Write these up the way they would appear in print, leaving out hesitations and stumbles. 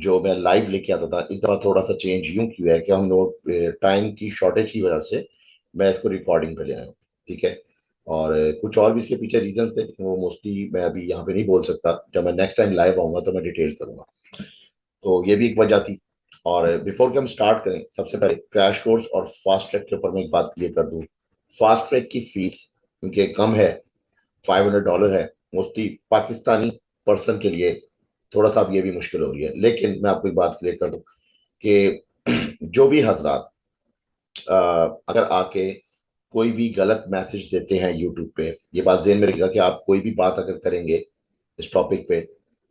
जो मैं लाइव लेके आता था, इस दफा थोड़ा सा चेंज यूं किया है कि हम लोग टाइम की शॉर्टेज की वजह से मैं इसको रिकॉर्डिंग पे ले आया हूँ। ठीक है। और कुछ और भी इसके पीछे रीजन थे, वो मोस्टली मैं अभी यहाँ पे नहीं बोल सकता। जब मैं नेक्स्ट टाइम लाइव आऊंगा तो मैं डिटेल करूंगा। तो ये भी एक वजह थी। और बिफोर कि हम स्टार्ट करें, सबसे पहले क्रैश कोर्स और फास्ट ट्रैक के ऊपर मैं एक बात क्लियर कर दूं। फास्ट ट्रैक की फीस उनके कम है, $500 है। मोस्टली पाकिस्तानी पर्सन के लिए थोड़ा सा अब ये भी मुश्किल हो रही है। लेकिन मैं आपको एक बात क्लियर कर दूं कि जो भी हजरात अगर आके कोई भी गलत मैसेज देते हैं यूट्यूब पे, ये बात ज़हन में रखिएगा कि आप कोई भी बात अगर करेंगे इस टॉपिक पे,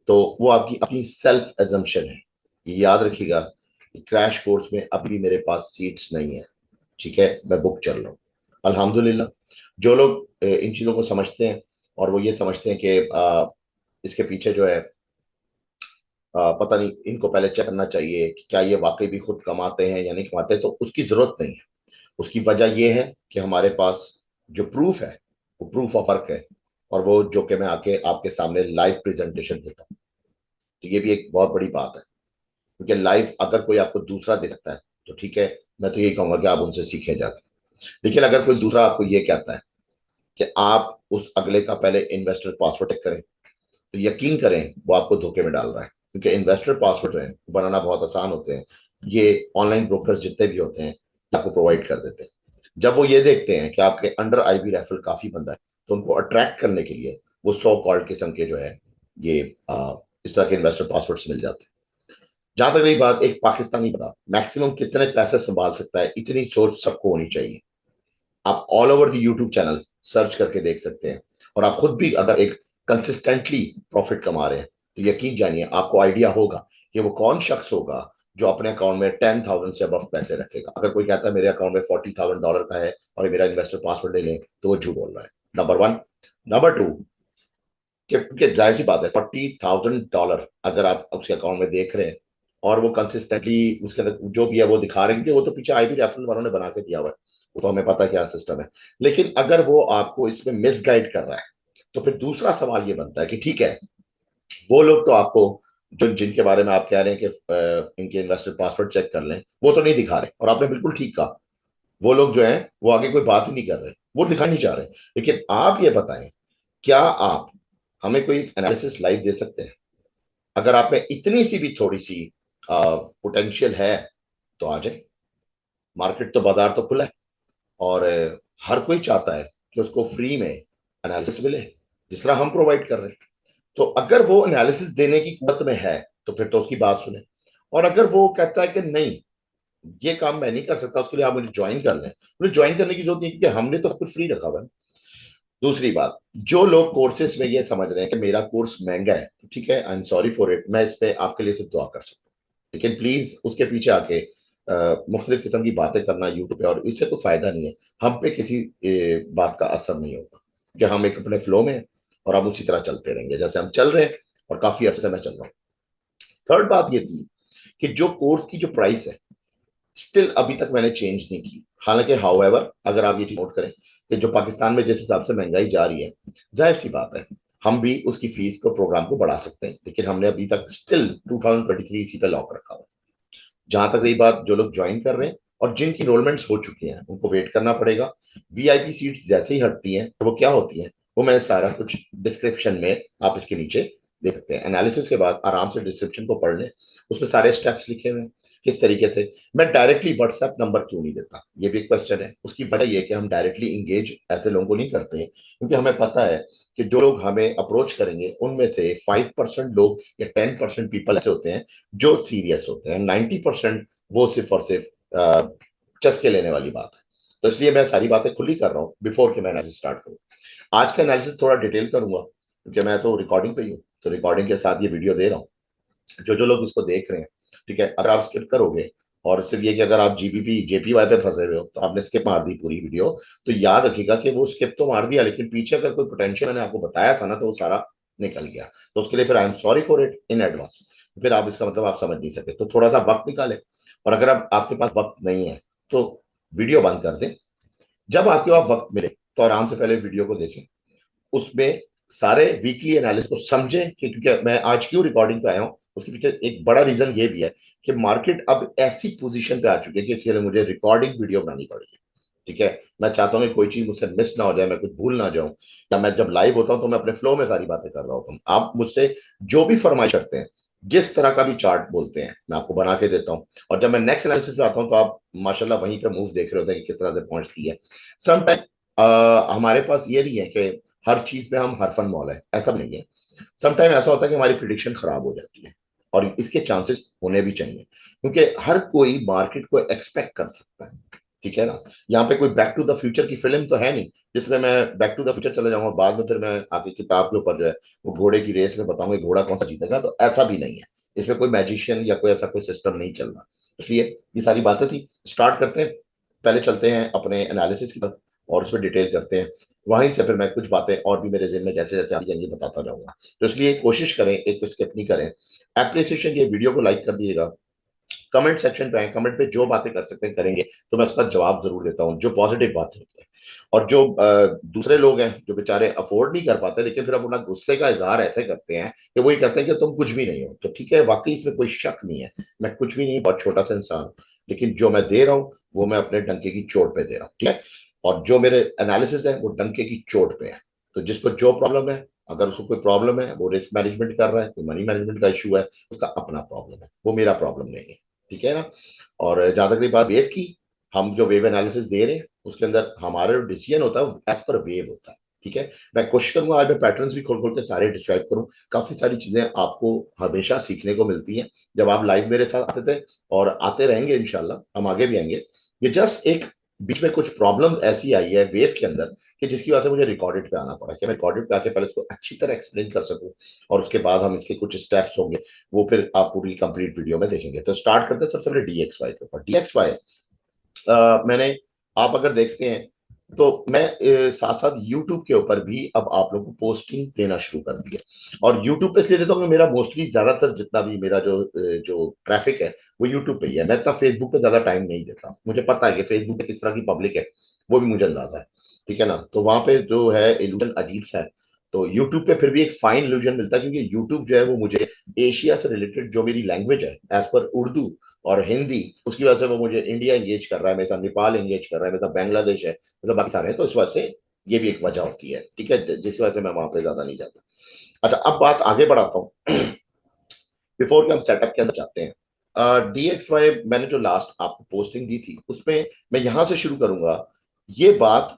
तो वो आपकी अपनी सेल्फ एजम्पशन है। ये याद रखिएगा कि क्रैश कोर्स में अभी मेरे पास सीट्स नहीं है। ठीक है, मैं बुक चल रहा हूँ अल्हम्दुलिल्लाह। जो लोग इन चीज़ों को समझते हैं और वो ये समझते हैं कि इसके पीछे जो है पता नहीं, इनको पहले चेक करना चाहिए कि क्या ये वाकई भी खुद कमाते हैं या नहीं कमाते, तो उसकी जरूरत नहीं है। उसकी वजह यह है कि हमारे पास जो प्रूफ है वो प्रूफ ऑफ वर्क है, और वो जो कि मैं आके आपके सामने लाइव प्रेजेंटेशन देता हूँ। तो ये भी एक बहुत बड़ी बात है, क्योंकि लाइव अगर कोई आपको दूसरा दे सकता है तो ठीक है, मैं तो यही कहूंगा कि आप उनसे सीखें जाके। लेकिन अगर कोई दूसरा आपको ये कहता है कि आप उस अगले का पहले इन्वेस्टर पासवर्ड चेक करें, तो यकीन करें वो आपको धोखे में डाल रहा है। क्योंकि इन्वेस्टर पासवर्ड जो है बनाना बहुत आसान होते हैं। ये ऑनलाइन ब्रोकर्स जितने भी होते हैं आपको प्रोवाइड कर देते हैं। जब वो ये देखते हैं कि आपके अंडर आईबी रेफरल काफी बंदा है, तो उनको अट्रैक्ट करने के लिए वो 100 कॉल्ड किस्म के जो है ये इस तरह के इन्वेस्टर पासवर्ड्स मिल जाते हैं। जहां तक रही बात एक पाकिस्तानी बंदा मैक्सिमम कितने पैसे संभाल सकता है, इतनी सोच सबको होनी चाहिए। आप all over the YouTube channel search करके देख सकते हैं। और आप खुद भी अगर एक कंसिस्टेंटली प्रॉफिट कमा रहे हैं, तो यकीन जानिए आपको आइडिया होगा कि वो कौन शख्स होगा जो अपने अकाउंट में 10,000 से अबव पैसे रखेगा। अगर कोई कहता है मेरे अकाउंट में $40,000 का है और ये मेरा इन्वेस्टर पासवर्ड ले लें, तो वो झूठ बोल रहा है, नंबर वन। नंबर टू, कि जाहिर सी बात है $40,000 अगर आप उसके अकाउंट में देख रहे हैं और वो कंसिस्टेंटली उसके अंदर जो भी है वो दिखा रहे हैं, क्योंकि वो तो पीछे आईबी रेफरल वालों ने बना के दिया हुआ है, वो तो हमें पता है क्या सिस्टम है। लेकिन अगर वो आपको इसमें मिसगाइड कर रहा है, तो फिर दूसरा सवाल ये बनता है कि ठीक है, वो लोग तो आपको जो जिनके बारे में आप कह रहे हैं कि इनके इन्वेस्टर पासवर्ड चेक कर लें, वो तो नहीं दिखा रहे। और आपने बिल्कुल ठीक कहा, वो लोग जो है वो आगे कोई बात ही नहीं कर रहे, वो दिखा नहीं चाह रहे। लेकिन आप ये बताएं, क्या आप हमें कोई एनालिसिस लाइव दे सकते हैं? अगर आप में इतनी सी भी थोड़ी सी पोटेंशियल है तो आ जाए। मार्केट तो, बाजार तो खुला है, और हर कोई चाहता है कि उसको फ्री में एनालिसिस मिले, जिस तरह हम प्रोवाइड कर रहे हैं। तो अगर वो एनालिसिस देने की कुवत में है तो फिर तो उसकी बात सुने। और अगर वो कहता है कि नहीं, ये काम मैं नहीं कर सकता, उसके लिए आप मुझे ज्वाइन कर लें, मुझे ज्वाइन करने की जरूरत नहीं, क्योंकि हमने तो सब कुछ फ्री रखा हुआ है। दूसरी बात, जो लोग कोर्सेज में ये समझ रहे हैं कि मेरा कोर्स महंगा है, तो ठीक है, I am sorry for it, मैं इस पे आपके लिए सिर्फ दुआ कर सकता हूँ। लेकिन प्लीज उसके पीछे आके मुख्तलिफ किस्म की बातें करना यूट्यूब पे, और इससे तो फायदा नहीं है। हम पे किसी बात का असर नहीं होगा, कि हम एक अपने फ्लो में हैं और हम उसी तरह चलते रहेंगे जैसे हम चल रहे हैं, और काफी अरसे मैं चल रहा हूँ। थर्ड बात ये थी कि जो कोर्स की जो प्राइस है, स्टिल अभी तक मैंने चेंज नहीं की। हालांकि हाउएवर अगर आप ये चीज नोट करें कि जो पाकिस्तान में जिस हिसाब से महंगाई जा रही है, जाहिर सी बात है हम भी उसकी फीस को, प्रोग्राम को बढ़ा सकते हैं, लेकिन हमने अभी तक स्टिल 2023 इसी पे लॉक रखा हुआ है। जहां तक रही बात जो लोग ज्वाइन कर रहे हैं और जिनकी इनरोलमेंट्स हो चुकी हैं, उनको वेट करना पड़ेगा। वीआईपी सीट्स जैसे ही हटती हैं तो वो क्या होती हैं, वो मैं सारा कुछ डिस्क्रिप्शन में आप इसके नीचे देख सकते हैं। एनालिसिस के बाद आराम से डिस्क्रिप्शन को पढ़ लें, उसमें सारे स्टेप्स लिखे हुए हैं किस तरीके से। मैं डायरेक्टली व्हाट्सएप नंबर क्यों नहीं देता, ये भी एक क्वेश्चन है। उसकी वजह यह कि हम डायरेक्टली इंगेज ऐसे लोगों को नहीं करते हैं, क्योंकि हमें पता है कि जो लोग हमें अप्रोच करेंगे उनमें से 5% लोग या 10% पीपल ऐसे होते हैं जो सीरियस होते हैं। 90% वो सिर्फ और सिर्फ चस्के लेने वाली बात है। तो इसलिए मैं सारी बातें खुली कर रहा हूँ बिफोर कि मैं एनालिसिस स्टार्ट करूँ। आज का एनालिसिस थोड़ा डिटेल करूंगा, क्योंकि मैं तो रिकॉर्डिंग पे ही हूँ, तो रिकॉर्डिंग के साथ ये वीडियो दे रहा हूँ। जो जो लोग इसको देख रहे हैं, ठीक है, अगर आप स्किप करोगे, और सिर्फ ये कि अगर आप जीबीपी जेपीवाई पे फंसे हुए हो तो आपने स्किप मार दी पूरी वीडियो, तो याद रखिएगा कि वो स्किप तो मार दिया, लेकिन पीछे अगर कोई पोटेंशियल मैंने आपको बताया था ना, तो वो सारा निकल गया। तो उसके लिए फिर I am sorry for it in advance. फिर आप इसका मतलब आप समझ नहीं सकते, तो थोड़ा सा वक्त निकालें। और अगर आप आपके पास वक्त नहीं है तो वीडियो बंद कर दें। जब आपके पास वक्त मिले तो आराम से पहले वीडियो को देखें, उसमें सारे वीकली एनालिसिस को समझें कि क्योंकि मैं आज क्यों रिकॉर्डिंग पे आया हूं, उसके पीछे एक बड़ा रीजन ये भी है कि मार्केट अब ऐसी पोजीशन पे आ चुकी है कि इसके लिए मुझे रिकॉर्डिंग वीडियो बनानी पड़ेगी। ठीक है, मैं चाहता हूँ कि कोई चीज मुझसे मिस ना हो जाए, मैं कुछ भूल ना जाऊं, या मैं जब लाइव होता हूँ तो मैं अपने फ्लो में सारी बातें कर रहा होता हूँ। आप मुझसे जो भी फरमाइश करते हैं, जिस तरह का भी चार्ट बोलते हैं, मैं आपको बना के देता हूँ। और जब मैं नेक्स्ट एनालिसिस पे आता हूँ तो आप माशाल्लाह वहीं पे मूव देख रहे होते हैं कि किस तरह से पहुंचती है। समटाइम हमारे पास ये नहीं है कि हर चीज पे हम हरफन मौला है, ऐसा भी नहीं है। समटाइम ऐसा होता है कि हमारी प्रिडिक्शन खराब हो जाती है, और इसके चांसेस होने भी चाहिए, क्योंकि हर कोई मार्केट को एक्सपेक्ट कर सकता है। ठीक है ना, यहाँ पे कोई बैक टू द फ्यूचर की फिल्म तो है नहीं जिसमें मैं बैक टू द फ्यूचर चले जाऊंगा, बाद में फिर मैं आगे किताब के ऊपर जो है वो घोड़े की रेस में बताऊंगा घोड़ा कौन सा जीतेगा, तो ऐसा भी नहीं है। इसमें कोई मैजिशियन या कोई ऐसा कोई सिस्टम नहीं चल रहा। इसलिए ये सारी बातें थी, स्टार्ट करते हैं। पहले चलते हैं अपने एनालिसिस की तरफ और उसमें डिटेल करते हैं। वहीं से फिर मैं कुछ बातें और भी मेरे जिन में जैसे जैसे आती जाएंगी बताता जाऊंगा। तो इसलिए कोशिश करें, एक तो स्किप नहीं करें। एप्रिसिएशन, ये वीडियो को लाइक कर दीजिएगा। कमेंट सेक्शन पे आए, कमेंट पे जो बातें कर सकते हैं करेंगे, तो मैं उसका जवाब जरूर देता हूँ, जो पॉजिटिव बातें होती है। और जो दूसरे लोग हैं जो बेचारे अफोर्ड नहीं कर पाते, लेकिन फिर अपना गुस्से का इजहार ऐसे करते हैं कि वही कहते हैं कि तुम कुछ भी नहीं हो, तो ठीक है, वाकई इसमें कोई शक नहीं है, मैं कुछ भी नहीं, बहुत छोटा सा इंसान हूं। लेकिन जो मैं दे रहा हूँ वो मैं अपने डंके की चोट पे दे रहा हूँ। ठीक है, और जो मेरे एनालिसिस है वो डंके की चोट पे है। तो जिसको जो प्रॉब्लम है, अगर उसको कोई प्रॉब्लम है, वो रिस्क मैनेजमेंट कर रहा है, कोई मनी मैनेजमेंट का इशू है, उसका अपना प्रॉब्लम है, वो मेरा प्रॉब्लम नहीं है। ठीक है ना। और जहां तक रही बात वेव की, हम जो वेव एनालिसिस दे रहे हैं उसके अंदर हमारा जो डिसीजन होता है एज पर वेव होता है। ठीक है, मैं कोशिश करूंगा आज मैं पैटर्न्स भी खोल खोल के सारे डिस्क्राइब करूं। काफी सारी चीजें आपको हमेशा सीखने को मिलती हैं जब आप लाइव मेरे साथ आते थे, और आते रहेंगे इंशाल्लाह, हम आगे भी आएंगे। ये जस्ट एक बीच में कुछ प्रॉब्लम ऐसी आई है वेव के अंदर कि जिसकी वजह से मुझे रिकॉर्डेड पे आना पड़ा कि मैं रिकॉर्डेड पे आके पहले इसको अच्छी तरह एक्सप्लेन कर सकूं, और उसके बाद हम इसके कुछ स्टेप्स होंगे, वो फिर आप पूरी कंप्लीट वीडियो में देखेंगे। तो स्टार्ट करते हैं सबसे पहले डीएक्सवाई के ऊपर। डीएक्सवाई मैंने, आप अगर देखते हैं तो मैं साथ साथ यूट्यूब के ऊपर भी अब आप लोगों को पोस्टिंग देना शुरू कर दिया। और यूट्यूब पे इसलिए देता हूँ कि मेरा मोस्टली ज्यादातर जितना भी मेरा जो ट्रैफिक है वो यूट्यूब पे ही है। मैं इतना फेसबुक पे ज्यादा टाइम नहीं देता, मुझे पता है कि फेसबुक पे किस तरह की पब्लिक है, वो भी मुझे अंदाजा है। ठीक है ना, तो वहां पे जो है इल्यूजन अजीब सा है। तो यूट्यूब पे फिर भी एक फाइन इल्यूजन मिलता है, क्योंकि यूट्यूब जो है वो मुझे एशिया से रिलेटेड जो मेरी लैंग्वेज है एज पर उर्दू और हिंदी, उसकी वजह से वो मुझे इंडिया एंगेज कर रहा है, मेरे साथ नेपाल एंगेज कर रहा है, मेरे साथ बांग्लादेश है, मतलब बाकी सारे हैं। तो इस वजह से ये भी एक वजह होती है। ठीक है, जिस वजह से मैं वहां पे ज्यादा नहीं जाता। अच्छा, अब बात आगे बढ़ाता हूँ बिफोर कि हम सेटअप के अंदर जाते हैं। डीएक्सवाई मैंने जो लास्ट आपको पोस्टिंग दी थी उसमें मैं यहां से शुरू करूंगा। ये बात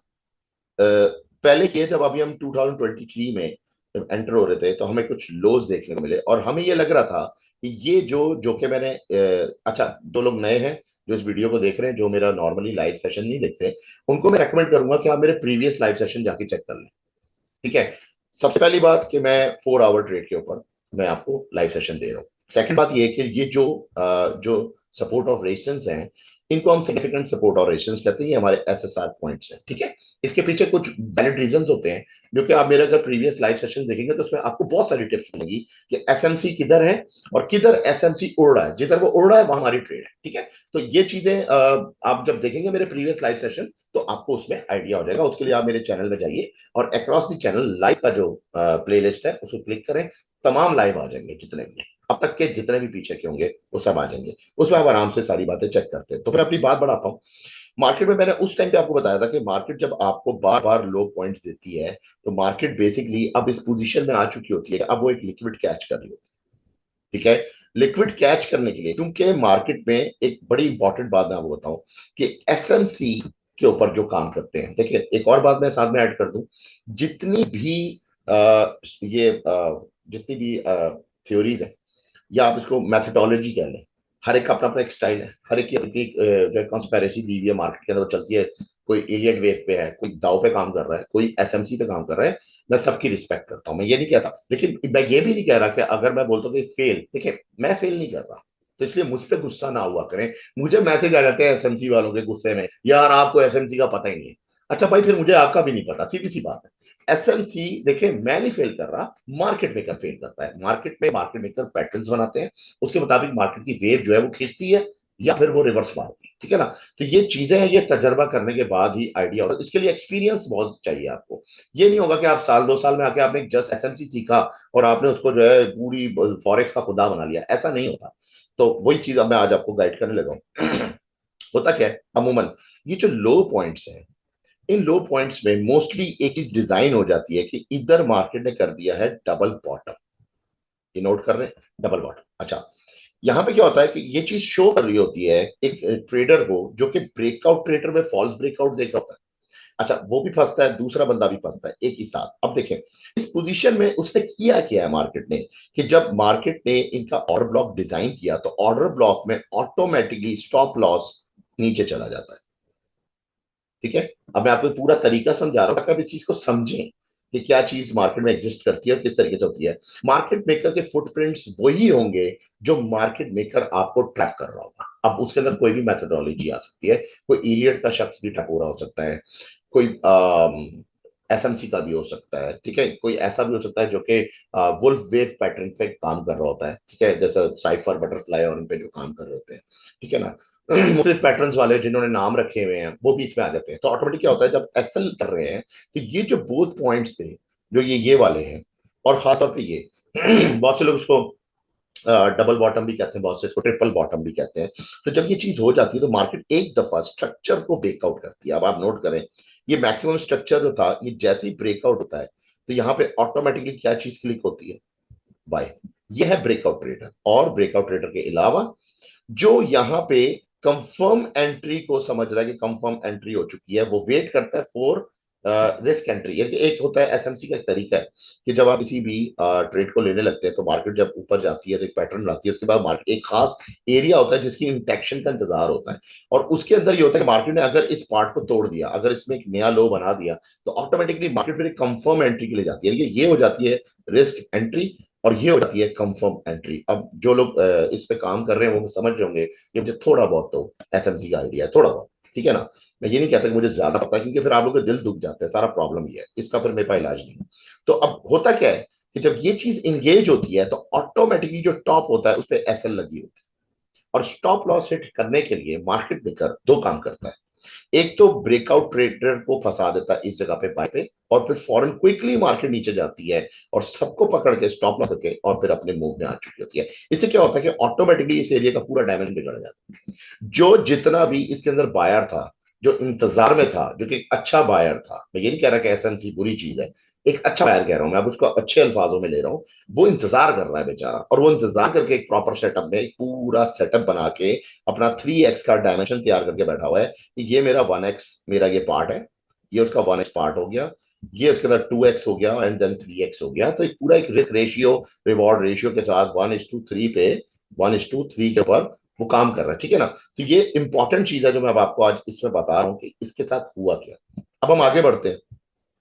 पहले की है, जब अभी हम 2023 में जब एंटर हो रहे थे तो हमें कुछ लोज देखने को मिले, और हमें ये लग रहा था कि ये जो जो कि मैंने अच्छा, दो लोग नए हैं जो इस वीडियो को देख रहे हैं, जो मेरा नॉर्मली लाइव सेशन नहीं देखते, उनको मैं रेकमेंड करूंगा कि आप मेरे प्रीवियस लाइव सेशन जाके चेक कर लें। ठीक है, सबसे पहली बात कि मैं 4 आवर ट्रेड के ऊपर मैं आपको लाइव सेशन दे रहा हूँ। सेकंड बात ये कि ये जो सपोर्ट ऑफ रेजिस्टेंस हैं, इनको हम सिग्निफिकेंट सपोर्ट और रेजिस्टेंस कहते हैं, ये हमारे एसएसआर पॉइंट्स हैं। ठीक है, इसके पीछे कुछ वैलिड रीजन होते हैं, जो कि आप मेरे अगर प्रीवियस लाइव सेशन देखेंगे तो उसमें आपको बहुत सारी टिप्स मिलेंगी कि एसएमसी किधर है और किधर एसएमसी उड़ रहा है, जिधर वो उड़ रहा है वहां हमारी ट्रेड है। ठीक है, तो ये चीजें आप जब देखेंगे मेरे प्रीवियस लाइव सेशन तो आपको उसमें आइडिया हो जाएगा। उसके लिए आप मेरे चैनल में जाइए और अक्रॉस द चैनल लाइव का जो प्लेलिस्ट है उसको क्लिक करें, तमाम लाइव आ जाएंगे, जितने भी अब तक के जितने भी पीछे के होंगे वो सब आ जाएंगे। उसमें आप आराम से सारी बातें चेक करते हैं। तो फिर अपनी बात बढ़ाता हूँ। मार्केट में मैंने उस टाइम पे आपको बताया था कि मार्केट जब आपको बार बार लो पॉइंट्स देती है तो मार्केट बेसिकली अब इस पोजीशन में आ चुकी होती है, अब वो एक लिक्विड कैच कर रही होती है। ठीक है, लिक्विड कैच करने के लिए, क्योंकि मार्केट में एक बड़ी इंपॉर्टेंट बात मैं आपको बताऊं कि एसएमसी के ऊपर जो काम करते हैं, देखिए एक और बात मैं साथ में ऐड कर दूं, जितनी भी ये जितनी भी थ्योरीज है, या आप इसको मैथडोलॉजी कह लें, हर एक का अपना अपना एक स्टाइल है, हर एक की अपनी जो कॉन्स्पेरेसी दी हुई है मार्केट के अंदर वो चलती है। कोई एलियट वेव पे है, कोई दाव पे काम कर रहा है, कोई एसएमसी पे काम कर रहा है। मैं सबकी रिस्पेक्ट करता हूं, मैं ये नहीं कहता, लेकिन मैं ये भी नहीं कह रहा कि अगर मैं बोलता हूँ कि फेल, देखिए मैं फेल नहीं कर रहा, तो इसलिए मुझ पर गुस्सा ना हुआ करें। मुझे मैसेज आ जाते हैं एसएमसी वालों के गुस्से में, यार आपको एसएमसी का पता ही नहीं है। अच्छा भाई, फिर मुझे आपका भी नहीं पता, सीधी सी बात है। एसएमसी देखिए मैं नहीं फेल कर रहा, मार्केट मेकर फेल करता है। मार्केट में मार्केट मेकर पैटर्न्स बनाते हैं, उसके मुताबिक मार्केट की वेव जो है वो खींचती है, या फिर वो रिवर्स मारती है, ठीक है ना। तो ये चीजें हैं, ये तजर्बा करने के बाद ही आइडिया होगा, इसके लिए एक्सपीरियंस बहुत चाहिए आपको। ये नहीं होगा कि आप साल 2 साल में आके आपने जस्ट एसएमसी सीखा और आपने उसको जो है पूरी फॉरेक्स का खुदा बना लिया, ऐसा नहीं होता। तो वही चीज अब मैं आज आपको गाइड करने लगा हूं। होता क्या है अमूमन, ये जो लो पॉइंट्स हैं, इन लो पॉइंट्स में मोस्टली एक चीज डिजाइन हो जाती है कि इधर मार्केट ने कर दिया है डबल बॉटम। ये नोट कर रहे हैं, डबल बॉटम। अच्छा, यहाँ पे क्या होता है कि ये चीज शो कर रही होती है एक ट्रेडर को, जो कि ब्रेकआउट ट्रेडर में फॉल्स ब्रेकआउट देख रहा होता है। अच्छा, वो भी फंसता है, दूसरा बंदा भी फंसता है एक ही साथ। अब देखें इस पोजीशन में उसने किया क्या है मार्केट ने, कि जब मार्केट ने इनका ऑर्डर ब्लॉक डिजाइन किया तो ऑर्डर ब्लॉक में ऑटोमेटिकली स्टॉप लॉस नीचे चला जाता है। ठीक है, अब मैं आपको पूरा तरीका समझा रहा हूं ताकि आप इस चीज को समझें कि क्या चीज मार्केट में एग्जिस्ट करती है और किस तरीके से होती है। मार्केट मेकर के फुटप्रिंट्स वही होंगे जो मार्केट मेकर आपको ट्रैक कर रहा होगा। अब उसके अंदर कोई भी मेथोडोलॉजी आ सकती है, कोई इडियट का शख्स भी ट्रैक हो रहा हो सकता है, कोई एसएमसी का भी हो सकता है, ठीक है, कोई ऐसा भी हो सकता है जो कि वुल्फ वेव पैटर्न पे काम कर रहा होता है, ठीक है, जैसे साइफर बटरफ्लाई और उन पे जो काम कर रहे होते हैं, ठीक है ना। मुख्तलिफ पैटर्न्स वाले जिन्होंने नाम रखे हुए हैं वो भी इसमें आ जाते हैं। तो ऑटोमेटिक क्या होता है जब एसल कर रहे हैं, तो ये जो बोथ पॉइंट्स थे, जो ये वाले हैं, और खासतौर पे ये बहुत से लोग उसको डबल बॉटम भी कहते हैं, बहुत से इसको ट्रिपल बॉटम भी कहते हैं। तो जब ये चीज हो जाती है तो मार्केट एक दफा स्ट्रक्चर को ब्रेकआउट करती है। अब आप नोट करें, ये मैक्सिमम स्ट्रक्चर जो था, ये जैसे ही ब्रेकआउट होता है तो यहाँ पे ऑटोमेटिकली क्या चीज क्लिक होती है, बाय। ये है ब्रेकआउट ट्रेडर। और ब्रेकआउट ट्रेडर के अलावा जो यहाँ पे कंफर्म एंट्री को समझ रहा है कि कंफर्म एंट्री हो चुकी है, वो वेट करता है फॉर रिस्क एंट्री। एक होता है एसएमसी का एक तरीका है कि जब आप किसी भी ट्रेड को लेने लगते हैं तो मार्केट जब ऊपर जाती है तो एक पैटर्न बनाती है, उसके बाद मार्केट एक खास एरिया होता है जिसकी इंटेक्शन का इंतजार होता है, और उसके अंदर ये होता है कि मार्केट ने अगर इस पार्ट को तोड़ दिया, अगर इसमें एक नया लो बना दिया, तो ऑटोमेटिकली मार्केट फिर एक कंफर्म एंट्री के लिए जाती है। ये हो जाती है रिस्क एंट्री, और ये हो जाती है कंफर्म एंट्री। अब जो लोग इस पे काम कर रहे हैं वो समझ रहे होंगे कि मुझे थोड़ा बहुत तो एसएमसी का आइडिया है, थोड़ा बहुत, ठीक है ना। मैं ये नहीं कहता कि मुझे ज्यादा पता है, क्योंकि फिर आप लोग के दिल दुख जाते हैं, सारा प्रॉब्लम ये है, इसका फिर मेरे पास इलाज नहीं है। तो अब होता क्या है कि जब ये चीज इंगेज होती है तो ऑटोमेटिकली जो टॉप होता है उस पर एसएल लगी होती है, और स्टॉप लॉस हिट करने के लिए मार्केट मेकर दो काम करता है। एक तो ब्रेकआउट ट्रेडर को फंसा देता है इस जगह पे बाय पे, और फिर फॉरन क्विकली मार्केट नीचे जाती है और सबको पकड़ के स्टॉप लॉस करके और फिर अपने मूव में आ चुकी होती है। इससे क्या होता है कि ऑटोमेटिकली इस एरिया का पूरा डायमेंशन बिगड़ जाता है। जो जितना भी इसके अंदर बायर था, जो इंतजार में था, जो कि अच्छा बायर था, मैं ये नहीं कह रहा कि एसएमसी बुरी चीज है, एक अच्छा बायर कह रहा हूं मैं, अब उसको अच्छे अल्फाजों में ले रहा हूं। वो इंतजार कर रहा है बेचारा, और वो इंतजार करके एक प्रॉपर सेटअप में एक पूरा सेटअप बना के अपना 3x का डायमेंशन तैयार करके बैठा हुआ है कि ये मेरा 1x, मेरा ये पार्ट है, ये उसका 1x पार्ट हो गया, ये उसके अंदर 2x हो गया एंड देन 3x हो गया। तो एक पूरा एक रिस्क रेशियो, रिवॉर्ड रेशियो के साथ 1:3 पे, 1:3 के ऊपर वो काम कर रहा है, ठीक है ना। तो ये इंपॉर्टेंट चीज है जो मैं अब आपको आज इसमें बता रहा हूँ कि इसके साथ हुआ क्या। अब हम आगे बढ़ते हैं।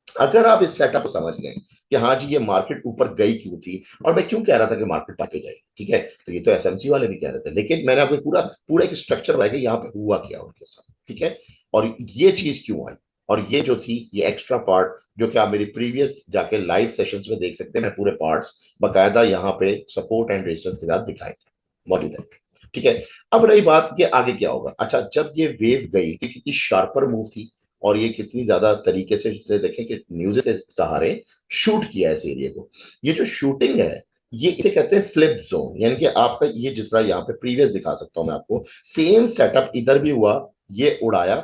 अगर आप इस सेटअप को समझ गए कि हाँ जी ये मार्केट ऊपर गई क्यों थी, और मैं क्यों कह रहा था कि मार्केट पे जाएगी, ठीक है, तो ये तो एसएमसी वाले भी कह रहे थे, लेकिन मैंने आपको पूरा पूरा एक स्ट्रक्चर बताया कि यहाँ पे हुआ क्या उनके साथ, ठीक है, और ये चीज क्यों आई। और ये जो थी ये एक्स्ट्रा पार्ट जो कि आप मेरी प्रीवियस जाके लाइव सेशंस में देख सकते हैं, मैं पूरे पार्ट्स बकायदा यहाँ पे सपोर्ट एंड रेजिस्टेंस के साथ दिखाए थे, मौजूद है, ठीक है। अब रही बात कि आगे क्या होगा। अच्छा, जब ये वेव गई, कितनी शार्पर मूव थी, और ये कितनी ज्यादा तरीके से देखें कि न्यूज के सहारे शूट किया है इस एरिया को। ये जो शूटिंग है, ये इसे कहते हैं फ्लिप जोन, यानी कि आपका ये जिस तरह यहाँ पे प्रीवियस दिखा सकता हूं मैं आपको, सेम सेटअप इधर भी हुआ, ये उड़ाया,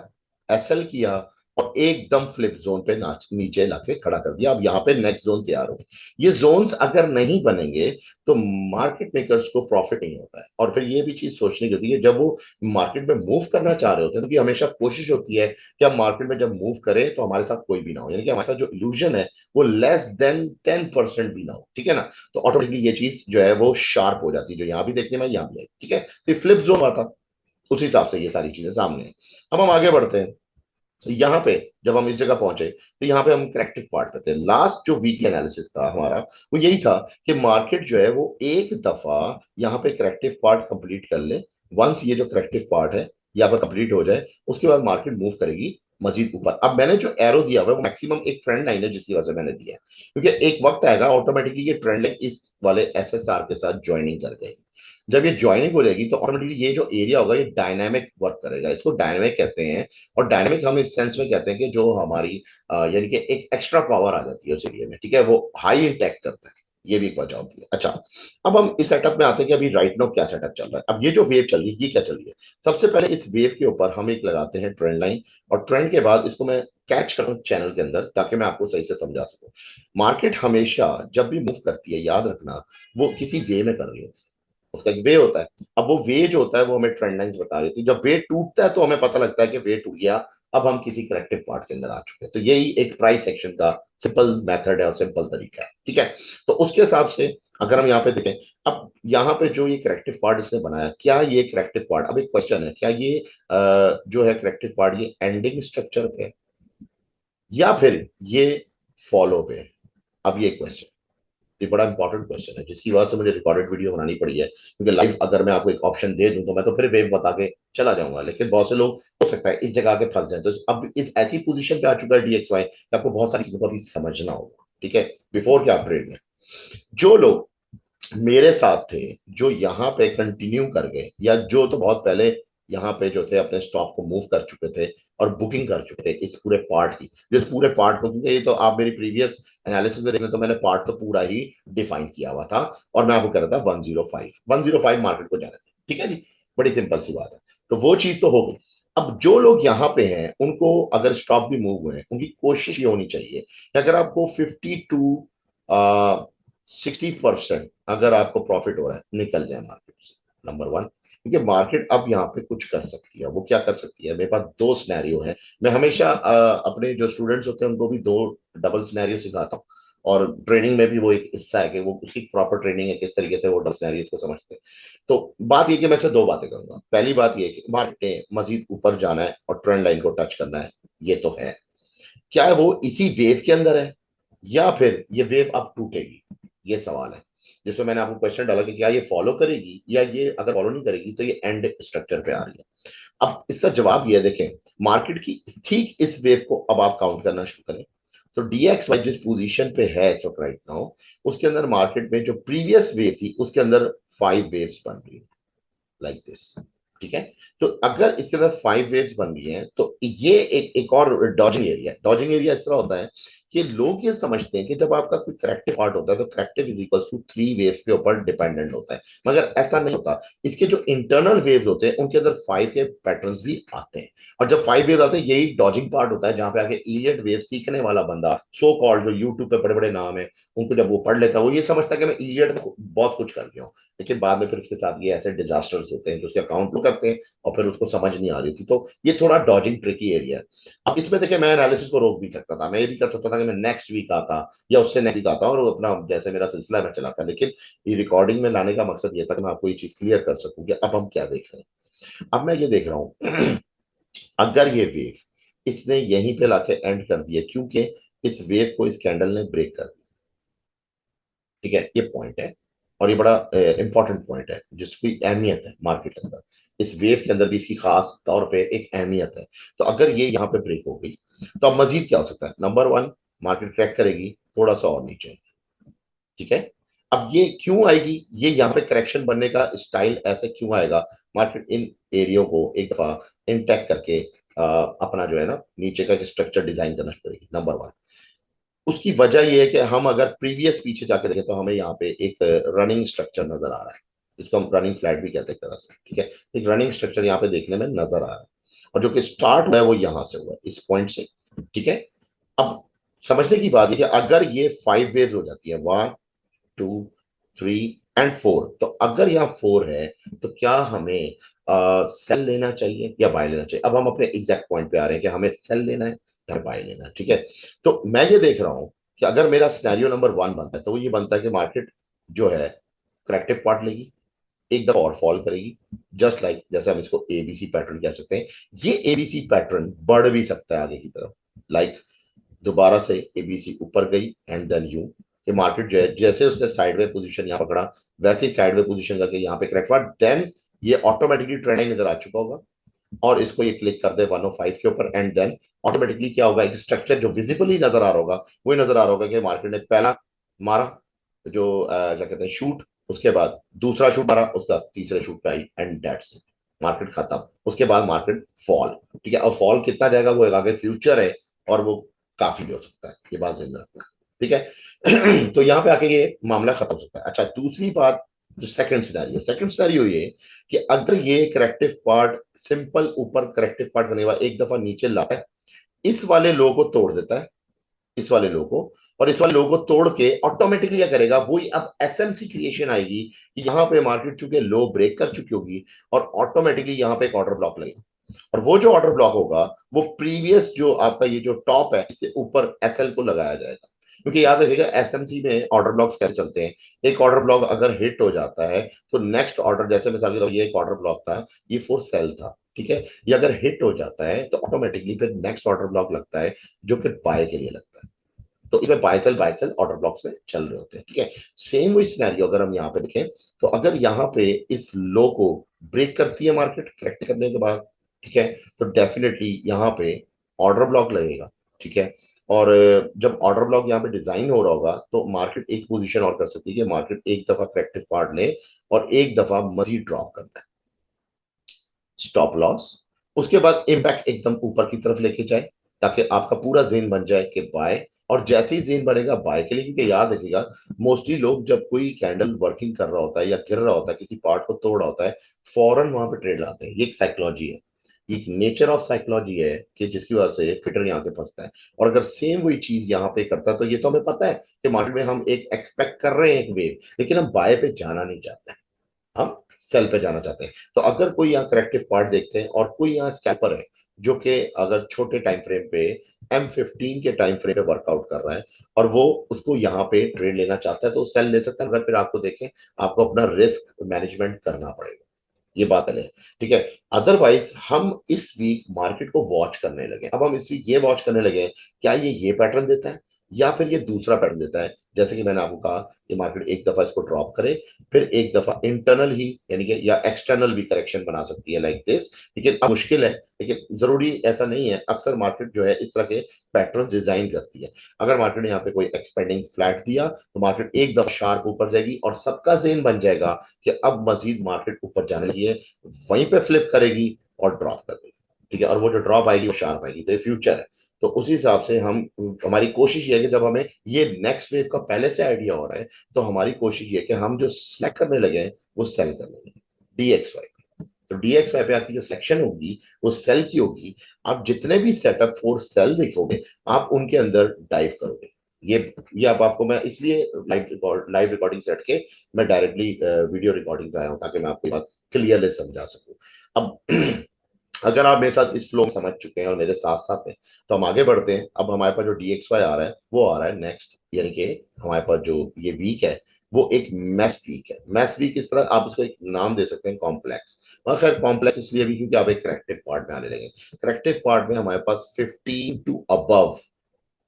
एसएल किया, और एकदम फ्लिप जोन पे नीचे लाके खड़ा कर दिया। अब यहाँ पे नेक्स्ट जोन तैयार हो, ये जोन्स अगर नहीं बनेंगे तो मार्केट मेकर्स को प्रॉफिट नहीं होता है। और फिर ये भी चीज सोचने की होती है, जब वो मार्केट में मूव करना चाह रहे होते हैं तो हमेशा कोशिश होती है कि हम मार्केट में जब मूव करें तो हमारे साथ कोई भी ना हो, यानी कि हमारे साथ जो इल्यूजन है वो लेस देन 10% भी ना हो, ठीक है ना। तो ऑटोमेटिकली ये चीज जो है वो शार्प हो जाती है, जो यहाँ भी देखने में यहाँ भी आई, ठीक है। तो फ्लिप जोन आता, उस हिसाब से ये सारी चीजें सामने है। अब हम आगे बढ़ते हैं। तो यहाँ पे जब हम इस जगह पहुंचे तो यहाँ पे हम करेक्टिव पार्ट करते हैं। लास्ट जो वीकली एनालिसिस था हमारा वो यही था कि मार्केट जो है वो एक दफा यहाँ पे करेक्टिव पार्ट कंप्लीट कर ले। वंस ये जो करेक्टिव पार्ट है यहाँ पर कंप्लीट हो जाए, उसके बाद मार्केट मूव करेगी मजीद ऊपर। अब मैंने जो एरो दिया हुआ है वो मैक्सिमम एक ट्रेंड लाइन है जिसकी वजह से मैंने दिया है, क्योंकि एक वक्त आएगा ऑटोमेटिकली ये ट्रेंड लाइन इस वाले एसएसआर के साथ ज्वाइनिंग कर गई। जब ये ज्वाइनिंग हो जाएगी तो ऑटोमेटिकली ये जो एरिया होगा ये डायनामिक वर्क करेगा, इसको डायनामिक कहते हैं। और डायनामिक हम इस सेंस में कहते हैं कि जो हमारी यानी कि एक एक्स्ट्रा पावर आ जाती है उस एरिया में, ठीक है, वो हाई इंटैक्ट करता है, ये भी एक वजह होती है। अच्छा, अब हम इस सेटअप में आते हैं कि अभी राइट नाउ क्या सेटअप चल रहा है। अब ये जो वेव चल रही है ये क्या चल रही है, सबसे पहले इस वेव के ऊपर हम एक लगाते हैं ट्रेंड लाइन, और ट्रेंड के बाद इसको मैं कैच करूं चैनल के अंदर ताकि मैं आपको सही से समझा सकूं। मार्केट हमेशा जब भी मूव करती है, याद रखना, वो किसी वे में कर रही होती है, उसका एक वे होता है। अब वो वे जो होता है वो हमें ट्रेंड लाइंस बता रही थी, जब वे टूटता है तो हमें पता लगता है कि वे टूट गया, अब हम किसी करेक्टिव पार्ट के अंदर आ चुके हैं। तो यही एक प्राइस एक्शन का सिंपल मेथड है और सिंपल तरीका है, ठीक है। तो उसके हिसाब से अगर हम यहाँ पे देखें, अब यहाँ पे जो ये करेक्टिव पार्ट इसने बनाया, क्या ये करेक्टिव पार्ट, अब एक क्वेश्चन है, क्या ये जो है करेक्टिव पार्ट ये एंडिंग स्ट्रक्चर पे है या फिर ये फॉलो पे है? अब ये क्वेश्चन, ये बड़ा इंपॉर्टेंट क्वेश्चन है जिसकी वजह से मुझे रिकॉर्डेड वीडियो बनानी पड़ी है, क्योंकि लाइव अगर मैं आपको एक ऑप्शन दे दूं तो मैं तो फिर वेव बता के चला जाऊंगा, लेकिन बहुत से लोग हो सकता है इस जगह के फंस जाए। तो अब इस ऐसी पोजीशन पे आ चुका है DXY कि आपको बहुत सारी चीजों को अभी समझना होगा, ठीक है, बिफोर के आप ट्रेड में। जो लोग मेरे साथ थे, जो यहाँ पे कंटिन्यू कर गए, या जो तो बहुत पहले यहाँ पे जो थे अपने स्टॉक को मूव कर चुके थे और बुकिंग कर चुके थे इस पूरे पार्ट की, जो इस पूरे पार्ट को, क्योंकि ये तो आप मेरी प्रीवियस एनालिसिस में देखें तो मैंने पार्ट तो पूरा ही डिफाइन किया हुआ था, और मैं आपको कह रहा था 105 मार्केट को जाना था, ठीक है जी, बड़ी सिंपल सी बात है। तो वो चीज तो हो गई। अब जो लोग यहाँ पे हैं उनको अगर स्टॉक भी मूव हुए हैं, उनकी कोशिश ये होनी चाहिए कि अगर आपको 60% अगर आपको प्रॉफिट हो रहा है, निकल जाए मार्केट से, नंबर वन। क्योंकि मार्केट अब यहाँ पे कुछ कर सकती है, वो क्या कर सकती है, मेरे पास दो सिनेरियो है। मैं हमेशा अपने जो स्टूडेंट्स होते हैं उनको भी दो डबल सिनेरियो सिखाता हूँ, और ट्रेनिंग में भी वो एक हिस्सा है कि वो उसकी प्रॉपर ट्रेनिंग है, किस तरीके से वो डबल सिनेरियो को समझते हैं। तो बात ये कि मैं सिर्फ दो बातें करूंगा। पहली बात ये कि मार्केट ने मजीद ऊपर जाना है और ट्रेंड लाइन को टच करना है, ये तो है। क्या वो इसी वेव के अंदर है या फिर ये वेव अब टूटेगी, ये सवाल है जिसमें मैंने आपको क्वेश्चन डाला कि क्या ये फॉलो करेगी, या ये अगर फॉलो नहीं करेगी तो ये एंड स्ट्रक्चर पे आ रही है। अब इसका जवाब ये है, देखें, मार्केट की ठीक इस वेव को अब आप काउंट करना शुरू करें। तो DXY जिस पोजीशन पे है इस वक्त राइट नाउ, उसके अंदर मार्केट में जो प्रीवियस वेव थी उसके अंदर 5 वेव्स बन रही है, लाइक दिस, ठीक है। तो अगर इसके अंदर 5 वेव्स बन रही हैं तो ये एक और डॉजिंग एरिया, डॉजिंग एरिया इस तरह होता है कि लोग ये समझते हैं कि जब आपका कोई करेक्टिव पार्ट होता है तो corrective is equal to 3 waves के ऊपर डिपेंडेंट होता है, मगर ऐसा नहीं होता। इसके जो इंटरनल वेव्स होते हैं उनके अंदर 5 के पैटर्न्स भी आते हैं, और जब 5 वेव्स आते हैं यही डॉजिंग पार्ट होता है, जहां पे आके इलियट वेव सीखने वाला बंदा, सो कॉल्ड, जो यूट्यूब पे बड़े बड़े नाम है, उनको जब वो पढ़ लेता है वो ये समझता है कि मैं इलियट बहुत कुछ कर गया हूँ, लेकिन बाद में फिर उसके साथ ये ऐसे डिजास्टर्स होते हैं जो उसके अकाउंट में करते हैं और फिर उसको समझ नहीं आ रही थी। तो ये थोड़ा डॉजिंग ट्रिकी एरिया है। अब इसमें देखिए मैं एनालिसिस को रोक भी सकता था, मैं ये भी कर सकता था कि मैं नेक्स्ट वीक आता या उससे नेक्स्ट वीक आता और अपना जैसे मेरा सिलसिला मैं चलाता, लेकिन ये रिकॉर्डिंग में लाने का मकसद ये था कि मैं आपको ये चीज क्लियर कर सकूं कि अब हम क्या देख रहे हैं। अब मैं ये देख रहा हूँ अगर ये वेव इसने यहीं पे लाके एंड कर दिया, क्योंकि इस वेव को इस कैंडल ने ब्रेक कर दिया, ठीक है, ये पॉइंट है, और ये बड़ा इंपॉर्टेंट पॉइंट है जिसकी अहमियत है मार्केट के अंदर, इस वेव के अंदर भी इसकी खास तौर पे एक अहमियत है। तो अगर ये यहाँ पे ब्रेक हो गई तो अब मजीद क्या हो सकता है, नंबर वन, मार्केट क्रैक करेगी थोड़ा सा और नीचे, ठीक है। अब ये क्यों आएगी, ये यहाँ पे करेक्शन बनने का स्टाइल ऐसे क्यों आएगा, मार्केट इन एरियो को एक दफा इंटैक्ट करके अपना जो है ना नीचे का स्ट्रक्चर डिजाइन करना शुरू करेगी, नंबर वन। उसकी वजह यह है कि हम अगर प्रीवियस पीछे जाके देखें तो हमें यहाँ पे एक रनिंग स्ट्रक्चर नजर आ रहा है, जिसको हम रनिंग फ्लैट भी कहते हैं एक तरह से, ठीक है। एक रनिंग स्ट्रक्चर यहाँ पे देखने में नजर आ रहा है, और जो कि स्टार्ट हुआ है वो यहाँ से हुआ है, इस पॉइंट से, ठीक है। अब समझने की बात है कि अगर ये 5 वेव्स हो जाती है, 1, 2, 3 एंड 4, तो अगर यहाँ 4 है तो क्या हमें सेल लेना चाहिए या बाय लेना चाहिए? अब हम अपने एग्जैक्ट पॉइंट पे आ रहे हैं कि हमें सेल लेना है या बाय लेना है, ठीक है। तो मैं ये देख रहा हूं कि अगर मेरा सिनेरियो नंबर 1 बनता है तो ये बनता है कि मार्केट जो है करेक्टिव पार्ट लेगी, एक दफा और फॉल करेगी, जस्ट लाइक जैसे हम इसको एबीसी पैटर्न कह सकते हैं। ये एबीसी पैटर्न बढ़ भी सकता है आगे की तरफ, लाइक दोबारा से एबीसी ऊपर गई एंड देन यू, कि मार्केट जो है जैसे उसने साइडवे पोजीशन यहाँ पकड़ा वैसे ही साइडवे पोजीशन करके यहाँ पे करेक्ट हुआ, देन ये ऑटोमेटिकली ट्रेंड लाइन नजर आ चुका होगा, और इसको ये क्लिक कर दे 105 के ऊपर, एंड देन ऑटोमेटिकली क्या होगा, एक स्ट्रक्चर जो विजिबली नजर आ रहा होगा, वही नजर आ रहा होगा कि मार्केट ने पहला मारा जो क्या कहते हैं शूट, उसके बाद दूसरा शूट मारा, उसका तीसरे शूट पे आई, एंड दैट्स इट, मार्केट खत्म। उसके बाद मार्केट फॉल, ठीक है, और फॉल कितना जाएगा वो एक आगे फ्यूचर है, और वो काफी भी हो सकता है, ये बात ध्यान रखना, ठीक है। तो यहाँ पे आके ये मामला खत्म हो सकता है। अच्छा, दूसरी बात, जो सेकंड सिनेरियो ये कि अगर ये करेक्टिव पार्ट सिंपल ऊपर करेक्टिव पार्ट करने के बाद एक दफा नीचे लाता है, इस वाले लो को तोड़ देता है, इस वाले लो को, और इस वाले लो को तोड़ के ऑटोमेटिकली क्या करेगा, वही अब एसएमसी क्रिएशन आएगी कि यहाँ पे मार्केट चूंकि लो ब्रेक कर चुकी होगी, और ऑटोमेटिकली यहाँ पे एक ऑर्डर ब्लॉक लगेगा, और वो जो ऑर्डर ब्लॉक होगा वो प्रीवियस जो आपका ये जो टॉप है इससे ऊपर एसएल को लगाया जाएगा। क्योंकि याद रखिएगा एसएमसी में ऑर्डर ब्लॉक कैसे चलते हैं, एक ऑर्डर ब्लॉक अगर हिट हो जाता है तो नेक्स्ट ऑर्डर, जैसे मिसाल के तौर पर ये एक ऑर्डर ब्लॉक था, ये फॉर सेल था, ठीक है, ये अगर हिट हो जाता है तो ऑटोमेटिकली फिर नेक्स्ट ऑर्डर ब्लॉक लगता है जो कि बाय के लिए लगता है। तो इसमें बाय सेल ऑर्डर ब्लॉक्स में चल रहे होते हैं, ठीक है। सेम वही सिनेरियो अगर हम यहाँ पे देखें, तो अगर यहाँ पे इस लो को ब्रेक करती है मार्केट करेक्ट करने के बाद, ठीक है, तो डेफिनेटली यहाँ पे ऑर्डर ब्लॉक लगेगा, ठीक है। और जब ऑर्डर ब्लॉक यहाँ पे डिजाइन हो रहा होगा तो मार्केट एक पोजीशन और कर सकती है कि मार्केट एक दफा करेक्टिव पार्ट ले और एक दफा मजीद ड्रॉप करता है, स्टॉप लॉस, उसके बाद इम्पैक्ट एकदम ऊपर की तरफ लेके जाए, ताकि आपका पूरा जेन बन जाए कि बाय, और जैसे ही जेन बनेगा बाय के लिए, क्योंकि याद रखिएगा मोस्टली लोग जब कोई कैंडल वर्किंग कर रहा होता है या गिर रहा होता है, किसी पार्ट को तोड़ रहा होता है, फौरन वहां पे ट्रेड लाते हैं, ये एक साइकोलॉजी है, ये एक नेचर ऑफ साइकोलॉजी है कि जिसकी वजह से फिटर यहाँ पे फंसता है। और अगर सेम वही चीज यहाँ पे करता है तो ये तो हमें पता है कि मार्केट में हम एक एक्सपेक्ट कर रहे हैं एक वेव, लेकिन हम बाय पे जाना नहीं चाहते हैं, हम सेल पे जाना चाहते हैं। तो अगर कोई यहाँ करेक्टिव पार्ट देखते हैं और कोई यहाँ स्कैल्पर है जो कि अगर छोटे टाइम फ्रेम पे M15 के टाइम फ्रेम पे वर्कआउट कर रहा है और वो उसको यहाँ पे ट्रेड लेना चाहता है तो सेल ले सकता है, अगर फिर आपको देखें आपको अपना रिस्क मैनेजमेंट करना पड़ेगा, ये बात है, ठीक है। अदरवाइज हम इस वीक मार्केट को वॉच करने लगे, अब हम इस वीक ये वॉच करने लगे क्या ये पैटर्न देता है या फिर ये दूसरा पैटर्न देता है। जैसे कि मैंने आपको कहा कि मार्केट एक दफा इसको ड्रॉप करे, फिर एक दफा इंटरनल ही यानी कि या एक्सटर्नल भी करेक्शन बना सकती है लाइक दिस, लेकिन अब मुश्किल है, लेकिन जरूरी ऐसा नहीं है, अक्सर मार्केट जो है इस तरह के पैटर्न डिजाइन करती है। अगर मार्केट ने यहाँ पे कोई एक्सपेंडिंग फ्लैट दिया तो मार्केट एक दफा शार्प ऊपर जाएगी और सबका जेन बन जाएगा कि अब मजीद मार्केट ऊपर जाने लगी है, वहीं पे फ्लिप करेगी और ड्रॉप कर देगी, ठीक है, और वो जो ड्रॉप आएगी वो शार्प आएगी, तो फ्यूचर है। तो उस हिसाब से हम, हमारी कोशिश ये है कि जब हमें ये नेक्स्ट वेव का पहले से आइडिया हो रहा है तो हमारी कोशिश ये है कि हम जो सेलेक्ट करने लगे हैं वो सेल करने लगे, DXY। तो DXY पे आपकी जो सेक्शन होगी वो सेल की होगी, आप जितने भी सेटअप फॉर सेल देखोगे आप उनके अंदर डाइव करोगे। ये अब आपको मैं इसलिए लाइव रिकॉर्डिंग सेट के मैं डायरेक्टली वीडियो रिकॉर्डिंग पे आया हूँ ताकि मैं आपको बात क्लियरली समझा सकूं। अब अगर आप मेरे साथ इस फ्लो में समझ चुके हैं और मेरे साथ साथ हैं तो हम आगे बढ़ते हैं। अब हमारे पास जो DXY आ रहा है वो आ रहा है नेक्स्ट, यानी कि हमारे पास जो ये वीक है वो एक मैस वीक है। मैस वीक इस तरह आप उसको एक नाम दे सकते हैं कॉम्प्लेक्स, और खैर कॉम्प्लेक्स इसलिए भी क्योंकि आप एक करेक्टिव पार्ट में आने लगे। करेक्टिव पार्ट में हमारे पास 15 टू अबव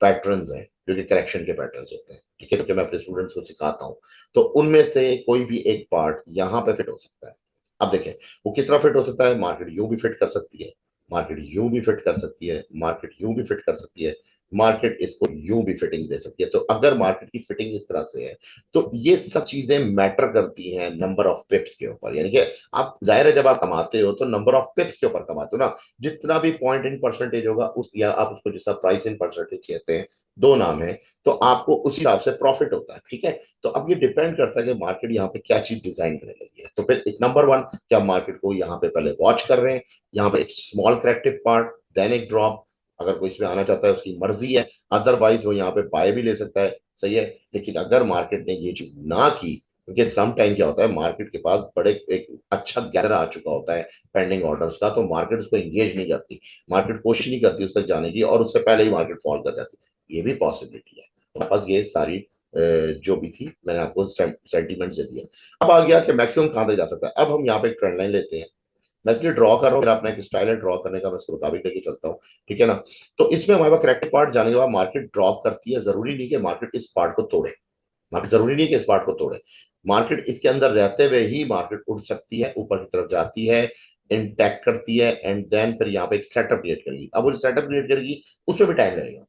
पैटर्न्स हैं जो कि करेक्शन के पैटर्न्स होते हैं, ठीक है, जो मैं अपने स्टूडेंट्स को सिखाता हूँ। तो उनमें से कोई भी एक पार्ट यहाँ पे फिट हो सकता है। अब देखें वो किस तरह फिट हो सकता है, मार्केट यूं भी फिट कर सकती है, मार्केट यूं भी फिट कर सकती है, मार्केट यूं भी फिट कर सकती है, मार्केट इसको यूं भी फिटिंग दे सकती है। तो अगर मार्केट की फिटिंग इस तरह से है तो ये सब चीजें मैटर करती हैं नंबर ऑफ पिप्स के ऊपर, यानी कि आप जाहिर है जब आप कमाते हो तो नंबर ऑफ पिप्स के ऊपर कमाते हो ना, जितना भी पॉइंट इन परसेंटेज होगा उस, या आप उसको जैसा प्राइस इन परसेंटेज कहते हैं, दो नाम है, तो आपको उस हिसाब से प्रॉफिट होता है, ठीक है। तो अब ये डिपेंड करता है कि मार्केट यहाँ पे क्या चीज डिजाइन करने लगी है। तो फिर एक नंबर वन, क्या मार्केट को यहाँ पे पहले वॉच कर रहे हैं, यहाँ पे एक स्मॉल करेक्टिव पार्ट देन एक ड्रॉप, अगर कोई इसमें आना चाहता है उसकी मर्जी है, अदरवाइज वो यहाँ पे बाय भी ले सकता है, सही है। लेकिन अगर मार्केट ने ये चीज ना की, क्योंकि सम टाइम क्या होता है मार्केट के पास बड़े एक अच्छा गैदर आ चुका होता है पेंडिंग ऑर्डर्स का, तो मार्केट उसको एंगेज नहीं करती, मार्केट कोशिश नहीं करती उस तक जाने की, और उससे पहले ही मार्केट फॉल कर जाती है, ये भी पॉसिबिलिटी है। तो बस ये सारी जो भी थी मैंने आपको सेंटीमेंट दे दिया। अब आ गया कि मैक्सिमम कहां तक जा सकता है। अब हम यहाँ पे एक ट्रेंड लाइन लेते हैं, मैं इसलिए ड्रॉ कर रहा हूँ, मेरा अपना एक स्टाइल है ड्रॉ करने का, मैं इसके मुताबिक लेके चलता हूँ, ठीक है ना। तो इसमें हमारे पास करेक्ट पार्ट जाने के बाद मार्केट ड्रॉप करती है, जरूरी नहीं कि मार्केट इस पार्ट को तोड़े, मार्केट जरूरी नहीं कि इस पार्ट को तोड़े, मार्केट इसके अंदर रहते हुए ही मार्केट उठ सकती है, ऊपर की तरफ जाती है, इंटैक्ट करती है, एंड देन फिर यहाँ पे एक सेटअप क्रिएट करेगी। अब वो जो सेटअप क्रिएट करेगी उसमें भी टाइम लगेगा।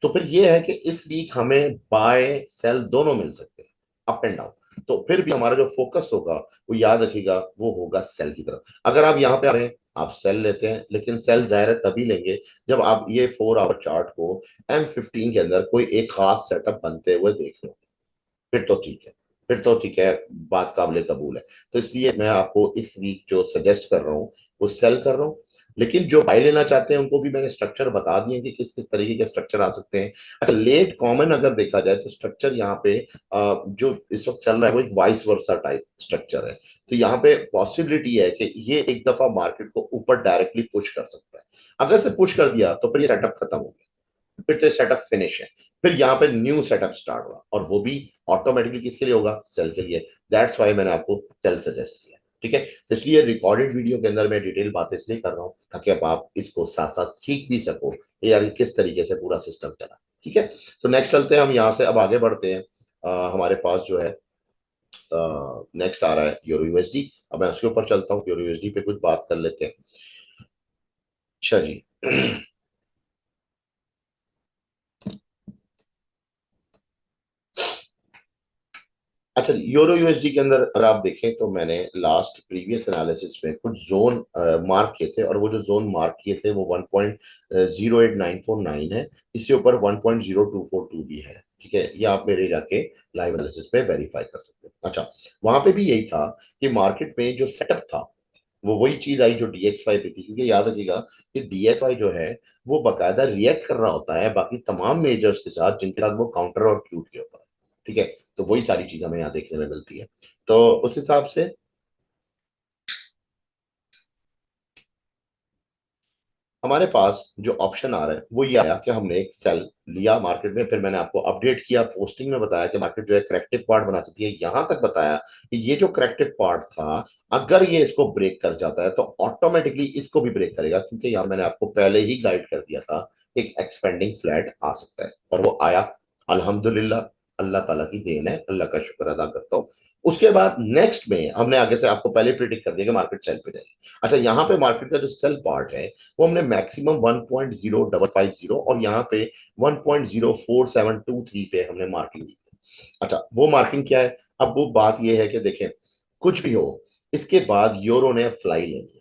तो फिर ये है कि इस वीक हमें बाय सेल दोनों मिल सकते हैं, अप एंड डाउन। तो फिर भी हमारा जो फोकस होगा वो याद रखिएगा वो होगा सेल की तरफ। अगर आप यहाँ पे आ रहे हैं आप सेल लेते हैं, लेकिन सेल जाहिर है तभी लेंगे जब आप ये 4 आवर चार्ट को M15 के अंदर कोई एक खास सेटअप बनते हुए देख लो, फिर तो ठीक है, फिर तो ठीक है, बात काबिल कबूल है। तो इसलिए मैं आपको इस वीक जो सजेस्ट कर रहा हूँ वो सेल कर रहा हूँ। लेकिन जो बाय लेना चाहते हैं उनको भी मैंने स्ट्रक्चर बता दिए कि किस किस तरीके के स्ट्रक्चर आ सकते हैं। अच्छा, लेट कॉमन अगर देखा जाए तो स्ट्रक्चर यहाँ पे जो इस वक्त चल रहा है वो एक वाइस वर्सा टाइप स्ट्रक्चर है। तो यहाँ पे पॉसिबिलिटी है कि ये एक दफा मार्केट को ऊपर डायरेक्टली पुश कर सकता है। अगर से पुश कर दिया तो फिर ये सेटअप खत्म हो गया, फिर तो सेटअप फिनिश है। फिर यहाँ पे न्यू सेटअप स्टार्ट हुआ और वो भी ऑटोमेटिकली किसके लिए होगा, सेल के लिए। दैट्स वाई मैंने आपको सेल सजेस्ट किया। ठीक है, तो इसलिए रिकॉर्डेड वीडियो के अंदर मैं डिटेल बातें इसलिए कर रहा हूँ ताकि अब आप इसको साथ साथ सीख भी सको यार किस तरीके से पूरा सिस्टम चला। ठीक है, तो नेक्स्ट चलते हैं हम यहाँ से, अब आगे बढ़ते हैं। हमारे पास जो है नेक्स्ट आ रहा है यूरो यूएसडी। अब मैं उसके ऊपर चलता हूँ, यूरो यूएसडी पे कुछ बात कर लेते हैं। अच्छा जी। अच्छा, यूरो यूएसडी के अंदर अगर आप देखें तो मैंने लास्ट प्रीवियस एनालिसिस में कुछ जोन मार्क किए थे, और वो जो जोन मार्क किए थे वो 1.08949 है, इसके ऊपर 1.0242 भी है। ठीक है, ये आप मेरे जाके लाइव एनालिसिस पे वेरीफाई कर सकते हैं। अच्छा, वहां पे भी यही था कि मार्केट में जो सेटअप था वो वही चीज आई जो DXY पे थी, क्योंकि याद रखिएगा कि DXY जो है वो बकायदा रिएक्ट कर रहा होता है बाकी तमाम मेजर्स के साथ जिनके साथ वो काउंटर और क्यूट के ऊपर। ठीक है, तो वही सारी चीजें हमें यहाँ देखने में मिलती है। तो उस हिसाब से हमारे पास जो ऑप्शन आ रहा है वो ये आया कि हमने एक सेल लिया मार्केट में, फिर मैंने आपको अपडेट किया, पोस्टिंग में बताया कि मार्केट जो है करेक्टिव पार्ट बना सकती है, यहां तक बताया कि ये जो करेक्टिव पार्ट था अगर ये इसको ब्रेक कर जाता है तो ऑटोमेटिकली इसको भी ब्रेक करेगा, क्योंकि यहाँ मैंने आपको पहले ही गाइड कर दिया था एक एक्सपेंडिंग फ्लैट आ सकता है, और वो आया। अल्हम्दुलिल्लाह, अल्लाह ताला की देन है, अल्लाह का शुक्र अदा करता हूँ। उसके बाद नेक्स्ट में हमने आगे से आपको पहले प्रिडिक्ट कर दिया कि मार्केट सेल पे जाएगी। अच्छा, यहाँ पे मार्केट का जो सेल पार्ट है वो हमने मैक्सिमम 1.0550 और यहाँ पे 1.04723 पे हमने मार्किंग दी। अच्छा, वो मार्किंग क्या है, अब वो बात ये है कि देखें कुछ भी हो इसके बाद यूरो ने फ्लाई लेनी है।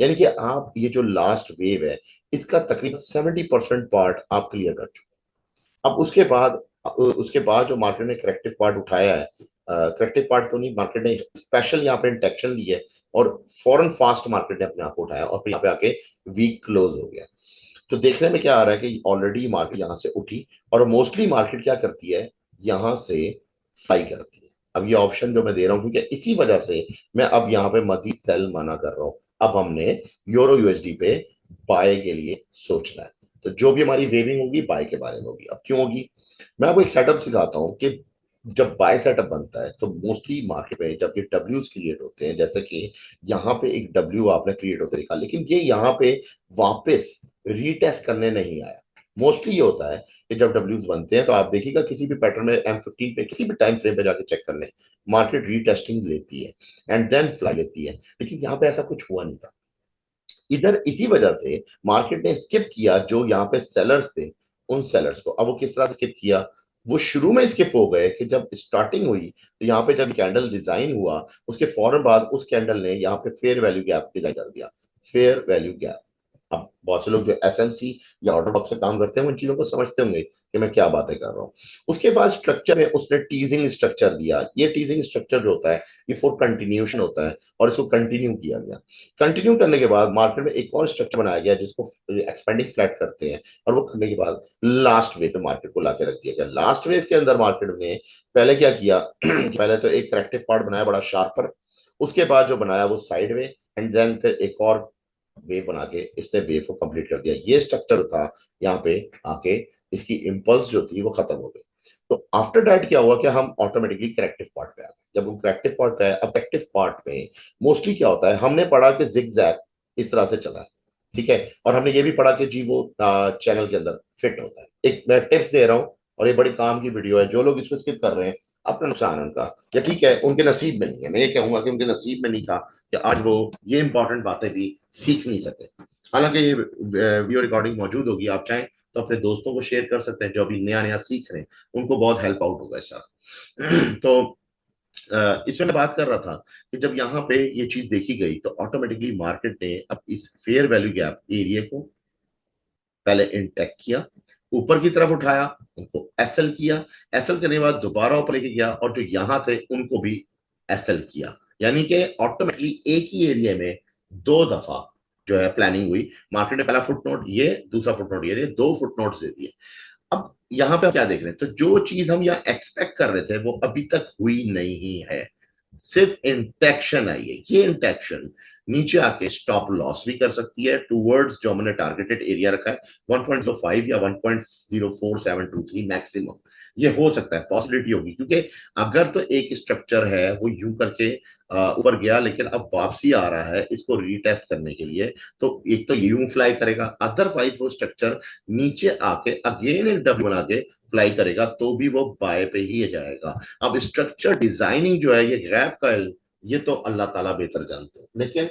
यानी कि आप ये जो लास्ट वेव है इसका तकरीबन 70% पार्ट आप क्लियर कर चुके हैं। अब उसके बाद जो मार्केट ने करेक्टिव पार्ट उठाया है, करेक्टिव पार्ट तो नहीं, मार्केट ने स्पेशल यहाँ पे इंटेक्शन ली है और फॉरन फास्ट मार्केट ने अपने आप को उठाया और फिर यहाँ पे आके वीक क्लोज हो गया। तो देखने में क्या आ रहा है कि ऑलरेडी मार्केट यहाँ से उठी, और मोस्टली मार्केट क्या करती है, यहाँ से फ्लाई करती है। अब ये ऑप्शन जो मैं दे रहा हूँ क्योंकि इसी वजह से मैं अब यहाँ पे मजीद सेल माना कर रहा हूँ। अब हमने यूरो यूएसडी पे बाय के लिए सोचना है, तो जो भी हमारी वेविंग होगी बाय के बारे में होगी। अब क्यों होगी, मैं आपको एक सेटअप सिखाता हूँ कि जब बाय सेटअप बनता है तो मोस्टली मार्केट में जब ये डब्ल्यूज क्रिएट होते हैं, जैसे कि यहाँ पे एक डब्ल्यू आपने क्रिएट होते देखा, लेकिन ये यहाँ पे वापस रीटेस्ट करने नहीं आया। मोस्टली ये होता है कि जब डब्ल्यूज बनते हैं तो आप देखिएगा किसी भी पैटर्न में M15 पे किसी भी टाइम फ्रेम पे जाके चेक कर लें, मार्केट रीटेस्टिंग लेती है एंड देन फ्लाई लेती है, लेकिन यहाँ पे ऐसा कुछ हुआ नहीं था। इधर इसी वजह से मार्केट ने स्किप किया जो यहाँ पे सेलर्स थे उन सेलर्स को। अब वो किस तरह से स्किप किया, वो शुरू में स्किप हो गए कि जब स्टार्टिंग हुई तो यहाँ पे जब कैंडल डिजाइन हुआ उसके फौरन बाद उस कैंडल ने यहाँ पे फेयर वैल्यू गैप डिजाइन कर दिया, फेयर वैल्यू गैप। अब बहुत से लोग जो एसएमसी या ऑर्डर बॉक्स में काम करते हैं उन चीजों को समझते होंगे कि मैं क्या बातें कर रहा हूँ। उसके बाद स्ट्रक्चर में उसने टीजिंग स्ट्रक्चर दिया, ये टीजिंग स्ट्रक्चर जो होता है ये फॉर कंटिन्यूशन होता है और इसको कंटिन्यू किया गया। कंटिन्यू करने के बाद मार्केट में एक और स्ट्रक्चर बनाया गया जिसको एक्सपेंडिंग फ्लैट करते हैं, और वो करने के बाद लास्ट वेव पे मार्केट को लाके रख दिया गया। लास्ट वेव के अंदर मार्केट ने पहले क्या किया पहले तो एक करेक्टिव पार्ट बनाया बड़ा शार्पर, उसके बाद जो बनाया वो साइड वे, एंड देन फिर एक और वेव बना के इसने वेव को कंप्लीट कर दिया। ये स्ट्रक्चर था यहाँ पे आके, इसकी इम्पल्स जो थी वो खत्म हो गई। तो आफ्टर दैट क्या हुआ कि हम ऑटोमेटिकली करेक्टिव पार्ट पे आ गए। जब हम करेक्टिव पार्ट पे आए, अब करेक्टिव पार्ट में मोस्टली क्या होता है, हमने पढ़ा कि जिगजैग इस तरह से चला है। ठीक है, और हमने ये भी पढ़ा कि जी वो चैनल के अंदर फिट होता है। एक मैं टिप्स दे रहा हूँ और ये बड़ी काम की वीडियो है, जो लोग इसको स्किप कर रहे हैं अपना नुकसान है उनका, या ठीक है उनके नसीब में नहीं है, मैं ये कहूंगा कि उनके नसीब में नहीं था कि आज वो ये इंपॉर्टेंट बातें भी सीख नहीं सके। हालांकि ये वीडियो रिकॉर्डिंग मौजूद होगी, आप चाहें तो अपने दोस्तों को शेयर कर सकते हैं जो अभी नया नया सीख रहे हैं, उनको बहुत हेल्प आउट होगा इसका। तो इसमें मैं बात कर रहा था कि जब यहाँ पे ये चीज देखी गई तो ऑटोमेटिकली मार्केट ने अब इस फेयर वैल्यू गैप एरिया को पहले इंटेक्ट किया, ऊपर की तरफ उठाया, उनको एसएल किया, एसएल करने के बाद दोबारा ऊपर लेके गया और जो यहां थे उनको भी एसएल किया। यानी कि ऑटोमेटिकली एक ही एरिया में दो दफा जो है प्लानिंग हुई। मार्केट ने पहला फुटनोट ये, दूसरा फुटनोट ये, दो फुटनोट्स दे दिए। अब यहां पे क्या देख रहे हैं, तो जो चीज हम यहाँ एक्सपेक्ट कर रहे थे वो अभी तक हुई नहीं है, सिर्फ इंटेक्शन आई है। ये इंटेक्शन नीचे आके स्टॉप लॉस भी कर सकती है टूवर्ड्स जो हमने टारगेटेड एरिया रखा है 1.05 या 1.04723 मैक्सिमम। ये हो सकता है, पॉसिबिलिटी होगी, क्योंकि अगर तो एक स्ट्रक्चर है वो यूं करके ऊपर गया लेकिन अब वापसी आ रहा है इसको रीटेस्ट करने के लिए, तो एक तो यूं फ्लाई करेगा, अदरवाइज वो स्ट्रक्चर नीचे आके अगेन एक डब्ल्यू बना के फ्लाई करेगा तो भी वो बाय पे ही जाएगा। अब स्ट्रक्चर डिजाइनिंग जो है ये गैप का ये तो अल्लाह ताला बेहतर जानते हैं, लेकिन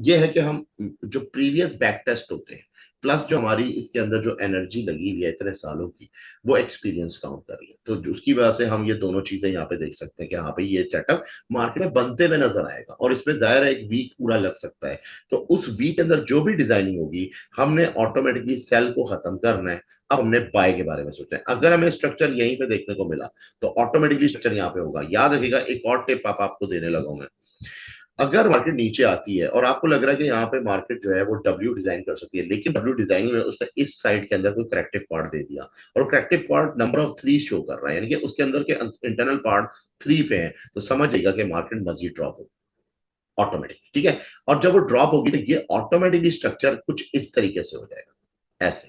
ये है कि हम जो प्रीवियस बैक टेस्ट होते हैं प्लस जो हमारी इसके अंदर जो एनर्जी लगी हुई है इतने सालों की, वो एक्सपीरियंस काउंट कर रही है। तो उसकी वजह से हम ये दोनों चीजें यहाँ पे देख सकते हैं कि हाँ भाई ये सेटअप मार्केट में बनते हुए नजर आएगा और इसमें जाहिर है एक वीक पूरा लग सकता है। तो उस वीक के अंदर जो भी डिजाइनिंग होगी हमने ऑटोमेटिकली सेल को खत्म करना है। अब हमने बाय के बारे में सोचा है, अगर हमें स्ट्रक्चर यहीं पे देखने को मिला तो ऑटोमेटिकली स्ट्रक्चर यहाँ पे होगा। याद रखिएगा एक और टिप आप आपको देने लगा हूं मैं, अगर मार्केट नीचे आती है और आपको लग रहा है कि यहाँ पे मार्केट जो है वो डब्ल्यू डिजाइन कर सकती है, लेकिन डब्ल्यू डिजाइनिंग में उसने इस साइड के अंदर कोई करेक्टिव पार्ट दे दिया और corrective part number of 3 show कर रहा है, यानी कि उसके अंदर के इंटरनल पार्ट 3 पे है, तो समझ जाएगा कि मार्केट मजीद ड्रॉप हो ऑटोमेटिक। ठीक है, और जब वो ड्रॉप होगी तो ये ऑटोमेटिकली स्ट्रक्चर कुछ इस तरीके से हो जाएगा, ऐसे।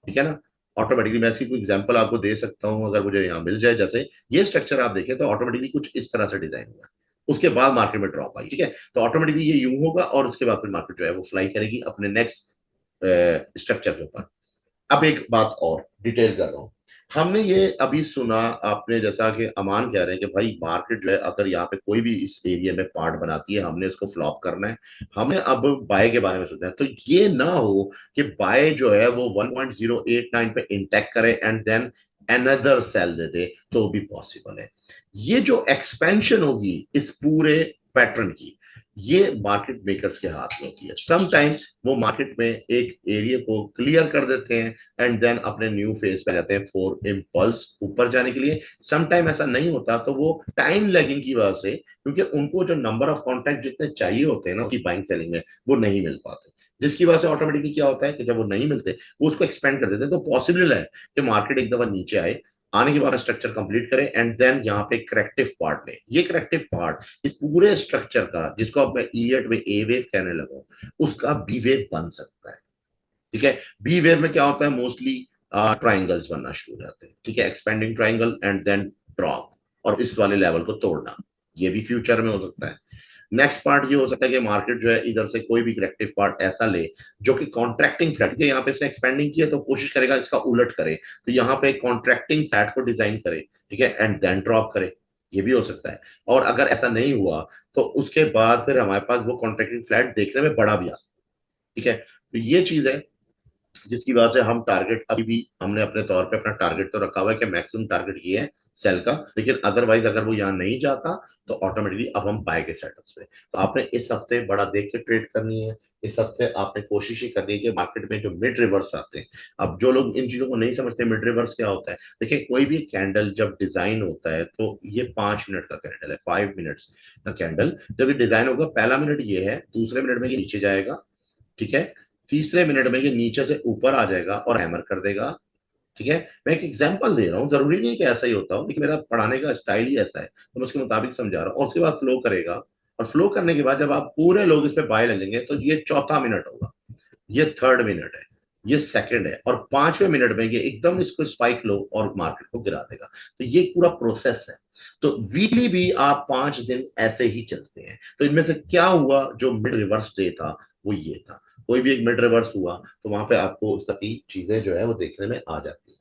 ठीक है ना, ऑटोमेटिकली मैं इसकी कोई एग्जांपल आपको दे सकता हूं अगर मुझे यहाँ मिल जाए। जैसे ये स्ट्रक्चर आप देखें तो ऑटोमेटिकली कुछ इस तरह से डिजाइन हुआ, उसके बाद मार्केट में ड्रॉप आई। ठीक है, तो ऑटोमेटिकली ये यूं होगा और उसके बाद फिर मार्केट जो है वो फ्लाई करेगी अपने नेक्स्ट स्ट्रक्चर के ऊपर। अब एक बात और डिटेल कर रहा हूं, हमने ये अभी सुना आपने जैसा कि अमान कह रहे हैं कि भाई मार्केट जो है अगर यहाँ पे कोई भी इस एरिया में पार्ट बनाती है हमने इसको फ्लॉप करना है, हमने अब बाय के बारे में सोचना है। तो ये ना हो कि बाय जो है वो 1.089 पे इंटेक्ट करे एंड देन अनदर सेल दे दे, तो भी पॉसिबल है। ये जो एक्सपेंशन होगी इस पूरे पैटर्न की, ये मार्केट मेकर्स के हाथ में होती है। समटाइम वो मार्केट में एक एरिया को क्लियर कर देते हैं एंड देन अपने न्यू फेज पे जाते हैं फॉर इम्पल्स ऊपर जाने के लिए। समटाइम ऐसा नहीं होता तो वो टाइम लैगिंग की वजह से, क्योंकि उनको जो नंबर ऑफ कॉन्ट्रैक्ट जितने चाहिए होते हैं ना उसकी बाइंग सेलिंग में, वो नहीं मिल पाते, जिसकी वजह से ऑटोमेटिकली क्या होता है कि जब वो नहीं मिलते वो उसको एक्सपेंड कर देते हैं। तो पॉसिबल है कि मार्केट एक दफा नीचे आए, आने के बाद स्ट्रक्चर कंप्लीट करें एंड देन यहाँ पे करेक्टिव पार्ट ले। ये करेक्टिव पार्ट इस पूरे स्ट्रक्चर का, जिसको अब मैं ईएट में ए वेव कहने लगा, उसका बी वेव बन सकता है। ठीक है, बी वेव में क्या होता है, मोस्टली ट्राइंगल्स बनना शुरू हो जाते हैं। ठीक है, expanding triangle and then drop और इस वाले लेवल को तोड़ना, ये भी फ्यूचर में हो सकता है। नेक्स्ट पार्ट ये हो सकता है कि मार्केट जो है इधर से कोई भी करेक्टिव पार्ट ऐसा ले जो कि कॉन्ट्रैक्टिंग फ्लैट के, यहाँ पे इसने एक्सपेंडिंग की है तो कोशिश करेगा इसका उलट करे, तो यहाँ पे कॉन्ट्रैक्टिंग फ्लैट को डिजाइन करे। ठीक है, एंड देन ड्रॉप करे, ये भी हो सकता है। और अगर ऐसा नहीं हुआ तो उसके बाद फिर हमारे पास वो कॉन्ट्रैक्टिंग फ्लैट देखने में बड़ा भी आ सकता है। ठीक है, तो ये चीज है जिसकी वजह से हम टारगेट अभी भी हमने अपने तौर पे अपना टारगेट तो रखा हुआ है कि मैक्सिमम टारगेट ये है सेल का, लेकिन अदरवाइज अगर वो यहाँ नहीं जाता तो ऑटोमेटिकली अब हम बाय के सेटअप पे। तो आपने इस हफ्ते बड़ा देख के ट्रेड करनी है। इस हफ्ते आपने कोशिश ही करनी है कि मार्केट में जो मिड रिवर्स आते हैं, अब जो लोग इन चीजों को नहीं समझते मिड रिवर्स क्या होता है, देखिए कोई भी कैंडल जब डिजाइन होता है तो ये 5 मिनट का कैंडल है, 5 मिनट्स का कैंडल जब ये डिजाइन होगा, पहला मिनट ये है, दूसरे मिनट में ये नीचे जाएगा। ठीक है, तीसरे मिनट में ये नीचे से ऊपर आ जाएगा और हैमर कर देगा। ठीक है, मैं एक एग्जांपल दे रहा हूँ, जरूरी नहीं कि ऐसा ही होता हो, लेकिन मेरा पढ़ाने का स्टाइल ही ऐसा है तो मैं उसके मुताबिक समझा रहा हूँ। और उसके बाद फ्लो करेगा और फ्लो करने के बाद जब आप पूरे लोग इस पे बाय लगेंगे तो ये चौथा मिनट होगा, ये थर्ड मिनट है, ये सेकंड है, और पांचवें मिनट में ये एकदम इसको स्पाइक लो और मार्केट को गिरा देगा। तो ये पूरा प्रोसेस है। तो वीकली भी आप 5 दिन ऐसे ही चलते हैं। तो इनमें से क्या हुआ, जो मिड रिवर्स डे था वो ये था, कोई भी एक मिड रिवर्स हुआ तो वहां पे आपको सभी चीजें जो है वो देखने में आ जाती है।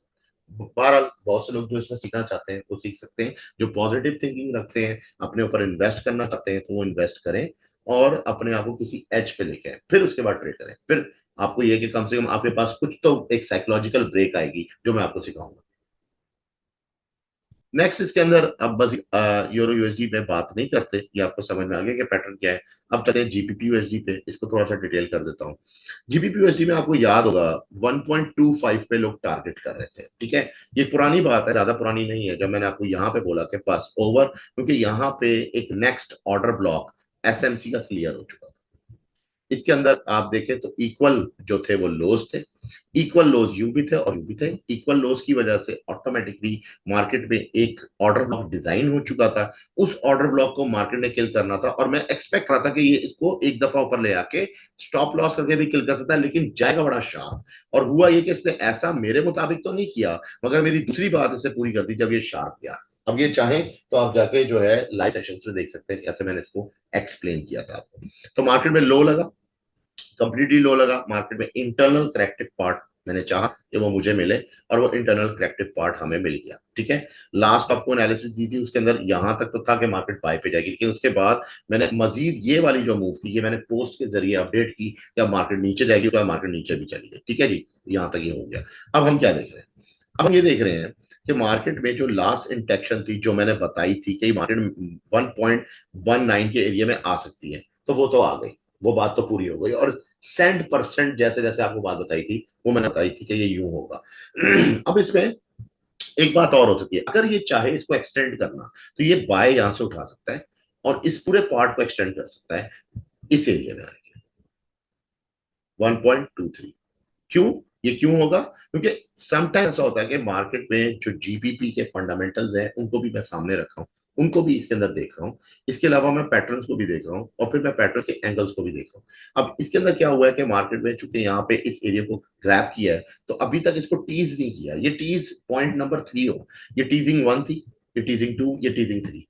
बहरहाल बहुत से लोग जो इसमें सीखना चाहते हैं वो सीख सकते हैं, जो पॉजिटिव थिंकिंग रखते हैं, अपने ऊपर इन्वेस्ट करना चाहते हैं तो वो इन्वेस्ट करें और अपने आप को किसी एज पे लेके आए, फिर उसके बाद ट्रेड करें। फिर आपको ये कि कम से कम आपके पास कुछ तो एक साइकोलॉजिकल ब्रेक आएगी जो मैं आपको सिखाऊंगा। नेक्स्ट इसके अंदर अब बस यूरो यूएसडी पे बात नहीं करते, ये आपको समझ में आ गया कि पैटर्न क्या है। अब चलते हैं जीबीपी यूएसडी पे, इसको थोड़ा सा डिटेल कर देता हूँ। जीबीपी यूएसडी में आपको याद होगा 1.25 पे लोग टारगेट कर रहे थे, ठीक है। ये पुरानी बात है, ज्यादा पुरानी नहीं है, जब मैंने आपको यहाँ पे बोला कि बस ओवर, क्योंकि यहाँ पे एक नेक्स्ट ऑर्डर ब्लॉक एसएमसी का क्लियर हो चुका था। इसके अंदर आप देखें तो इक्वल जो थे वो लोज थे, इक्वल लोज यू भी थे और यू भी थे। इक्वल लोज की वजह से ऑटोमेटिकली मार्केट में एक ऑर्डर ब्लॉक डिजाइन हो चुका था। उस ऑर्डर ब्लॉक को मार्केट ने किल करना था और मैं एक्सपेक्ट रहा था कि ये इसको एक दफा ऊपर ले आके स्टॉप लॉस करके भी किल कर सकता है, लेकिन जाएगा बड़ा शार्प। और हुआ ये कि इसने ऐसा मेरे मुताबिक तो नहीं किया, मगर मेरी दूसरी बात इसे पूरी कर दी जब ये शार्प गया। अब ये चाहे तो आप जाके जो है लाइव सेशन में देख सकते हैं कैसे मैंने इसको एक्सप्लेन किया था आपको। तो मार्केट में लो लगा, कंप्लीटली लो लगा मार्केट में। इंटरनल करेक्टिव पार्ट मैंने चाहा कि वो मुझे मिले, और वो इंटरनल करेक्टिव पार्ट हमें मिल गया, ठीक है। लास्ट आपको एनालिसिस दी थी उसके अंदर यहां तक तो था कि मार्केट बाय पे जाएगी, लेकिन उसके बाद मैंने मजीद ये वाली जो मूव थी ये मैंने पोस्ट के जरिए अपडेट की कि अब मार्केट नीचे जाएगी, तो मार्केट नीचे भी चली गई, ठीक है जी। यहां तक ये हो गया। अब हम क्या देख रहे हैं? अब हम ये देख रहे हैं कि मार्केट में जो लास्ट इंटेक्शन थी जो मैंने बताई थी कि मार्केट 1.19 के एरिया में आ सकती है, तो वो तो आ गई, वो बात तो पूरी हो गई। और सेंट परसेंट जैसे जैसे आपको बात बताई थी वो मैंने बताई थी कि ये यूं होगा। अब इसमें एक बात और हो सकती है, अगर ये चाहे इसको एक्सटेंड करना तो ये बाय यहां से उठा सकता है और इस पूरे पार्ट को एक्सटेंड कर सकता है इस एरिया में आएंगे 1.23। क्यों? ये क्यों होगा? क्योंकि समटाइम ऐसा होता है कि मार्केट में जो जीबीपी के फंडामेंटल्स हैं उनको भी मैं सामने रखा हूं, उनको भी इसके अंदर देख रहा हूं। इसके अलावा मैं पैटर्न्स को भी देख रहा हूं और फिर मैं पैटर्न्स के एंगल्स को भी देख रहा हूं। अब इसके अंदर क्या हुआ है कि मार्केट में चूंकि यहाँ पे इस एरिया को ग्रैब किया है, तो अभी तक इसको टीज नहीं किया। ये टीज पॉइंट नंबर 3 हो, ये टीजिंग 1 थी, ये टीजिंग 2, ये टीजिंग 3।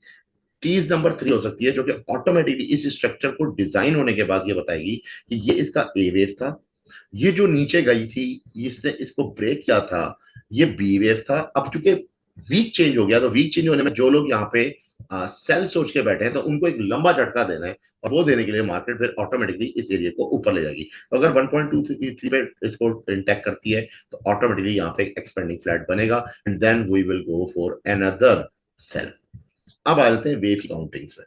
टीज नंबर 3 हो सकती है जो कि ऑटोमेटिकली इस स्ट्रक्चर को डिजाइन होने के बाद ये बताएगी कि ये इसका ए वेव था, ये जो नीचे गई थी इसने इसको ब्रेक किया था, ये बी वेव था। अब चूंकि वीक चेंज हो गया, तो वीक चेंज होने में जो लोग यहाँ पे सेल सोच के बैठे हैं तो उनको एक लंबा झटका देना है, और वो देने के लिए मार्केट फिर ऑटोमेटिकली इस एरिया को ऊपर ले जाएगी। तो अगर 1.23 पे इसको इंटैक्ट करती है तो ऑटोमेटिकली यहाँ पे एक्सपेंडिंग फ्लैट बनेगा and then we will go for another sell. अब आ जाते हैं वेव काउंटिंग्स में।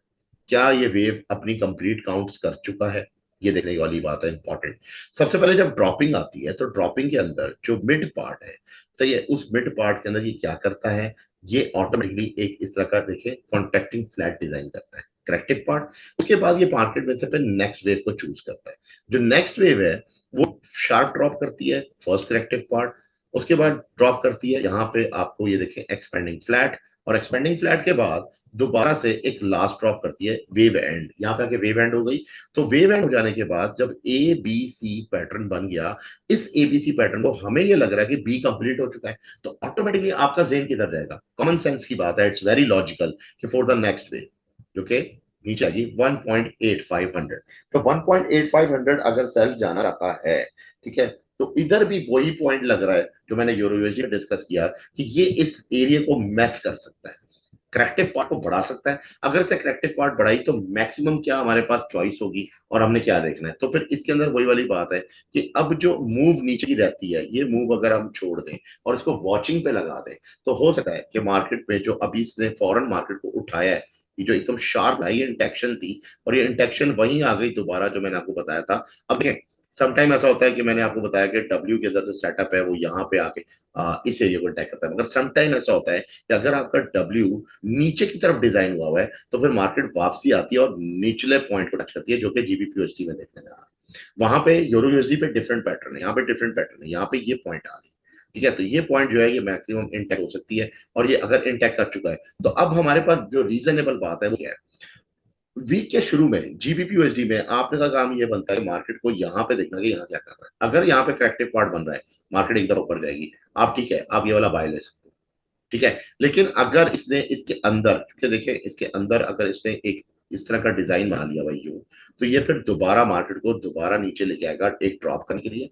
क्या ये वेव अपनी कंप्लीट काउंट्स कर चुका है? ये देखने वाली बात है इंपॉर्टेंट। सबसे पहले जब ड्रॉपिंग आती है तो ड्रॉपिंग के अंदर जो मिड पार्ट है, सही है, उस मिड पार्ट के अंदर ये क्या करता है? ये ऑटोमेटिकली एक इस तरह का देखिए कॉन्ट्रैक्टिंग फ्लैट डिजाइन करता है, करेक्टिव पार्ट। उसके बाद ये मार्केट में से फिर नेक्स्ट वेव को चूज करता है। जो नेक्स्ट वेव है वो शार्प ड्रॉप करती है फर्स्ट करेक्टिव पार्ट, उसके बाद ड्रॉप करती है यहाँ पे आपको ये देखें एक्सपेंडिंग फ्लैट, और एक्सपेंडिंग फ्लैट के बाद दोबारा से एक लास्ट ड्रॉप करती है वेव एंड, यहाँ पे आके वेव एंड हो गई। तो वेव एंड हो जाने के बाद जब ए बी सी पैटर्न बन गया, इस एबीसी पैटर्न को हमें ये लग रहा है कि बी कंप्लीट हो चुका है, तो ऑटोमेटिकली आपका जेन किधर जाएगा? कॉमन सेंस की बात है, इट्स वेरी लॉजिकल कि फॉर द नेक्स्ट वेव जो कि नीचे आएगी 1.8500। तो 1.8500 अगर सेल जाना रहा है, ठीक है, तो इधर भी वही पॉइंट लग रहा है जो मैंने यूरो यूएसडी में डिस्कस किया कि ये इस एरिया को मैस कर सकता है, करेक्टिव पार्ट को बढ़ा सकता है। अगर से करेक्टिव पार्ट बढ़ाई तो मैक्सिमम क्या हमारे पास चॉइस होगी और हमने क्या देखना है। तो फिर इसके अंदर वही वाली बात है कि अब जो मूव नीचे की रहती है, ये मूव अगर हम छोड़ दें और इसको वॉचिंग पे लगा दें, तो हो सकता है कि मार्केट में जो अभी इसने फॉरेन मार्केट को उठाया है, ये जो एकदम शार्प है, ये इंटेक्शन थी और ये इंटेक्शन वहीं आ गई दोबारा जो मैंने आपको बताया था। अब देखें, समटाइम ऐसा होता है कि मैंने आपको बताया कि डब्ल्यू के अंदर जो सेटअप है वो यहाँ पे आके इस एरिया को अटैक करता है, मगर समटाइम ऐसा होता है कि अगर आपका डब्ल्यू नीचे की तरफ डिजाइन हुआ है तो फिर मार्केट वापसी आती है और निचले पॉइंट को टच करती है, जो कि जीबीपीयूएसडी में देखने में आ रहा है। वहां पे यूरो यूएसडी पे डिफरेंट पैटर्न है, यहाँ पे डिफरेंट पैटर्न है, यहाँ पे ये पॉइंट आ रही है, ठीक है। तो ये पॉइंट जो है ये मैक्सिमम इंटैक्ट हो सकती है, और ये अगर इंटैक्ट कर चुका है तो अब हमारे पास जो रीजनेबल बात है वो क्या है? वीक के शुरू में जीबीपीयूएसडी में आपने का काम ये बनता है मार्केट को यहाँ पे देखना कि यहाँ क्या कर रहा है। अगर यहाँ पे करेक्टिव पार्ट बन रहा है, मार्केट एकदम ऊपर जाएगी, आप ठीक है, आप ये वाला बाय ले सकते हो, ठीक है। लेकिन अगर इसने इसके अंदर, क्योंकि देखिए इसके अंदर अगर इसने एक इस तरह का डिजाइन बना लिया भाई यूं, तो ये फिर दोबारा मार्केट को दोबारा नीचे लेके आएगा एक ड्रॉप करने के लिए,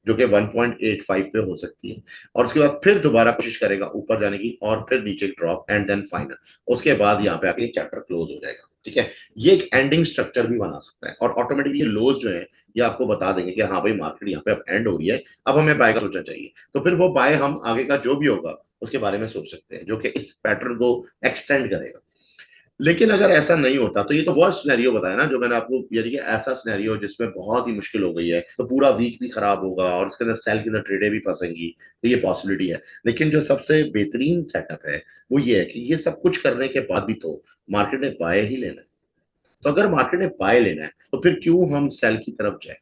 जो कि 1.85 पे हो सकती है, और उसके बाद फिर दोबारा कोशिश करेगा ऊपर जाने की और फिर नीचे ड्रॉप एंड देन फाइनल, उसके बाद यहाँ पे आके चैप्टर क्लोज हो जाएगा। ठीक है, ये एक एंडिंग स्ट्रक्चर भी बना सकता है और ऑटोमेटिकली ये लोज जो है ये आपको बता देंगे कि हाँ भाई मार्केट यहाँ पे अब एंड हो रही है, अब हमें बाय का सोचना चाहिए। तो फिर वो बाय हम आगे का जो भी होगा उसके बारे में सोच सकते हैं, जो कि इस पैटर्न को एक्सटेंड करेगा। लेकिन अगर ऐसा नहीं होता तो ये तो बहुत सिनेरियो बताया ना जो मैंने आपको, यानी कि ऐसा सिनेरियो जिसमें बहुत ही मुश्किल हो गई है, तो पूरा वीक भी खराब होगा और उसके अंदर सेल के अंदर ट्रेडें भी फंसेंगी, तो ये पॉसिबिलिटी है। लेकिन जो सबसे बेहतरीन सेटअप है वो ये है कि ये सब कुछ करने के बाद भी तो मार्केट ने बाय ही लेना है। तो अगर मार्केट ने बाय लेना है तो फिर क्यों हम सेल की तरफ जाए?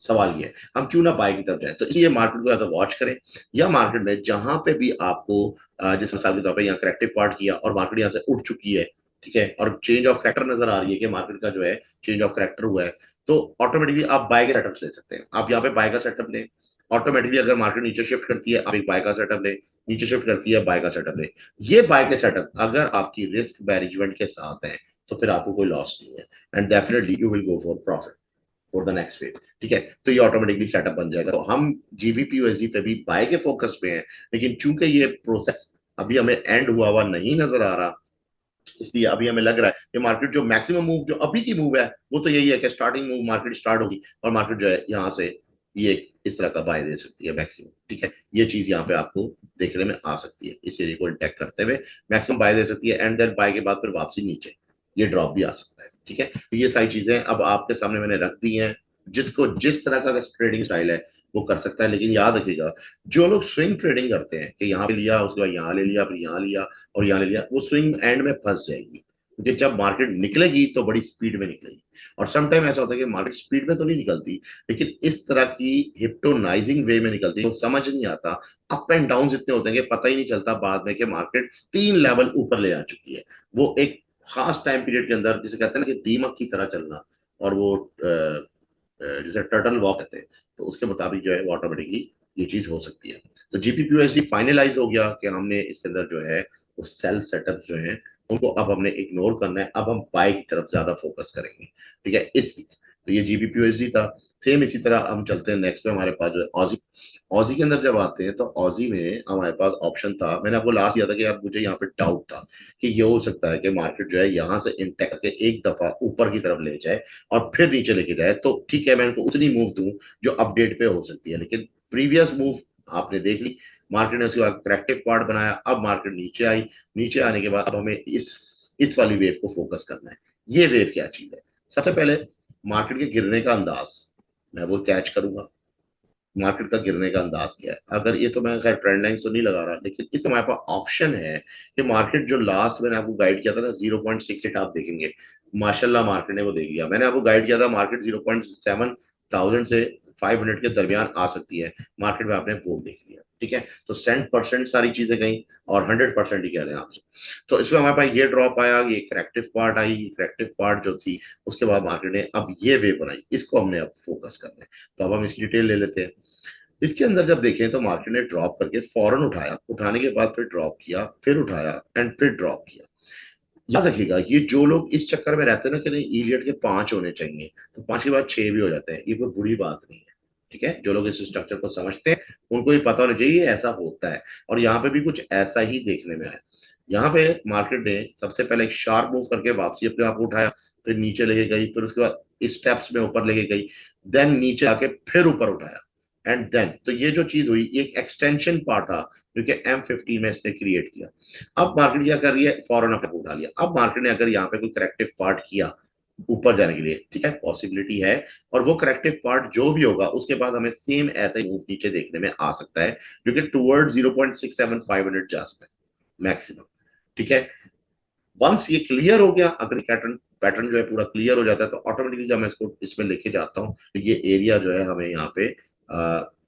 सवाल ये है, हम क्यों ना बाय की तरफ जाए? तो इसलिए मार्केट को या तो वॉच करें, या मार्केट में जहां पे भी आपको जिस मिसाल के तौर पे यहाँ करेक्टिव पार्ट किया और मार्केट यहाँ से उठ चुकी है, ठीक है, और चेंज ऑफ करेक्टर नजर आ रही है कि मार्केट का जो है चेंज ऑफ करेक्टर हुआ है, तो ऑटोमेटिकली आप बाय के सेटअप ले सकते हैं। आप यहाँ पे बाय का सेटअप लें, ऑटोमेटिकली अगर मार्केट नीचे शिफ्ट करती है आप एक बाय का सेटअप लें, नीचे शिफ्ट करती है बाय का सेटअप लें। ये बाय के सेटअप अगर आपकी रिस्क मैनेजमेंट के साथ है तो फिर आपको कोई लॉस नहीं है, and definitely you will go for profit for the next phase. ठीक है, तो ये ऑटोमेटिकली सेटअप बन जाएगा। तो हम जीबीपी यूएसडी पे भी बाय के फोकस पे हैं, लेकिन चूंकि ये प्रोसेस अभी हमें एंड हुआ हुआ नहीं नजर आ रहा, इसलिए अभी हमें लग रहा है कि मार्केट जो मैक्सिमम मूव जो अभी की मूव है वो तो यही है कि स्टार्टिंग मूव मार्केट स्टार्ट होगी और मार्केट जो है यहाँ से ये इस तरह का बाय दे सकती है मैक्सिमम। ठीक है, ये चीज यहाँ पे आपको देखने में आ सकती है, इस एरिया को इंटेक्ट करते हुए मैक्सिमम बाय दे सकती है, एंड देन बाय के बाद फिर वापसी नीचे ये ड्रॉप भी आ सकता है। ठीक है, तो ये सारी चीजें अब आपके सामने मैंने रख दी हैं, जिसको जिस तरह का ट्रेडिंग स्टाइल है वो कर सकता है। लेकिन याद रखिएगा, जो लोग स्विंग ट्रेडिंग करते हैं कि यहाँ पे लिया उसके बाद यहाँ ले लिया फिर यहाँ लिया और यहाँ ले लिया, वो स्विंग एंड में फंस जाएगी, क्योंकि जब मार्केट निकलेगी तो बड़ी स्पीड में निकलेगी। और समटाइम ऐसा होता है कि मार्केट स्पीड में तो नहीं निकलती, लेकिन इस तरह की हिप्टोनाइजिंग वे में निकलती है, तो समझ नहीं आता। अप एंड डाउन इतने होते हैं कि पता ही नहीं चलता बाद में कि मार्केट 3 लेवल ऊपर ले आ चुकी है। वो एक खास टाइम पीरियड के अंदर, जिसे कहते हैं ना कि दीमक की तरह चलना, और वो जिसे टर्टल वॉक कहते हैं, तो उसके मुताबिक जो है वो ऑटोमेटिकली ये चीज हो सकती है। तो जीपीपीयूएसडी फाइनलाइज हो गया कि हमने इसके अंदर जो है वो सेल सेटअप जो है उनको अब हमने इग्नोर करना है, अब हम बाय की तरफ ज्यादा फोकस करेंगे। ठीक है, इस तो ये जीबीपीयूएसडी था। सेम इसी तरह हम चलते हैं नेक्स्ट में, हमारे पास जो है ऑजी। ऑजी के अंदर जब आते हैं तो ऑजी में हमारे पास ऑप्शन था, मैंने आपको लास्ट दिया था कि यार मुझे यहाँ पे डाउट था कि ये हो सकता है कि मार्केट जो है यहाँ से इंटेक्ट के एक दफा ऊपर की तरफ ले जाए और फिर नीचे लेके जाए, तो ठीक है मैं इनको उतनी मूव दूं जो अपडेट पे हो सकती है। लेकिन प्रीवियस मूव आपने देख ली, मार्केट ने उसके बाद करेक्टिव पार्ट बनाया, अब मार्केट नीचे आई, नीचे आने के बाद अब हमें इस वाली वेव को फोकस करना है। ये वेव क्या चीज है? सबसे पहले मार्केट के गिरने का अंदाज मैं वो कैच करूंगा। मार्केट का गिरने का अंदाज क्या है? अगर ये तो मैं खैर ट्रेंड लाइन तो नहीं लगा रहा, लेकिन इस हमारे पास ऑप्शन है कि मार्केट जो लास्ट मैंने आपको गाइड किया था ना 0.68, आप देखेंगे माशाल्लाह मार्केट ने वो दे दिया। मैंने आपको गाइड किया था मार्केट 0.7 से 500 के दरमियान आ सकती है, मार्केट में आपने वो देख लिया। ठीक है, तो 100% सारी चीजें गई और 100% ही कह रहे हैं आपसे। तो इसमें हमारे पास ये ड्रॉप आया, ये करेक्टिव पार्ट आई, करेक्टिव पार्ट जो थी उसके बाद मार्केट ने अब ये वे बनाई, इसको हमने अब फोकस करना है। तो अब हम इसकी डिटेल ले लेते हैं। इसके अंदर जब देखें तो मार्केट ने ड्रॉप करके फौरन उठाया, उठाने के बाद फिर ड्रॉप किया, फिर उठाया एंड फिर ड्रॉप किया। याद रखिएगा, ये जो लोग इस चक्कर में रहते हैं ना कि नहीं इलियट के 5 होने चाहिए, तो 5 के बाद 6 भी हो जाते हैं, ये कोई बुरी बात नहीं है। ठीक है, जो लोग इस स्ट्रक्चर को समझते हैं उनको ये पता होना चाहिए ऐसा होता है। और यहाँ पे भी कुछ ऐसा ही देखने में आया। यहाँ पे मार्केट ने सबसे पहले एक शार्प मूव करके वापसी अपने आप को उठाया, फिर नीचे लेके गई, फिर उसके बाद स्टेप्स में ऊपर लेके गई, देन नीचे आके फिर ऊपर उठाया, एंड देन तो ये जो चीज हुई एक एक्सटेंशन पार्ट था जो कि M15 में इसने क्रिएट किया। अब मार्केट क्या कर रही है, फौरन अपने को उठा लिया। अब मार्केट ने अगर यहाँ पे कोई करेक्टिव पार्ट किया ऊपर जाने के लिए, ठीक है, पॉसिबिलिटी है, और वो करेक्टिव पार्ट जो भी होगा उसके बाद हमें सेम ऐसा ही मूव नीचे देखने में आ सकता है, जो कि टूवर्ड 0.67500 जा सकता है मैक्सिमम। ठीक है, वंस ये क्लियर हो गया, अगर पैटर्न पैटर्न जो है पूरा क्लियर हो जाता है, तो ऑटोमेटिकली जब मैं इसको इसमें लेके जाता हूँ तो ये एरिया जो है हमें यहाँ पे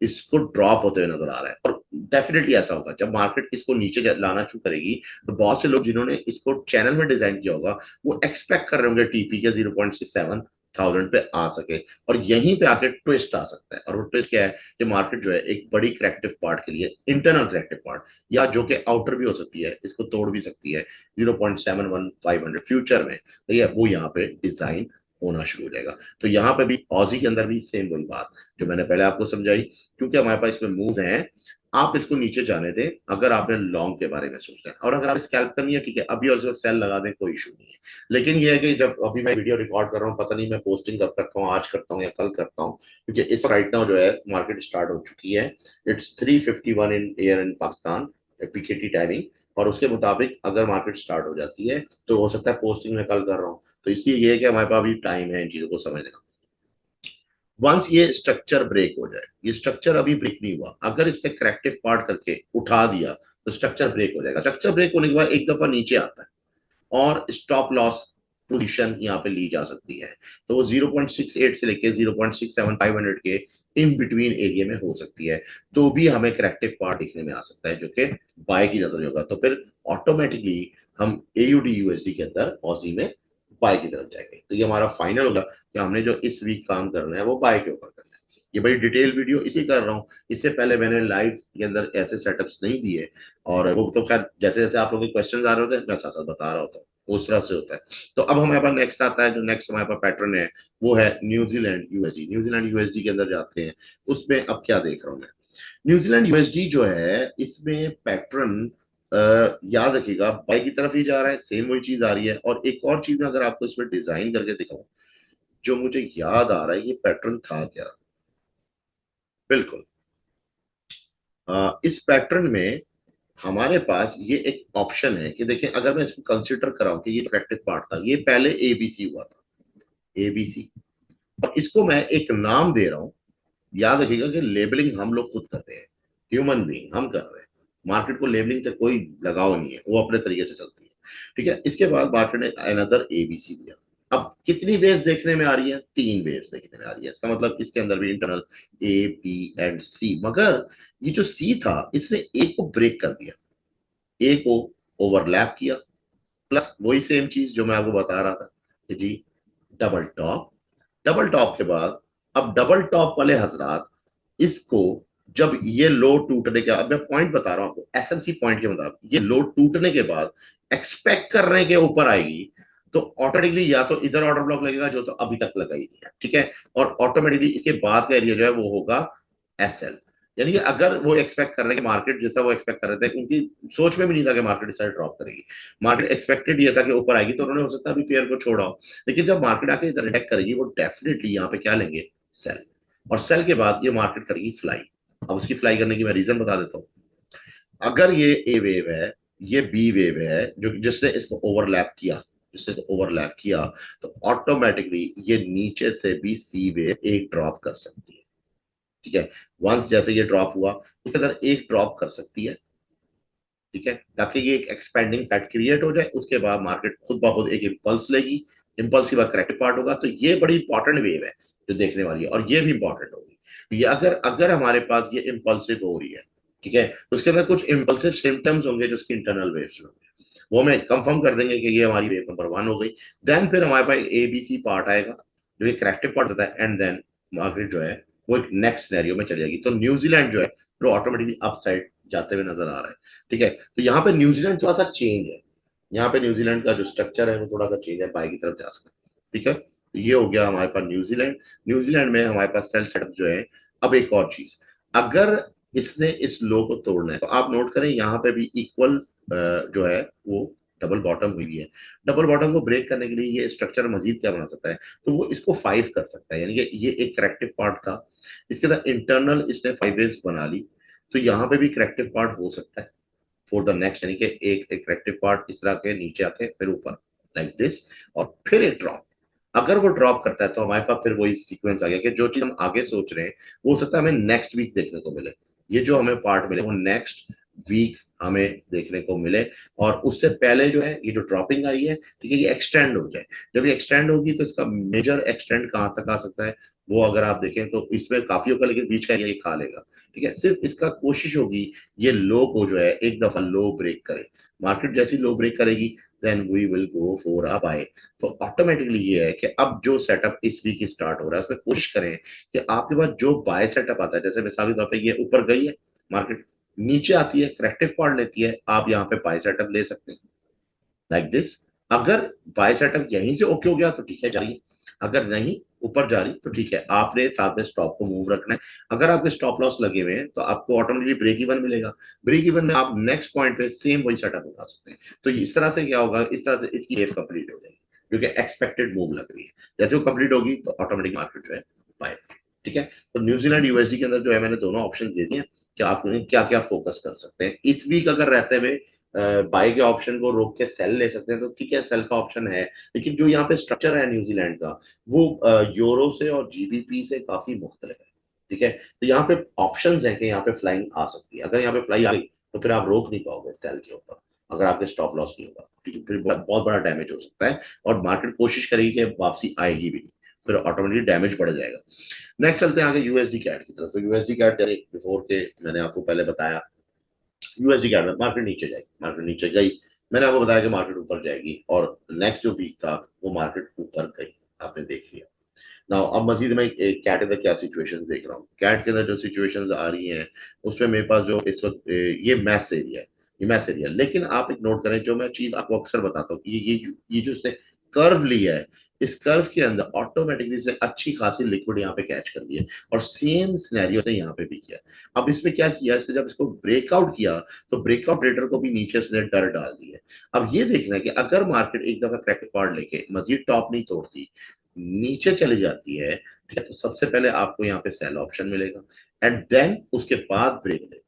इसको ड्रॉप होते हुए नजर आ रहा है। और डेफिनेटली ऐसा होगा जब मार्केट इसको नीचे लाना शुरू करेगी, तो बहुत से लोग जिन्होंने इसको चैनल में डिजाइन किया होगा वो एक्सपेक्ट कर रहे होंगे टीपी के 0.67 पे आ सके, और यहीं पे आके ट्विस्ट आ सकता है। और वो ट्विस्ट क्या है कि मार्केट जो है एक बड़ी करेक्टिव पार्ट के लिए, इंटरनल करेक्टिव पार्ट, या जो कि आउटर भी हो सकती है, इसको तोड़ भी सकती है 0.71500 फ्यूचर में, तो ये वो यहाँ पे डिजाइन होना शुरू हो जाएगा। तो यहाँ पे भी ऑजी के अंदर भी सेम वही बात जो मैंने पहले आपको समझाई, क्योंकि हमारे पास इसमें मूव हैं आप इसको नीचे जाने दें अगर आपने लॉन्ग के बारे में सोचना है, और अगर आप स्कैल्प करनी है ठीक है, अभी और सेल लगा दें, कोई इशू नहीं है। लेकिन ये है कि जब अभी मैं वीडियो रिकॉर्ड कर रहा हूँ, पता नहीं मैं पोस्टिंग कब करता हूँ, आज करता हूँ या कल करता हूँ, क्योंकि इस राइट नाउ जो है मार्केट स्टार्ट हो चुकी है। It's 3:51 in air in Pakistan PKT timing, और उसके मुताबिक अगर मार्केट स्टार्ट हो जाती है तो हो सकता है पोस्टिंग में कल कर रहा हूँ, तो इसलिए ये है कि हमारे पास अभी टाइम है इन चीजों को समझने का। वंस ये स्ट्रक्चर ब्रेक हो जाए, ये स्ट्रक्चर अभी ब्रेक नहीं हुआ, अगर इसके करेक्टिव पार्ट करके उठा दिया तो स्ट्रक्चर ब्रेक हो जाएगा। स्ट्रक्चर ब्रेक होने के बाद एक दफा नीचे आता है और स्टॉप लॉस पोजीशन यहाँ पे ली जा सकती है, तो वो 0.68 से लेके 0.67500 के इन बिटवीन एरिया में हो सकती है, तो भी हमें करेक्टिव पार्ट दिखने में आ सकता है जो कि बाय की नजर होगा, तो फिर ऑटोमेटिकली हम एयूडी यूएसडी के अंदर ऑजी में बाय की तरफ जाएंगे। तो ये हमारा फाइनल होगा कि हमने जो इस वीक काम करना है वो बाय के ऊपर करना है। ये बड़ी डिटेल वीडियो इसी कर रहा हूँ, इससे पहले मैंने लाइव के अंदर ऐसे सेटअप्स नहीं दिए, और वो तो खैर जैसे जैसे आप लोगों के क्वेश्चन आ रहे होते हैं मैं साथ साथ बता रहा होता हूँ, उस तरह से होता है। तो अब हमारे पास नेक्स्ट आता है, जो नेक्स्ट हमारे पास पैटर्न है वो है न्यूजीलैंड यूएसडी। न्यूजीलैंड यूएसडी के अंदर जाते हैं, उसमें अब क्या देख रहा हूँ मैं, न्यूजीलैंड यूएसडी जो है इसमें पैटर्न याद रखिएगा बाई की तरफ ही जा रहा है, सेम वही चीज आ रही है। और एक और चीज में अगर आपको इसमें डिजाइन करके दिखाऊं, जो मुझे याद आ रहा है ये पैटर्न था क्या, बिल्कुल इस पैटर्न में हमारे पास ये एक ऑप्शन है कि देखें, अगर मैं इसको कंसिडर कराऊं कि ये प्रैक्टिस पार्ट था, ये पहले एबीसी हुआ था, एबीसी, और इसको मैं एक नाम दे रहा हूं। याद रखिएगा कि लेबलिंग हम लोग खुद करते हैं, ह्यूमन बीइंग हम कर रहे हैं, मार्केट को लेबलिंग से कोई लगाव नहीं है, वो अपने तरीके से चलती है। ठीक है, इसके बाद मार्केट ने अनदर एबीसी दिया। अब कितनी वेव्स देखने में आ रही है, 3 वेव्स देखने में आ रही है, इसका मतलब इसके अंदर भी इंटरनल ए बी एंड सी, मगर ये जो सी था इसने ए को ब्रेक कर दिया, ए को ओवरलैप किया, प्लस वही सेम चीज जो मैं आपको बता रहा था कि जी डबल टॉप, डबल टॉप के बाद अब डबल टॉप वाले हजरात इसको, जब ये लो टूटने के, अब मैं पॉइंट बता रहा हूं आपको एसएमसी पॉइंट के मुताबिक, ये लो टूटने के बाद एक्सपेक्ट कर रहे हैं कि ऊपर आएगी, तो ऑटोमेटिकली या तो इधर ऑर्डर ब्लॉक लगेगा जो तो अभी तक लगा ही नहीं है, ठीक है, और ऑटोमेटिकली इसके बाद का एरिया जो है वो होगा एसएल। यानी कि अगर वो एक्सपेक्ट कर रहे हैं कि मार्केट जैसा वो एक्सपेक्ट कर रहे थे, उनकी सोच में भी नहीं था कि मार्केट इस तरह ड्रॉप करेगी, मार्केट एक्सपेक्टेड ये था कि ऊपर आएगी, तो उन्होंने हो सकता है अभी पेयर को छोड़ा हो, लेकिन जब मार्केट आके इधर अटैक करेगी वो डेफिनेटली यहाँ पे क्या लेंगे, सेल, और सेल के बाद ये मार्केट करेगी फ्लाई। अब उसकी फ्लाई करने की मैं रीजन बता देता हूँ। अगर ये ए वेव है, ये बी वेव है, जो जिसने इसको ओवरलैप किया, जिसने इसको ओवरलैप किया, तो ऑटोमेटिकली ये नीचे से भी सी वेव एक ड्रॉप कर सकती है, ठीक है। वंस जैसे ये ड्रॉप हुआ, इस अगर एक ड्रॉप कर सकती है, ठीक है, ताकि ये एक एक्सपेंडिंग फैट क्रिएट हो जाए, उसके बाद मार्केट खुद ब खुद एक इम्पल्स लेगी, इम्पल्स के बाद करेक्टिव पार्ट होगा, तो ये बड़ी इंपॉर्टेंट वेव है जो देखने वाली है, और ये भी इंपॉर्टेंट होगी। तो ये अगर अगर हमारे पास ये इम्पल्सिव हो रही है, ठीक है, तो उसके अंदर कुछ इम्पल्सिव सिम्टम्स होंगे जो उसकी इंटरनल वेव्स होंगे, वो हमें कंफर्म कर देंगे कि ये हमारी वेव नंबर 1 हो गई। देन फिर हमारे पास एबीसी पार्ट आएगा जो ये करेक्टिव पार्ट होता है, एंड देन मार्केट जो है वो एक नेक्स्ट सिनेरियो में चली जाएगी। तो न्यूजीलैंड जो है वो ऑटोमेटिकली अप साइड जाते हुए नजर आ रहा है, ठीक है। तो यहाँ पे न्यूजीलैंड थोड़ा सा चेंज है, यहाँ पे न्यूजीलैंड का जो स्ट्रक्चर है वो थोड़ा सा चेंज है, बाई की तरफ जा सकता है, ठीक है। तो ये हो गया हमारे पास न्यूजीलैंड। न्यूजीलैंड में हमारे पास सेल सेटअप जो है। अब एक और चीज, अगर इसने इस लो को तोड़ना है तो आप नोट करें यहाँ पे भी इक्वल जो है वो डबल बॉटम हुई है। डबल बॉटम को ब्रेक करने के लिए ये स्ट्रक्चर मजीद क्या बना सकता है, तो वो इसको 5 कर सकता है, यानी कि ये एक करेक्टिव पार्ट था, इसके साथ इंटरनल इसने 5 वेव्स बना ली, तो यहाँ पे भी करेक्टिव पार्ट हो सकता है फॉर द नेक्स्ट, यानी कि एक करेक्टिव पार्ट इस तरह के नीचे आके फिर ऊपर लाइक दिस, और फिर एक ड्रॉप। अगर वो ड्रॉप करता है तो हमारे पास फिर वही सीक्वेंस आ गया कि जो चीज हम आगे सोच रहे हैं वो हो सकता है हमें नेक्स्ट वीक देखने को मिले, ये जो हमें पार्ट मिले वो नेक्स्ट वीक हमें देखने को मिले, और उससे पहले जो है ये जो ड्रॉपिंग आई है, ठीक है, ये एक्सटेंड हो जाए। जब ये एक्सटेंड होगी तो इसका मेजर एक्सटेंड कहाँ तक आ सकता है, वो अगर आप देखें तो इसमें काफी होगा, लेकिन बीच का एरिया ये खा लेगा, ठीक है। सिर्फ इसका कोशिश होगी ये लो को जो है एक दफा लो ब्रेक करे, मार्केट जैसी लो ब्रेक करेगी then we will go for a buy. तो ऑटोमेटिकली ये है कि अब जो सेटअप इस वीक स्टार्ट हो रहा है उसमें कोशिश करें कि आपके पास जो बाय सेटअप आता है, जैसे मिसाल के तौर पे ये ऊपर गई है मार्केट, नीचे आती है करेक्टिव पॉइंट लेती है, आप यहाँ पे बाय सेटअप ले सकते हैं लाइक दिस। अगर बाय सेटअप यहीं से ओके हो गया तो ठीक है जाइए, अगर नहीं ऊपर जा रही तो ठीक है, आपने साथ में स्टॉप को मूव रखना है। अगर आपके स्टॉप लॉस लगे हुए हैं तो आपको ऑटोमेटिकली ब्रेक इवन मिलेगा। ब्रेक इवन में आप नेक्स्ट पॉइंट पे सेम वही सेटअप उठा सकते हैं। तो इस तरह से क्या होगा, इस तरह से इसकी वेव कंप्लीट हो जाएगी, क्योंकि एक्सपेक्टेड मूव लग रही है। जैसे वो कंप्लीट होगी तो ऑटोमेटिक मार्केट जो है बाय। ठीक है, तो न्यूजीलैंड यूएसडी के अंदर जो है मैंने दोनों ऑप्शन दे दिए हैं कि आप क्या क्या फोकस कर सकते हैं। इस वीक अगर रहते हुए बाय के ऑप्शन को रोक के सेल ले सकते हैं तो ठीक है, सेल का ऑप्शन है। लेकिन जो यहाँ पे स्ट्रक्चर है न्यूजीलैंड का, वो यूरो से और जीबीपी से काफी मुख्तलिफ है। ठीक है, तो यहाँ पे ऑप्शंस हैं कि यहाँ पे फ्लाइंग आ सकती है। अगर यहाँ पे फ्लाई आ गई तो फिर आप रोक नहीं पाओगे सेल के ऊपर, अगर आपके स्टॉप लॉस नहीं होगा। ठीक है, फिर बहुत बड़ा डैमेज हो सकता है और मार्केट कोशिश करेगी कि वापसी आएगी भी नहीं, फिर ऑटोमेटिकली डैमेज बढ़ जाएगा। नेक्स्ट चलते हैं आगे यूएसडी कैट की तरफ। तो यूएसडी कैट जैसे बिफोर के मैंने आपको पहले बताया, यूएसडी कैट में मार्केट नीचे जाएगी, मार्केट नीचे गई, मैंने आपको बताया कि मार्केट ऊपर जाएगी, और नेक्स्ट जो वीक था वो मार्केट ऊपर गई, आपने देख लिया। नाउ अब मजीद मैं कैट के अंदर क्या सिचुएशन देख रहा हूँ। कैट के अंदर जो सिचुएशंस आ रही हैं उसमें मेरे पास जो इस वक्त ये मैस एरिया है, ये मैस एरिया। लेकिन आप एक नोट करें, जो मैं चीज आपको अक्सर बताता हूँ कि ये जो इसने कर्व लिया है, इस कर्व के अंदर ऑटोमेटिकली से अच्छी खासी लिक्विड यहाँ पे कैच कर लिया, और सेम सिनेरियो ने यहाँ पे भी किया। अब इसमें क्या किया, इसने जब इसको ब्रेकआउट किया तो ब्रेकआउट रेटर को भी नीचे उसने डर डाल दिया। अब ये देखना है कि अगर मार्केट एक दफा क्रैक पॉइंट लेके मजीद टॉप नहीं तोड़ती, नीचे चली जाती है, ठीक है, तो सबसे पहले आपको यहाँ पे सेल ऑप्शन मिलेगा, एंड देन उसके बाद ब्रेक मिलेगा,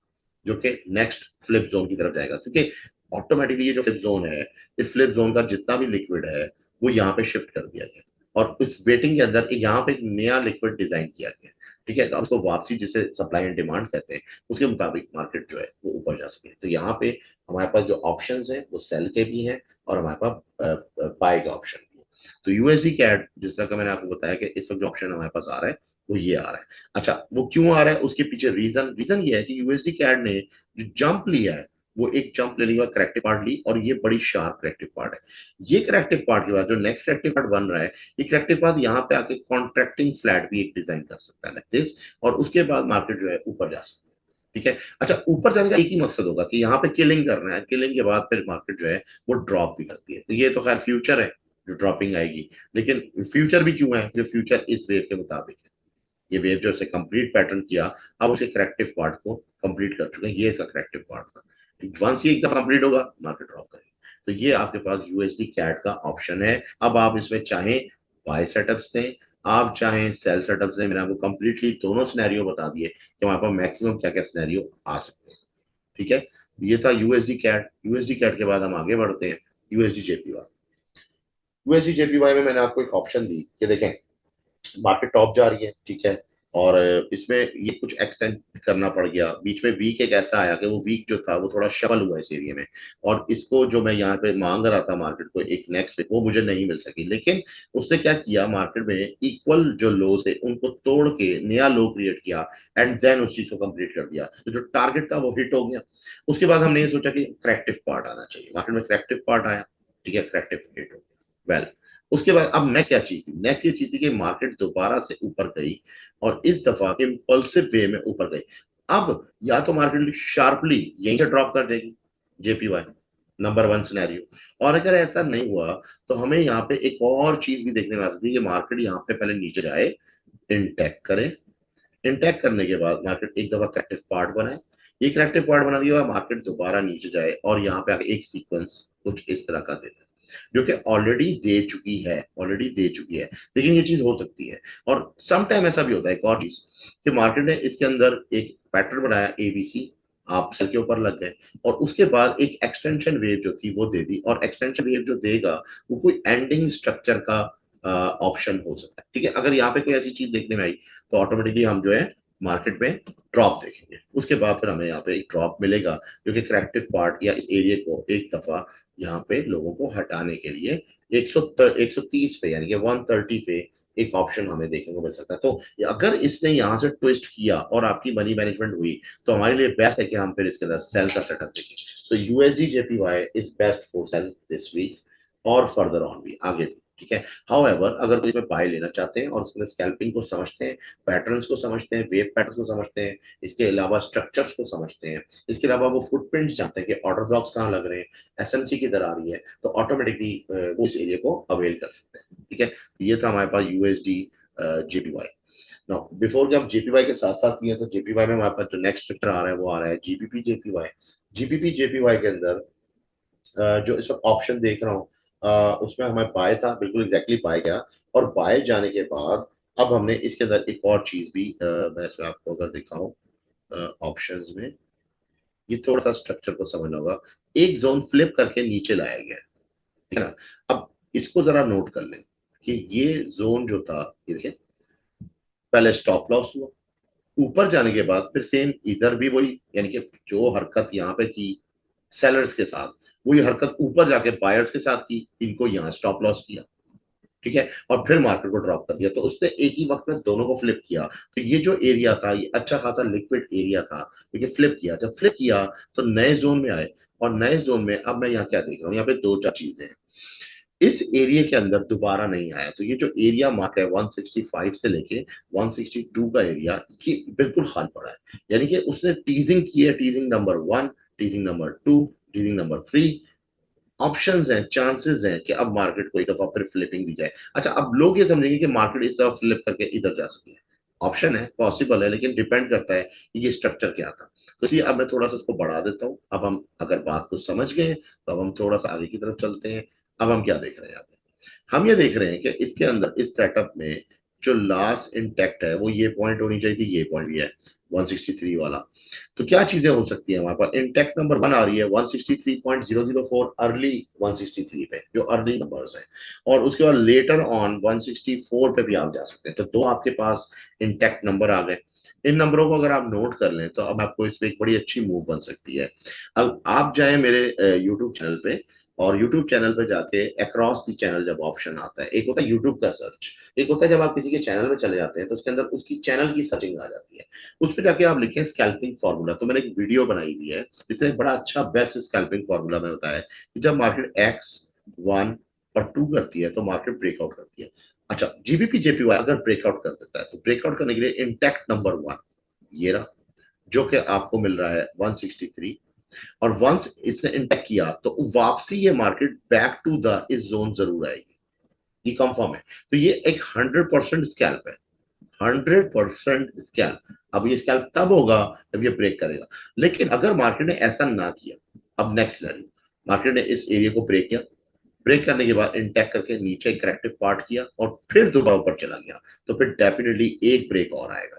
जो कि नेक्स्ट फ्लिप जोन की तरफ जाएगा। क्योंकि ऑटोमेटिकली ये जो फ्लिप जोन है, इस फ्लिप जोन का जितना भी लिक्विड है वो यहाँ पे शिफ्ट कर दिया गया, और इस वेटिंग के अंदर यहाँ पे एक नया लिक्विड डिजाइन किया गया। ठीक है, तो उसको वापसी जिसे सप्लाई एंड डिमांड कहते हैं उसके मुताबिक मार्केट जो है वो ऊपर जा सके। तो यहाँ पे हमारे पास जो ऑप्शंस हैं वो सेल के भी हैं और हमारे पास बाय का ऑप्शन भी है। तो यूएसडी कैट जिस तरह का मैंने आपको बताया कि इस वक्त जो ऑप्शन हमारे पास आ रहा है वो ये आ रहा है। अच्छा, वो क्यों आ रहा है उसके पीछे रीजन ये है कि यूएसडी कैट ने जो जंप लिया है, वो एक जंप लेने के बाद करेक्टिव पार्ट ली, और ये बड़ी शार्प करेक्टिव पार्ट है। ये करेक्टिव पार्ट के बाद जो नेक्स्ट करेक्टिव पार्ट बन रहा है, ये करेक्टिव पार्ट यहाँ पे आके कॉन्ट्रैक्टिंग फ्लैट भी एक डिजाइन कर सकता है लाइक दिस, और उसके बाद मार्केट जो है ऊपर जा सकता है। ठीक है, अच्छा, ऊपर जाने का एक ही मकसद होगा कि यहाँ पे किलिंग करना है, किलिंग के बाद फिर मार्केट जो है वो ड्रॉप भी करती है। तो ये तो खैर फ्यूचर है जो ड्रॉपिंग आएगी, लेकिन फ्यूचर भी क्यों है, जो फ्यूचर इस वेव के मुताबिक है। ये वेव जो से कंप्लीट पैटर्न किया, अब उसके करेक्टिव पार्ट को कंप्लीट कर चुके हैं, ये इसका करेक्टिव पार्ट था। वंस ये एकदम कंप्लीट होगा मार्केट ड्रॉप करेगा। तो ये आपके पास यूएसडी कैट का ऑप्शन है। अब आप इसमें चाहें बाय सेटअप्स दें, आप चाहें सेल सेटअप्स दें। मैंने आपको कंप्लीटली दोनों सिनेरियो बता दिए कि हमारे पास मैक्सिमम क्या क्या सिनेरियो आ सकते हैं। ठीक है, ये था यूएसडी कैट। यूएसडी कैट के बाद हम आगे बढ़ते हैं यूएसडी जेपीवाई। यूएसडी जेपीवाई में मैंने आपको एक ऑप्शन दी कि देखें मार्केट टॉप जा रही है, ठीक है, और इसमें ये कुछ एक्सटेंड करना पड़ गया। बीच में वीक एक ऐसा आया कि वो वीक जो था वो थोड़ा शफल हुआ इस एरिया में, और इसको जो मैं यहाँ पे मांग रहा था मार्केट को एक नेक्स्ट वो मुझे नहीं मिल सकी। लेकिन उसने क्या किया, मार्केट में इक्वल जो लोज थे उनको तोड़ के नया लो क्रिएट किया, एंड देन उस चीज को कंप्लीट कर दिया। तो जो टारगेट था वो हिट हो गया। उसके बाद हमने ये सोचा कि करेक्टिव पार्ट आना चाहिए, मार्केट में करेक्टिव पार्ट आया, ठीक है, करेक्टिव हिट हो गया, वेल। उसके बाद अब नेक्स्ट क्या चीज थी, नेक्स्ट ये चीज थी कि मार्केट दोबारा से ऊपर गई, और इस दफा इम्पल्सिव वे में ऊपर गई। अब या तो मार्केट शार्पली यहीं से ड्रॉप कर देगी जेपीवाई, नंबर वन सिनेरियो, और अगर ऐसा नहीं हुआ तो हमें यहाँ पे एक और चीज भी देखने में आ सकती है कि मार्केट यहाँ पे पहले नीचे जाए, इंटैक्ट करे, इंटैक्ट करने के बाद मार्केट एक दफा करेक्टिव पार्ट बनाए, ये करेक्टिव पार्ट बनाने के बाद मार्केट दोबारा नीचे जाए और यहाँ पे आगे एक सीक्वेंस कुछ इस तरह का देता है, जो कि ऑलरेडी दे चुकी है, ऑलरेडी दे चुकी है। लेकिन ये चीज हो सकती है, और सम टाइम ऐसा भी होता है एक और चीज कि मार्केट ने इसके अंदर एक पैटर्न बनाया एबीसी, आप सेल के ऊपर लग गए, और उसके बाद एक एक्सटेंशन वेव जो थी वो दे दी, और एक्सटेंशन वेव जो देगा वो कोई एंडिंग स्ट्रक्चर का ऑप्शन हो सकता है। ठीक है, अगर यहाँ पे कोई ऐसी चीज देखने में आई तो ऑटोमेटिकली हम जो है मार्केट में ड्रॉप देखेंगे। उसके बाद फिर हमें यहाँ पे एक ड्रॉप मिलेगा, जो कि करेक्टिव पार्ट या इस एरिया को एक दफा यहाँ पे लोगों को हटाने के लिए 130 पे यानी कि 130 पे एक ऑप्शन हमें देखने को मिल सकता है। तो अगर इसने यहाँ से ट्विस्ट किया और आपकी मनी मैनेजमेंट हुई तो हमारे लिए बेस्ट है कि हम फिर इसके अंदर सेल का सेटअप देखें। तो USD JPY is best for sell this week और फर्दर ऑन भी, आगे भी। ठीक है, हाउएवर अगर कोई इसमें बाय लेना चाहते हैं और उसमें स्कैल्पिंग को समझते हैं, पैटर्न्स को समझते हैं, वेव पैटर्न्स को समझते हैं, इसके अलावा स्ट्रक्चर्स को समझते हैं, इसके अलावा वो फुटप्रिंट्स जानते हैं कि ऑर्डर ब्लॉक्स कहाँ लग रहे हैं, एसएमसी किधर आ रही है, तो ऑटोमेटिकली वो इस एरिया को अवेल कर सकते हैं। ठीक है, ये था हमारे पास यूएसडी जेपीवाई। नाउ बिफोर कि हम जेपीवाई के साथ साथ किए तो जेपीवाई में हमारे पास जो नेक्स्ट स्ट्रक्चर आ रहा है वो आ रहा है जीबीपी जेपीवाई। जीबीपी जेपीवाई के अंदर जो इस वक्त ऑप्शन देख रहा हूँ उसमें हमें बाय था, बिल्कुल एग्जैक्टली बाय गया। और बाय जाने के बाद अब हमने इसके अंदर एक और चीज भी मैं इसमें आपको अगर दिखाऊं ऑप्शंस में, ये थोड़ा सा स्ट्रक्चर को समझना होगा। एक जोन फ्लिप करके नीचे लाया गया है, ठीक है ना। अब इसको जरा नोट कर लें कि ये जोन जो था, ये देखिए पहले स्टॉप लॉस हुआ, ऊपर जाने के बाद फिर सेम इधर भी वही, यानी कि जो हरकत यहाँ पे की सेलर्स के साथ, वही हरकत ऊपर जाके बायर्स के साथ की, इनको यहाँ स्टॉप लॉस किया, ठीक है, और फिर मार्केट को ड्रॉप कर दिया। तो उसने एक ही वक्त में दोनों को फ्लिप किया। तो ये जो एरिया था ये अच्छा खासा लिक्विड एरिया था, क्योंकि फ्लिप किया, जब फ्लिप किया तो नए जोन में आए। और नए जोन में अब मैं यहाँ क्या देख रहा हूँ, यहाँ पे दो चार चीजें हैं। इस एरिया के अंदर दोबारा नहीं आया, तो ये जो एरिया मार्क है 165 से लेके 162 का एरिया, ये बिल्कुल खाली पड़ा है। यानी कि उसने टीजिंग की है, टीजिंग नंबर 1, टीजिंग नंबर 2, टीजिंग नंबर 3। ऑप्शंस हैं, चांसेस हैं कि अब मार्केट को एक दफा फिर फ्लिपिंग दी जाए। अच्छा, अब लोग ये समझेंगे कि मार्केट इस तरफ फ्लिप करके इधर जा सकती है। ऑप्शन है, पॉसिबल है, लेकिन डिपेंड करता है कि ये स्ट्रक्चर क्या था। तो इसलिए अब मैं थोड़ा सा उसको बढ़ा देता हूँ। अब हम अगर बात को समझ गए तो अब हम थोड़ा सा आगे की तरफ चलते हैं। अब हम क्या देख रहे हैं यहाँ पे, हम ये देख रहे हैं कि इसके अंदर इस सेटअप में जो लास्ट इंटैक्ट है वो ये पॉइंट होनी चाहिए थी, ये पॉइंट भी है 163 वाला। तो क्या चीजें हो सकती है हमारे पास, इंटेक्ट नंबर 1 आ रही है 163.004 अर्ली 163 पे, जो अर्ली नंबर्स हैं। और उसके बाद लेटर ऑन 164 पे भी आप जा सकते हैं। तो दो आपके पास इंटेक्ट नंबर आ गए। इन नंबरों को अगर आप नोट कर लें तो अब आपको इसमें एक बड़ी अच्छी मूव बन सकती है। अब आप जाए मेरे यूट्यूब चैनल पे, और यूट्यूब चैनल पे जाके अक्रॉस द चैनल जब ऑप्शन आता है, एक होता है यूट्यूब का सर्च, एक होता है जब आप किसी के चैनल में चले जाते हैं तो उसके अंदर उसकी चैनल की सर्चिंग आ जाती है। उस पर जाके आप लिखें स्कैल्पिंग फार्मूला। तो मैंने एक वीडियो बनाई हुई है जिससे एक बड़ा अच्छा बेस्ट स्कैल्पिंग फार्मूला मैंने बताया है कि जब मार्केट एक्स 1 और 2 करती है तो मार्केट ब्रेकआउट करती है। अच्छा, जीबीपी जेपीवाई अगर ब्रेकआउट कर देता है तो ब्रेकआउट करने के लिए इंटैक्ट नंबर 1 ये रहा, जो कि आपको मिल रहा है 163। और वंस इसने इंटैक्ट किया तो वापसी ये मार्केट बैक टू द इस जोन जरूर आएगी, ये कंफर्म है। तो ये एक 100% स्कैल्प है, 100% स्कैल्प। अब ये स्कैल्प तब होगा जब ये ब्रेक करेगा। लेकिन अगर मार्केट ने ऐसा ना किया, अब नेक्स्ट सिनेरियो, मार्केट ने इस एरिया को ब्रेक किया, ब्रेक करने के बाद इंटैक्ट करके नीचे करेक्टिव पार्ट किया और फिर दोबारा ऊपर चला गया, तो फिर डेफिनेटली एक ब्रेक और आएगा।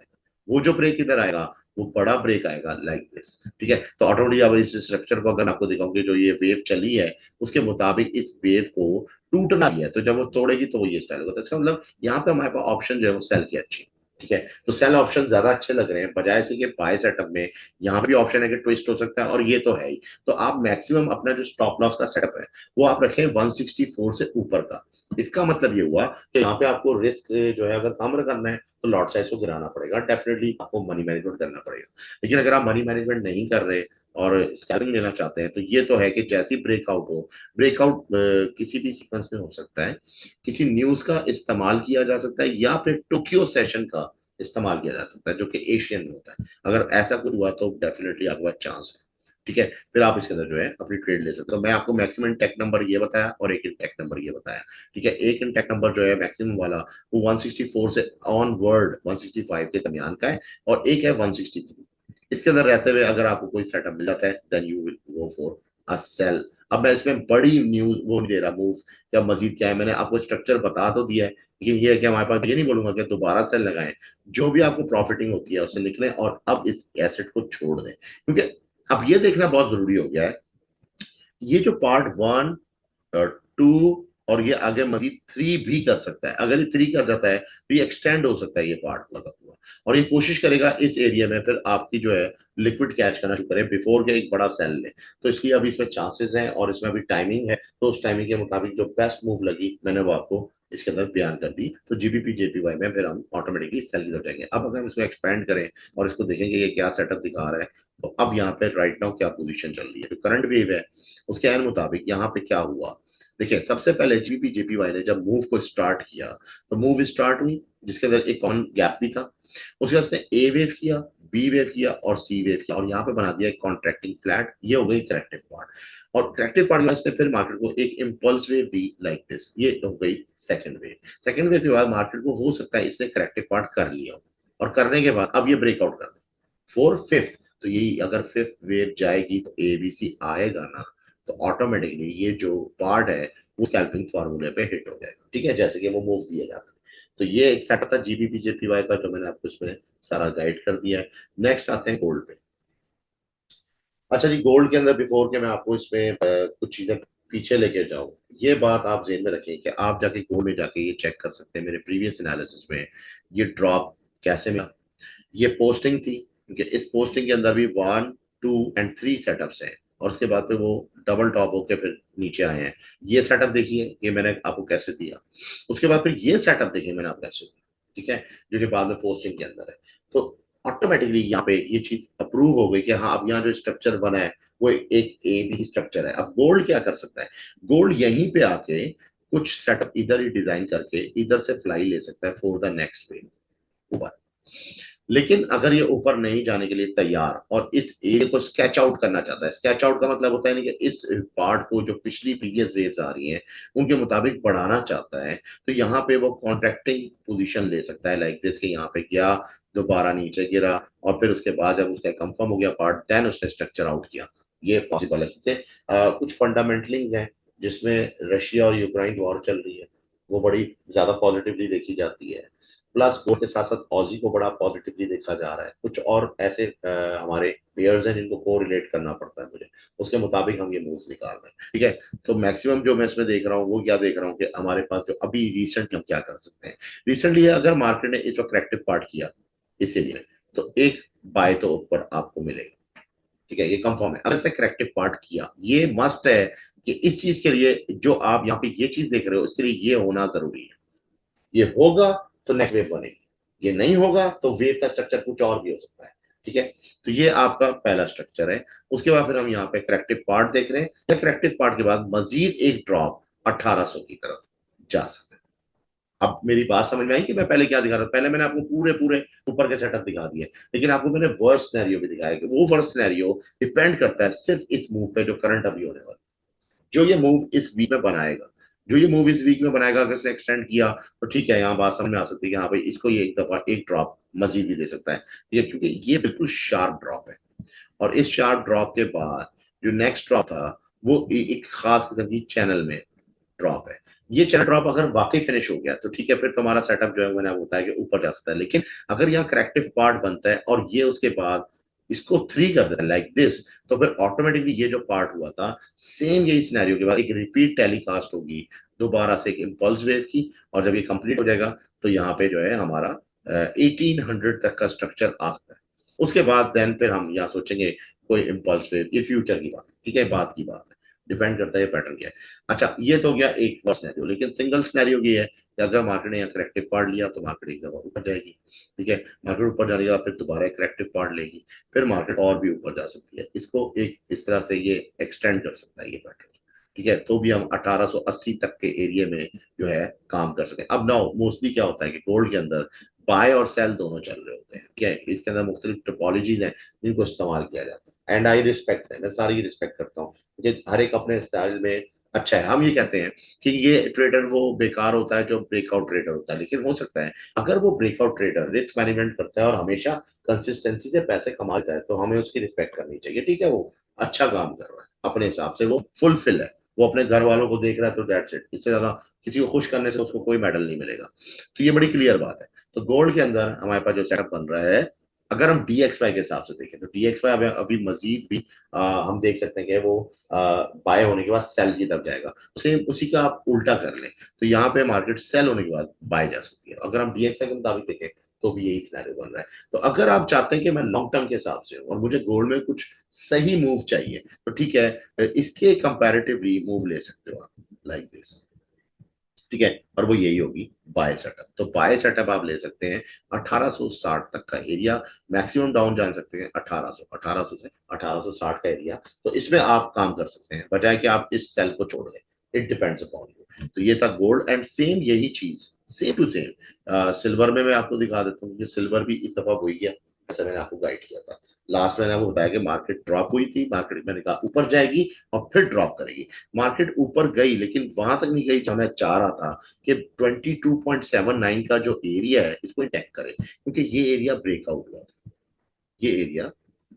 वो जो ब्रेक इधर आएगा वो बड़ा ब्रेक आएगा लाइक दिस, ठीक है। तो ऑटोमेटिकली अब इस स्ट्रक्चर को अगर आपको दिखाऊंगी, जो ये वेव चली है उसके मुताबिक इस वेव को टूटना ही है, तो जब वो तोड़ेगी तो वो ये स्टाइल होगा। तो इसका मतलब यहाँ पे हमारे पास ऑप्शन जो है वो सेल की अच्छी, ठीक है। तो सेल ऑप्शन ज्यादा अच्छे लग रहे हैं बजाय से कि बाय सेटअप में। यहाँ भी ऑप्शन है कि ट्विस्ट हो सकता है, और ये तो है ही। तो आप मैक्सिमम अपना जो स्टॉप लॉस का सेटअप है वो आप रखें 164 से ऊपर का। इसका मतलब ये हुआ कि यहाँ पे आपको रिस्क जो है अगर कम करना है तो लॉट साइज को गिराना पड़ेगा, डेफिनेटली आपको मनी मैनेजमेंट करना पड़ेगा। लेकिन अगर आप मनी मैनेजमेंट नहीं कर रहे और स्कैलिंग लेना चाहते हैं तो ये तो है कि जैसी ब्रेकआउट हो, ब्रेकआउट किसी भी सीक्वेंस में हो सकता है, किसी न्यूज का इस्तेमाल किया जा सकता है, या फिर टोक्यो सेशन का इस्तेमाल किया जा सकता है जो कि एशियन में होता है। अगर ऐसा कुछ हुआ तो डेफिनेटली आपके पास चांस है, ठीक है। फिर आप इसके अंदर जो है अपनी ट्रेड ले सकते हो। मैं आपको मैक्सिमम इंटेक्ट नंबर ये बताया और एक इंटेक्ट नंबर ये बताया, ठीक है। एक इंटेक्ट नंबर जो है मैक्सिमम वाला वो 164 से ऑनवर्ड 165 के दरमियान का है, और एक है 163। इसके अंदर रहते हुए अगर आपको कोई सेटअप मिल जाता है then you will go for a sell. अब मैं इसमें बड़ी न्यूज वो नहीं दे रहा मूव या मजीद क्या है, मैंने आपको स्ट्रक्चर बता तो दिया है। लेकिन ये है कि हमारे पास ये नहीं बोलूंगा कि दोबारा सेल लगाएं, जो भी आपको प्रॉफिटिंग होती है उससे निकलें और अब इस एसेट को छोड़ दें। क्योंकि अब ये देखना बहुत जरूरी हो गया है, ये जो पार्ट 1, 2 और ये आगे मजीद 3 भी कर सकता है। अगर ये 3 कर जाता है तो ये एक्सटेंड हो सकता है ये पार्ट लगा हुआ, और ये कोशिश करेगा इस एरिया में फिर आपकी जो है लिक्विड कैच करना शुरू करे बिफोर के एक बड़ा सेल ले। तो इसलिए अभी इसमें चांसेस हैं और इसमें अभी टाइमिंग है, तो उस टाइमिंग के मुताबिक जो बेस्ट मूव लगी मैंने वो आपको इसके अंदर बयान कर दी। तो जीबीपी जेपीवाई में फिर हम ऑटोमेटिकली सेल की तरफ जाएंगे। अब अगर हम इसको एक्सपेंड करें और इसको देखेंगे ये क्या सेटअप दिखा रहा है, तो अब यहाँ पे राइट नाउ क्या पोजीशन चल रही है, जो करंट वेव है उसके एन मुताबिक यहाँ पे क्या हुआ। देखिए, सबसे पहले जीबीपी जेपीवाई ने जब मूव को स्टार्ट किया तो मूव स्टार्ट हुई जिसके अंदर एक ऑन गैप भी था। उसके बाद ए वेव किया, बी वेव किया और सी वेव किया और यहाँ पे बना दिया एक कॉन्ट्रैक्टिंग फ्लैट, ये हो गई करेक्टिव पार्ट। और करेक्टिव पार्ट में इसने फिर मार्केट को एक impulse wave the like this, ये हो गई सेकंड वेव। सेकंड वेव के बाद मार्केट को हो सकता है इसने करेक्टिव पार्ट कर लिया हो, और करने के बाद अब ये ब्रेकआउट कर दे फोर फिफ्थ, तो यही अगर फिफ्थ वेव जाएगी तो एबीसी आएगा ना, तो ऑटोमेटिकली ये जो पार्ट है वो स्कैल्पिंग फार्मूले पे हिट हो जाएगा, ठीक है, जैसे कि वो मूव दिए जाते हैं। तो ये एक सेटअप था जीबीपी जेपीवाई का, जो मैंने आपको इसमें सारा गाइड कर दिया है। नेक्स्ट आते हैं गोल्ड पे। अच्छा जी, गोल्ड के अंदर बिफोर के मैं आपको इसमें कुछ चीजें पीछे लेके जाऊं, ये बात आप जेन में रखें कि आप जाके गोल्ड में जाके ये चेक कर सकते हैं मेरे प्रीवियस एनालिसिस में ये ड्रॉप कैसे मिला। ये पोस्टिंग थी, क्योंकि इस पोस्टिंग के अंदर भी 1, 2 एंड 3 सेटअप्स हैं, और उसके बाद फिर वो डबल टॉप होके फिर नीचे आए हैं। ये सेटअप देखिए, ये मैंने आपको कैसे दिया। उसके बाद फिर ये सेटअप देखिए मैंने आपको कैसे दिया, ठीक है, जो कि बाद में पोस्टिंग के अंदर है। तो ऑटोमेटिकली यहाँ पे ये चीज अप्रूव हो गई कि हाँ, अब यहाँ जो स्ट्रक्चर बना है वो एक ए बी स्ट्रक्चर है। अब गोल्ड क्या कर सकता है, गोल्ड यहीं पे आके कुछ सेटअप इधर ही डिजाइन करके इधर से फ्लाई ले सकता है फॉर द नेक्स्ट वेव ऊपर। लेकिन अगर ये ऊपर नहीं जाने के लिए तैयार और इस एरिया को स्केच आउट करना चाहता है, स्केच आउट का मतलब होता है नहीं कि इस पार्ट को जो पिछली प्रीवियस वेव्स आ रही हैं उनके मुताबिक बढ़ाना चाहता है, तो यहाँ पे वो कॉन्ट्रैक्टिंग पोजीशन ले सकता है लाइक दिस, कि यहाँ पे गया, दोबारा नीचे गिरा, और फिर उसके बाद जब उसका कंफर्म हो गया पार्ट, देन उसने स्ट्रक्चर आउट किया। ये पॉसिबल है, क्योंकि कुछ फंडामेंटलिंग है जिसमें रशिया और यूक्रेन वॉर चल रही है, वो बड़ी ज्यादा पॉजिटिवली देखी जाती है। प्लस गोल्ड के साथ साथ ऑजी को बड़ा पॉजिटिवली देखा जा रहा है। कुछ और ऐसे हमारे पेयर्स हैं जिनको को रिलेट करना पड़ता है मुझे, उसके मुताबिक हम ये मूव्स निकाल रहे हैं, ठीक है। तो मैक्सिमम जो मैं इसमें देख रहा हूँ वो क्या देख रहा हूँ कि हमारे पास जो अभी रिसेंटली हम क्या कर सकते हैं। रिसेंटली अगर मार्केट ने इस वक्त करेक्टिव पार्ट किया इसीलिए, तो एक बाय तो ऊपर आपको मिलेगा, ठीक है, ये कंफर्म है। अगर से करेक्टिव पार्ट किया, ये मस्ट है कि इस चीज के लिए जो आप यहाँ पे ये चीज देख रहे हो उसके लिए ये होना जरूरी है। ये होगा तो नेक्स्ट वेव बनेगी, ये नहीं होगा तो वेव का स्ट्रक्चर कुछ और भी हो सकता है, ठीक है। तो ये आपका पहला स्ट्रक्चर है। उसके बाद फिर हम यहाँ पे करेक्टिव पार्ट देख रहे हैं, करेक्टिव पार्ट के बाद मजीद एक ड्रॉप 1800 की तरफ जा सकता है। अब मेरी बात समझ में आई कि मैं पहले क्या दिखा रहा था, पहले मैंने आपको पूरे पूरे ऊपर के सेटअप दिखा दिए, लेकिन आपको मैंने वर्स्ट सिनेरियो भी दिखाया कि वो वर्स्ट सिनेरियो डिपेंड करता है सिर्फ इस मूव पे जो करंट अभी होने वाला, जो ये मूव इस वीक में बनाएगा, जो ये मूव इस वीक में बनाएगा, अगर से एक्सटेंड किया तो ठीक है, यहाँ बात समझ में आ सकती है कि हाँ भाई इसको ये एक दफा एक ड्रॉप मजीद भी दे सकता है, ये क्योंकि ये बिल्कुल शार्प ड्रॉप है। और इस शार्प ड्रॉप के बाद जो नेक्स्ट ड्रॉप था वो एक खास किस्म की चैनल में ड्रॉप है। ये चैनल ड्रॉप अगर वाकई फिनिश हो गया तो ठीक है, फिर तुम्हारा सेटअप जो है मैंने आपको बताया कि ऊपर जा सकता है। लेकिन अगर यहाँ करेक्टिव पार्ट बनता है और ये उसके बाद इसको 3 कर देता है लाइक दिस, तो फिर ऑटोमेटिकली ये जो पार्ट हुआ था सेम यही सिनेरियो के बाद एक रिपीट टेलीकास्ट होगी दोबारा से एक इम्पल्स वेव की, और जब ये कंप्लीट हो जाएगा तो यहाँ पे जो है हमारा 1800 तक का स्ट्रक्चर आ सकता है। उसके बाद देन फिर हम यहाँ सोचेंगे कोई इम्पल्स वेव, ये फ्यूचर की बात है, ठीक है, बात की बात है, डिपेंड करता है ये पैटर्न क्या है। अच्छा, ये तो गया एक और सिनेरियो, लेकिन सिंगल सिनेरियो ये है कि अगर मार्केट ने यहाँ करेक्टिव पार्ट लिया तो मार्केट एक दफा ऊपर जाएगी, ठीक है, मार्केट ऊपर जाने के बाद फिर दोबारा एक करेक्टिव पार्ट लेगी, फिर मार्केट और भी ऊपर जा सकती है। इसको एक इस तरह से ये एक्सटेंड कर सकता है ये पैटर्न, ठीक है, तो भी हम 1880 तक के एरिया में जो है काम कर सकें। अब नाउ मोस्टली क्या होता है कि गोल्ड के अंदर बाय और सेल दोनों चल रहे होते हैं, क्या है, इसके अंदर मुख्तलिफ टोपोलॉजीज हैं जिनको इस्तेमाल किया जाता है, एंड आई रिस्पेक्ट है, मैं सारी रिस्पेक्ट करता हूँ, क्योंकि हर एक अपने स्टाइल में अच्छा है। हम ये कहते हैं कि ये ट्रेडर वो बेकार होता है जो ब्रेकआउट ट्रेडर होता है, लेकिन हो सकता है अगर वो ब्रेकआउट ट्रेडर रिस्क मैनेजमेंट करता है और हमेशा कंसिस्टेंसी से पैसे कमाता है तो हमें उसकी रिस्पेक्ट करनी चाहिए, ठीक है, वो अच्छा काम कर रहा है अपने हिसाब से, वो फुलफिल है, वो अपने घर वालों को देख रहा है, तो दैट्स इट, इससे ज्यादा किसी को खुश करने से उसको कोई मेडल नहीं मिलेगा। तो ये बड़ी क्लियर बात है। तो गोल्ड के अंदर हमारे पास जो सेटअप बन रहा है, अगर हम डीएक्सवाई के हिसाब से देखें तो डीएक्सवाई अभी मजीद भी हम देख सकते हैं कि वो बाय होने के बाद सेल की तरफ जाएगा, सेम उसी का आप उल्टा कर लें तो यहाँ पे मार्केट सेल होने के बाद बाय जा सकती है। अगर हम डीएक्सआई के मुताबिक देखें तो भी यही सिनेरियो बन रहा है। तो अगर आप चाहते हैं कि मैं लॉन्ग टर्म के हिसाब से और मुझे गोल्ड में कुछ सही मूव चाहिए तो ठीक है, इसके कंपैरेटिवली मूव ले सकते हो आप लाइक दिस, ठीक है, और वो यही होगी बाय सेटअप। तो बाय सेटअप आप ले सकते हैं 1860 तक का एरिया, मैक्सिमम डाउन जान सकते हैं 1800 से 1860 का एरिया। तो इसमें आप काम कर सकते हैं बजाय कि आप इस सेल को छोड़ दें, इट डिपेंड्स अपॉन यू। तो ये था गोल्ड, एंड सेम यही चीज सेम टू सेम सिल्वर में मैं आपको दिखा देता हूँ कि सिल्वर भी इस दफा हो ही गया, जैसे मैंने आपको गाइड किया था। लास्ट मैंने आपको बताया कि मार्केट ड्रॉप हुई थी, मार्केट मैंने कहा ऊपर जाएगी और फिर ड्रॉप करेगी। मार्केट ऊपर गई लेकिन वहां तक नहीं गई जहां मैं चाह रहा था कि 22.79 का जो एरिया है इसको अटैक करे, क्योंकि ये एरिया ब्रेकआउट हुआ था। ये एरिया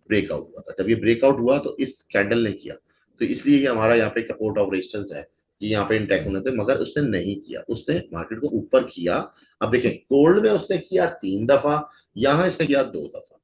ब्रेकआउट हुआ था, जब ये ब्रेकआउट हुआ तो इस कैंडल ने किया, तो इसलिए ये हमारा यहाँ पे सपोर्ट ऑफ रेजिस्टेंस है कि यहाँ पे अटैक होने थे, मगर उसने नहीं किया, उसने मार्केट को ऊपर किया। अब देखें गोल्ड में उसने किया 3 दफा, यहाँ इसने किया 2 दफा।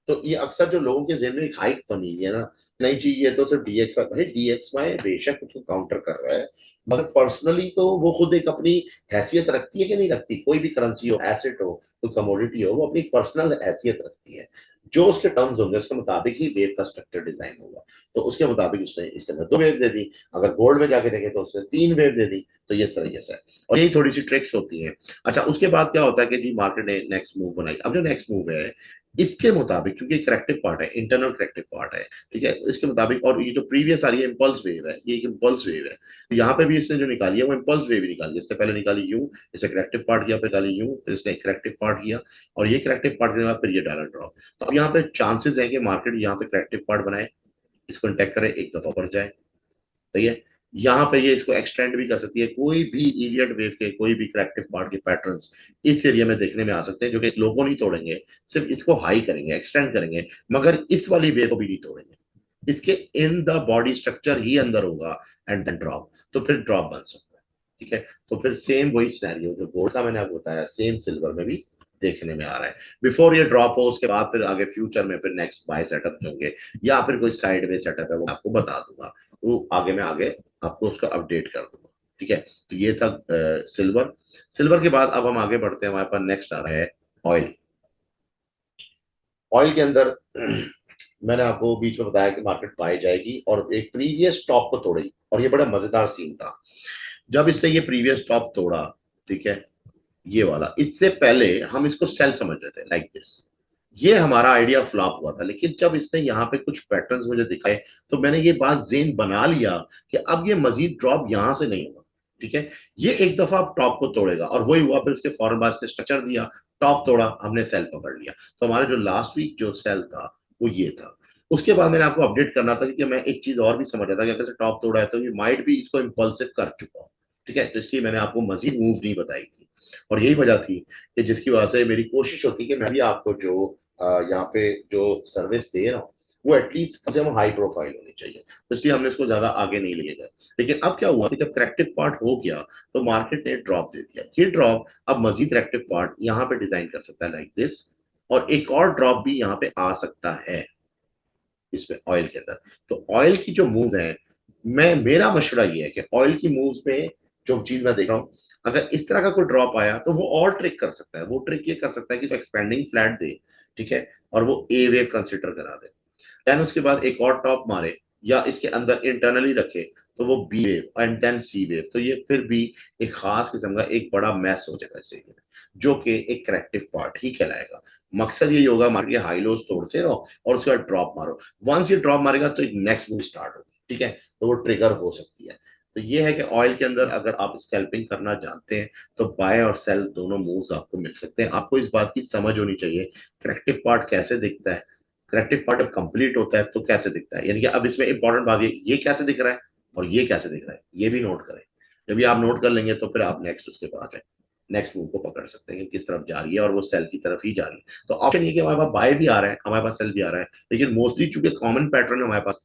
तो ये अक्सर जो लोगों के जहन में एक हाइप बनी हुई है ना, नहीं जी ये तो सिर्फ डीएक्सवाई, भाई डीएक्सवाई बेशक उसको काउंटर कर रहा है, मगर पर्सनली तो वो खुद एक अपनी हैसियत रखती है कि नहीं रखती। कोई भी करेंसी हो, एसेट हो, कोई कमोडिटी हो, वो अपनी पर्सनल हैसियत रखती है। जो उसके टर्म्स होंगे उसके मुताबिक ही वेव का स्ट्रक्चर डिजाइन होगा। तो उसके मुताबिक उसने इसके अंदर 2 वेव दे दी, अगर गोल्ड में जाके देखे तो उसने 3 वेव दे दी। तो ये तरह से है, और यही थोड़ी सी ट्रिक्स होती है। अच्छा उसके बाद क्या होता है कि जी मार्केट ने नेक्स्ट मूव बनाई। अब जो नेक्स्ट मूव है इसके मुताबिक, क्योंकि करेक्टिव पार्ट है, इंटरनल करेक्टिव पार्ट है, ठीक है, इसके मुताबिक, और ये जो प्रीवियस आ रही है इम्पल्स वेव है, ये एक इम्पल्स वेव है, तो यहाँ पे भी इसने जो निकाली है वो इम्पल्स वेव ही निकाली है। इससे पहले निकाली यूं, इससे करेक्टिव पार्ट किया, फिर निकाली यूं, फिर इसने करेक्टिव पार्ट किया, और ये करेक्टिव पार्ट के बाद फिर ये डॉलर ड्रॉप। तो अब यहाँ पे चांसेस है कि मार्केट यहाँ पे करेक्टिव पार्ट बनाए, इसको अटैक करे, एक दफा बढ़ जाए, सही है। यहाँ पे ये इसको एक्सटेंड भी कर सकती है, कोई भी इलियट वेव के कोई भी करेक्टिव पार्ट के पैटर्न्स इस एरिया में देखने में आ सकते हैं, जो कि इस लो को नहीं तोड़ेंगे, सिर्फ इसको हाई करेंगे, एक्सटेंड करेंगे, मगर इस वाली वेव को भी नहीं तोड़ेंगे। इसके इन द बॉडी स्ट्रक्चर ही अंदर होगा एंड देन ड्रॉप, तो फिर ड्रॉप बन सकता है, ठीक है। तो फिर सेम वही सिनेरियो जो गोल्ड का मैंने आपको बताया, सेम सिल्वर में भी देखने में आ रहा है। बिफोर ये ड्रॉप हो उसके बाद फिर आगे फ्यूचर में फिर नेक्स्ट बाय सेटअप होंगे, या फिर कोई साइड वे सेटअप है वो आपको बता दूंगा, वो आगे मैं आगे आपको उसका अपडेट कर दूंगा, ठीक है। तो ये था सिल्वर। सिल्वर के बाद अब हम आगे बढ़ते हैं, हमारे पास नेक्स्ट आ रहा है ऑयल। ऑयल के अंदर मैंने आपको बीच में बताया कि मार्केट बाय जाएगी और एक प्रीवियस टॉप को तोड़ेगी, और ये बड़ा मजेदार सीन था जब इसने ये प्रीवियस टॉप तोड़ा, ठीक है, ये वाला, इससे पहले हम इसको सेल समझ रहे थे लाइक दिस, ये हमारा आइडिया फ्लॉप हुआ था। लेकिन जब इसने यहाँ पे कुछ पैटर्न्स मुझे दिखाए तो मैंने ये बात जेन बना लिया कि अब ये मजीद ड्रॉप यहां से नहीं होगा, ठीक है। ये एक दफा टॉप को तोड़ेगा, और वही हुआ, फिर उसके फौरन बाद इसने स्ट्रक्चर दिया, टॉप तोड़ा, हमने सेल पकड़ लिया। तो हमारा जो लास्ट वीक जो सेल था वो ये था। उसके बाद मैंने आपको अपडेट करना था कि मैं एक चीज और भी समझ रहा था कि अगर टॉप तोड़ा है तो ये माइट भी इसको इम्पल्सिव कर चुका हूँ, ठीक है। तो इसलिए मैंने आपको मजीद मूव नहीं बताई थी, और यही वजह थी कि जिसकी वजह से मेरी कोशिश होती कि मैं भी आपको जो यहाँ पे जो सर्विस दे रहा हूँ वो एटलीस्ट कम से कम हाई प्रोफाइल होनी चाहिए, तो इसलिए हमने इसको ज्यादा आगे नहीं ले गए। लेकिन अब क्या हुआ कि जब करेक्टिव पार्ट हो गया तो मार्केट ने ड्रॉप दे दिया। ये ड्रॉप अब मजीद करेक्टिव पार्ट यहाँ पे डिजाइन कर सकता है लाइक दिस, और एक और ड्रॉप भी यहाँ पे आ सकता है इसमें ऑयल के अंदर। तो ऑयल की जो मूव है, मैं मेरा मशवरा ये है कि ऑयल की मूव्स में जो चीज मैं देख रहा हूँ, अगर इस तरह का कोई ड्रॉप आया तो वो और ट्रिक कर सकता है। वो ट्रिक ये कर सकता है कि एक्सपेंडिंग फ्लैट दे, ठीक है, और वो ए वेव कंसिडर करा दे, देन उसके बाद एक और टॉप मारे, या इसके अंदर इंटरनली रखे तो वो B wave and then C wave, तो ये फिर भी एक खास किस्म का एक बड़ा मैस हो जाएगा इसे, जो कि एक करेक्टिव पार्ट ही कहलाएगा। मकसद ये होगा मार्केट के हाई लोज तोड़ते रहो और उसके बाद ड्रॉप मारो। वंस ये ड्रॉप मारेगा तो एक नेक्स्ट मूव स्टार्ट होगी, ठीक है, तो वो ट्रिगर हो सकती है। तो ये है कि ऑयल के अंदर अगर आप स्कैल्पिंग करना जानते हैं तो बाय और सेल दोनों मूव्स आपको मिल सकते हैं। आपको इस बात की समझ होनी चाहिए करेक्टिव पार्ट कैसे दिखता है, करेक्टिव पार्ट जब कंप्लीट होता है तो कैसे दिखता है। यानी कि अब इसमें इंपॉर्टेंट बात ये कैसे दिख रहा है और ये कैसे दिख रहा है, ये भी नोट करें। जब ये आप नोट कर लेंगे तो फिर आप नेक्स्ट उसके बाद नेक्स्ट मूव को पकड़ सकते हैं कि किस तरफ जा रही है, और वो सेल की तरफ ही जा रही है। तो ऑप्शन ये कि हमारे पास बाय भी आ रहा है, हमारे पास सेल भी आ रहा है, लेकिन मोस्टली चूंकि कॉमन पैटर्न हमारे पास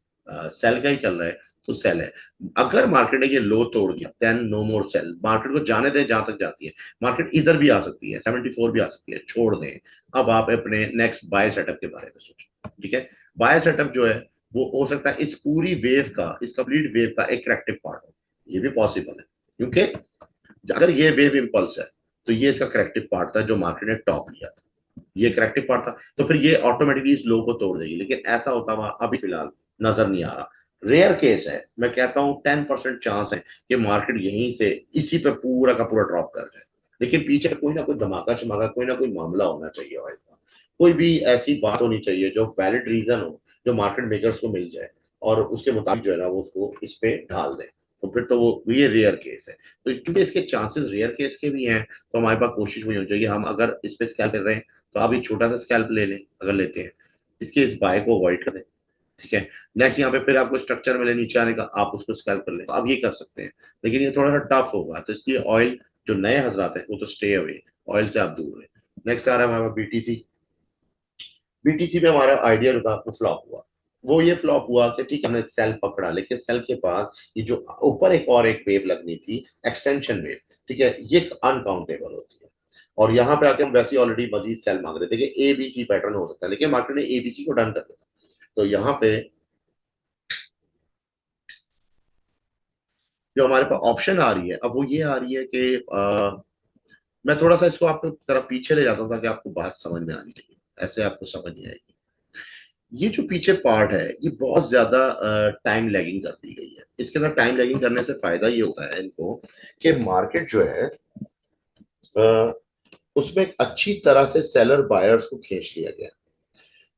सेल का ही चल रहा है, तो सेल है। अगर मार्केट ने ये लो तोड़ दिया देन नो मोर सेल, मार्केट को जाने दें जहां तक जाती है। मार्केट इधर भी आ सकती है, 74 भी आ सकती है, छोड़ दें। अब आप अपने नेक्स्ट बाय सेटअप के बारे में सोचें, ठीक है। बाय सेटअप जो है वो हो सकता है इस पूरी वेव का, इस कंप्लीट वेव का एक करेक्टिव पार्ट हो, ये भी पॉसिबल है, क्योंकि अगर ये वेव इंपल्स है तो ये इसका करेक्टिव पार्ट था जो मार्केट ने टॉप लिया था, ये करेक्टिव पार्ट था, तो फिर ये ऑटोमेटिकली इस लो को तोड़ देगी। लेकिन ऐसा होता हुआ अभी फिलहाल नजर नहीं आ रहा। रेयर केस है, मैं कहता हूं 10% चांस है कि मार्केट यहीं से इसी पे पूरा का पूरा ड्रॉप कर जाए। लेकिन पीछे कोई ना कोई धमाका चमाका, कोई ना कोई मामला होना चाहिए भाई का, कोई भी ऐसी बात होनी चाहिए जो वैलिड रीजन हो, जो मार्केट मेकर्स को मिल जाए, और उसके मुताबिक जो है ना वो उसको इस पे ढाल दे। तो फिर तो वो ये रेयर केस है। तो क्योंकि इसके चांसेस रेयर केस के भी हैं, तो हमारे पास कोशिश वही होनी चाहिए, हम अगर इस पे क्या कर रहे हैं तो आप एक छोटा सा स्कैल्प ले लें अगर लेते हैं, इसके इस बाय को अवॉइड कर दें। ठीक है, नेक्स्ट यहाँ पे फिर आपको स्ट्रक्चर मिले नीचे आने का, आप उसको स्कैल्प कर लें, तो आप ये कर सकते हैं। लेकिन ये थोड़ा सा टफ होगा, तो इसलिए ऑयल जो नए हजरात हैं वो तो स्टे अवे, ऑयल से आप दूर रहे। नेक्स्ट आ रहा है हमारा बीटीसी। बीटीसी में हमारा आइडिया जो था वो फ्लॉप हुआ। वो ये फ्लॉप हुआ कि ठीक है हमने सेल पकड़ा, लेकिन सेल के पास ये जो ऊपर एक और एक वेव लगनी थी, एक्सटेंशन वेव, ठीक है, ये अनकाउंटेबल होती है। और यहाँ पे आके हम वैसे ऑलरेडी मजीद सेल मांग रहे थे कि एबीसी पैटर्न हो सकता है, लेकिन मार्केट ने एबीसी को डन कर दिया। तो यहाँ पे जो हमारे पास ऑप्शन आ रही है अब वो ये आ रही है कि मैं थोड़ा सा इसको आपको तरफ पीछे ले जाता हूँ ताकि आपको बात समझ में आनी चाहिए, ऐसे आपको समझ नहीं आएगी। ये जो पीछे पार्ट है ये बहुत ज्यादा टाइम लैगिंग कर दी गई है। इसके अंदर टाइम लैगिंग करने से फायदा ये होता है इनको कि मार्केट जो है अ, उसमें एक अच्छी तरह से सेलर बायर्स को खींच लिया गया।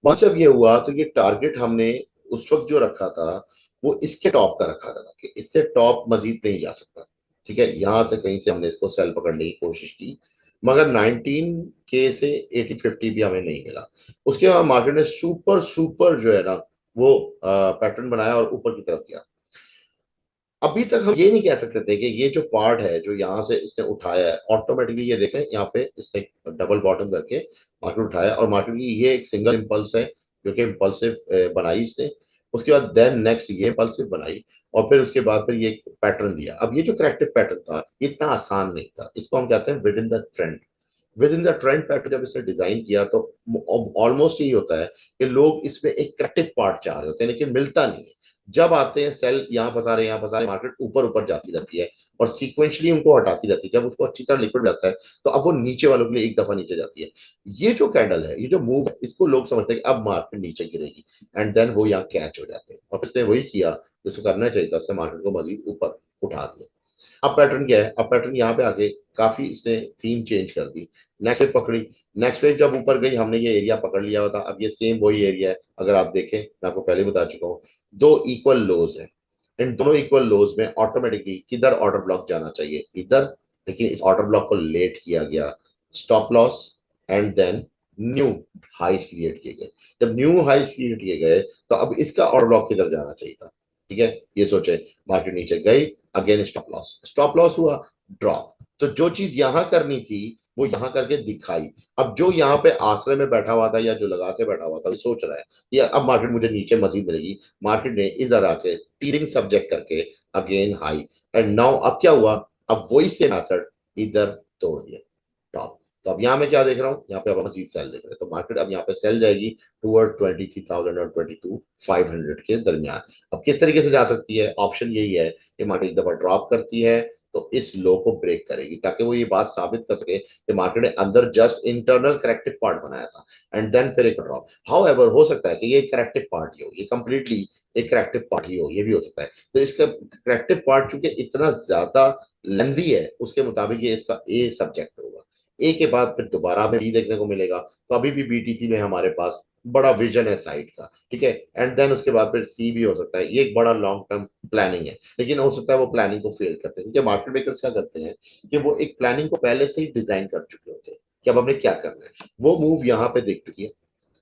बस जब ये हुआ तो ये टारगेट हमने उस वक्त जो रखा था वो इसके टॉप का रखा था कि इससे टॉप मजीद नहीं जा सकता। ठीक है, यहां से कहीं से हमने इसको सेल पकड़ने की कोशिश की, मगर 19 के से 1850 भी हमें नहीं मिला। उसके बाद मार्केट ने सुपर सुपर जो है ना वो पैटर्न बनाया और ऊपर की तरफ गया। अभी तक हम ये नहीं कह सकते थे कि ये जो पार्ट है जो यहाँ से इसने उठाया है ऑटोमेटिकली, ये देखें यहाँ पे इसने डबल बॉटम करके मार्केट उठाया, और मार्केट की ये एक सिंगल इंपल्स है जो कि इम्पल्सिव बनाई इसने। उसके बाद देन नेक्स्ट ये इम्पल्सिव बनाई, और फिर उसके बाद फिर ये पैटर्न दिया। अब ये जो करेक्टिव पैटर्न था इतना आसान नहीं था, इसको हम कहते हैं with in the trend. With in the trend pattern जब इसने डिजाइन किया तो ऑलमोस्ट यही होता है कि लोग इसमें एक करेक्टिव पार्ट चाह रहे होते हैं लेकिन मिलता नहीं है। जब आते हैं सेल यहाँ फंसा रहे यहाँ फंसा रहे, मार्केट ऊपर ऊपर जाती रहती है और सीक्वेंशली उनको हटाती रहती है। जब उसको अच्छी तरह लिक्विड जाता है तो अब वो नीचे वालों के लिए एक दफा नीचे जाती है। ये जो कैंडल है, ये जो मूव है, इसको लोग समझते हैं कि अब मार्केट नीचे गिरेगी, एंड देन वो यहाँ कैच हो जाते हैं, और उसने वही किया जिसको करना चाहिए था, उसने मार्केट को मजीद ऊपर उठा दिया। अब पैटर्न क्या है, अब पैटर्न यहाँ पे आके काफी इसने थीम चेंज कर दी। नेक्स्ट वेव पकड़ी, नेक्स्ट वेव जब ऊपर गई हमने ये एरिया पकड़ लिया हुआ था। अब ये सेम वही एरिया है, अगर आप देखें मैं आपको पहले बता चुका हूँ, दो इक्वल लोज है। इन दोनों इक्वल लोज में ऑटोमेटिकली किधर ऑर्डर ब्लॉक जाना चाहिए, इधर। लेकिन इस ऑर्डर ब्लॉक को लेट किया गया, stop loss and then new highs create किए गए। जब न्यू हाइस क्रिएट किए गए तो अब इसका ऑर्डर ब्लॉक किधर जाना चाहिए था। ठीक है, ये सोचे, मार्केट नीचे गई, अगेन स्टॉप लॉस हुआ, ड्रॉप। तो जो चीज यहां करनी थी वो यहां करके दिखाई। अब जो यहाँ पे आश्रय में बैठा हुआ था या जो लगा के बैठा हुआ था वो सोच रहा है कि अब मार्केट मुझे नीचे मजीद मिलेगी। मार्केट ने इधर आके टीरिंग सब्जेक्ट करके अगेन हाई, एंड नाउ अब क्या हुआ, अब वही से मेथड इधर तोड़ दिया टॉप। तो अब यहाँ मैं क्या देख रहा हूँ, यहाँ पे अब मजीद सेल देख रहे हैं, तो मार्केट अब यहाँ पे सेल जाएगी टूवर्ड 23,000 और 22,500 के दरमियान। अब किस तरीके से जा सकती है, ऑप्शन यही है कि मार्केट एक दफा ड्रॉप करती है तो इस लो को ब्रेक करेगी, ताकि वो ये बात साबित कर सके कि मार्केट ने अंदर जस्ट इंटरनल करेक्टिव पार्ट बनाया था, एंड देन फिर एक ड्रॉप। हाउ एवर हो सकता है कि ये करेक्टिव पार्ट ही हो, ये कंप्लीटली एक करेक्टिव पार्ट ही हो, ये भी हो सकता है। तो इसका करेक्टिव पार्ट चूंकि इतना ज्यादा लेंदी है, उसके मुताबिक ये इसका ए सब्जेक्ट होगा। ए के बाद फिर दोबारा हमें बी देखने को मिलेगा। तो अभी भी बीटीसी में हमारे पास बड़ा विजन है साइड का, ठीक है, एंड देन उसके बाद फिर सी भी हो सकता है। ये एक बड़ा लॉन्ग टर्म प्लानिंग है, लेकिन हो सकता है वो प्लानिंग को फेल करते हैं, क्योंकि मार्केट मेकर्स क्या करते हैं कि वो एक प्लानिंग को पहले से ही डिजाइन कर चुके होते हैं कि अब हमने क्या करना है। वो मूव यहाँ पे दिख चुकी है,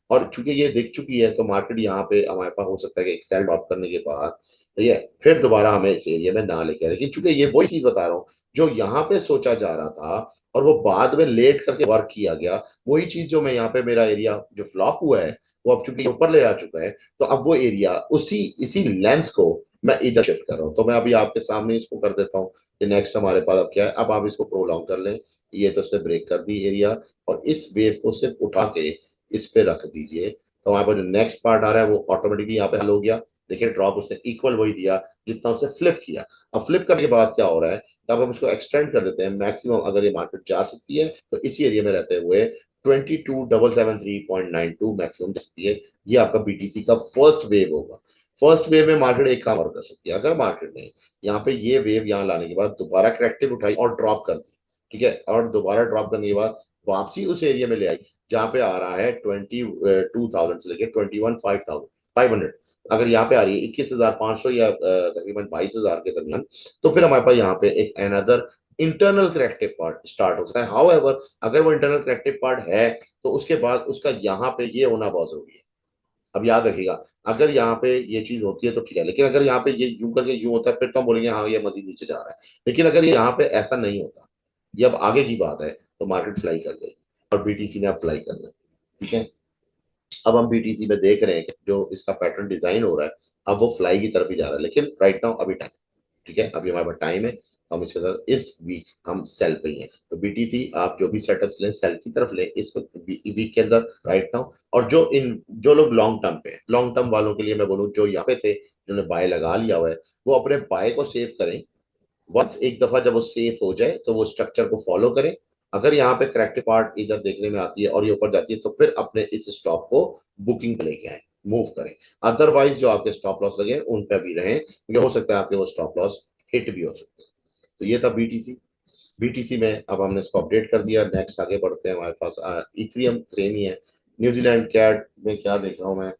और चूंकि ये दिख चुकी है तो मार्केट यहाँ पे हमारे पास हो सकता है कि एक सेल ड्रॉप करने के बाद ठीक है फिर दोबारा हमें इस एरिया में ना लेके आए। लेकिन चूंकि ये वही चीज बता रहा हूँ जो यहाँ पे सोचा जा रहा था और वो बाद में लेट करके वर्क किया गया, वही चीज जो मैं यहाँ पे मेरा एरिया जो फ्लॉप हुआ है वो अब चूंकि ऊपर ले आ चुका है, तो अब वो एरिया उसी इसी लेंथ को मैं इधर शिफ्ट कर रहा हूँ। तो मैं अभी आपके सामने इसको कर देता हूँ कि नेक्स्ट हमारे पास अब क्या है। अब आप इसको प्रोलॉन्ग कर लें, ये तो उसने ब्रेक कर दी एरिया, और इस वेव को सिर्फ उठा के इस पे रख दीजिए। तो हमारे पास जो नेक्स्ट पार्ट आ रहा है वो ऑटोमेटिकली यहाँ पे हल हो गया। देखिए ड्रॉप उसने इक्वल वही दिया जितना उसने फ्लिप किया। अब फ्लिप करने के बाद क्या हो रहा है, तब हम इसको एक्सटेंड कर देते हैं मैक्सिमम। अगर ये मार्केट जा सकती है तो इसी एरिया में रहते हुए 22,773.92 मैक्सिमम जा सकती है। ये आपका बीटीसी का फर्स्ट वेव होगा। फर्स्ट वेव में मार्केट एक काम और कर सकती है, अगर मार्केट ने यहाँ पे ये वेव यहाँ लाने के बाद दोबारा करेक्टिव उठाई और ड्रॉप कर दी, ठीक है, और दोबारा ड्रॉप करने के बाद वापसी उस एरिया में ले आई जहाँ पे आ रहा है 22,000 से लेके 21,500। अगर यहाँ पे आ रही है 21,500 या तकरीबन 22,000 के दरमियान, तो फिर हमारे पास यहाँ पे एक another internal corrective part start हो सकता है। हाउएवर अगर वो इंटरनल करेक्टिव पार्ट है तो उसके बाद उसका यहाँ पे ये होना बहुत जरूरी है। अब याद रखिएगा, अगर यहाँ पे ये चीज होती है तो ठीक है, लेकिन अगर यहाँ पे ये यूं करके यूं होता है फिर तो हम बोलेंगे हाँ ये मजीद नीचे जा रहा है। लेकिन अगर ये यहाँ पे ऐसा नहीं होता, ये अब आगे की बात है, तो मार्केट फ्लाई कर गई और बीटीसी ने अब फ्लाई करना है। ठीक है, अब हम बीटीसी में देख रहे हैं कि जो इसका पैटर्न डिजाइन हो रहा है अब वो फ्लाई की तरफ ही जा रहा है, लेकिन राइट नाउ अभी टाइम। ठीक है, अभी हमारे पास टाइम है, हम इसके अंदर इस वीक हम सेल पे ही हैं, तो बीटीसी आप जो भी सेटअप लें सेल की तरफ लें इस वीक के अंदर राइट नाउ। और जो लोग लॉन्ग टर्म पे हैं, लॉन्ग टर्म वालों के लिए मैं बोलूँ जो यहाँ पे थे जिन्होंने बाय लगा लिया हुआ है, वो अपने बाय को सेव करें। वंस एक दफा जब वो सेफ हो जाए तो वो स्ट्रक्चर को फॉलो करें। अगर यहाँ पे करेक्टिव पार्ट इधर देखने में आती है और ये ऊपर जाती है तो फिर अपने इस स्टॉप को बुकिंग पे लेके आए, मूव करें। अदरवाइज जो आपके स्टॉप लॉस लगे उन पे भी रहें, क्योंकि हो सकता है आपके वो स्टॉप लॉस हिट भी हो सकते हैं। तो ये था बीटीसी। बीटीसी में अब हमने इसको अपडेट कर दिया। नेक्स्ट आगे बढ़ते हैं, हमारे पास इथेरियम सेम ही है। न्यूजीलैंड कैट में क्या देख रहा हूँ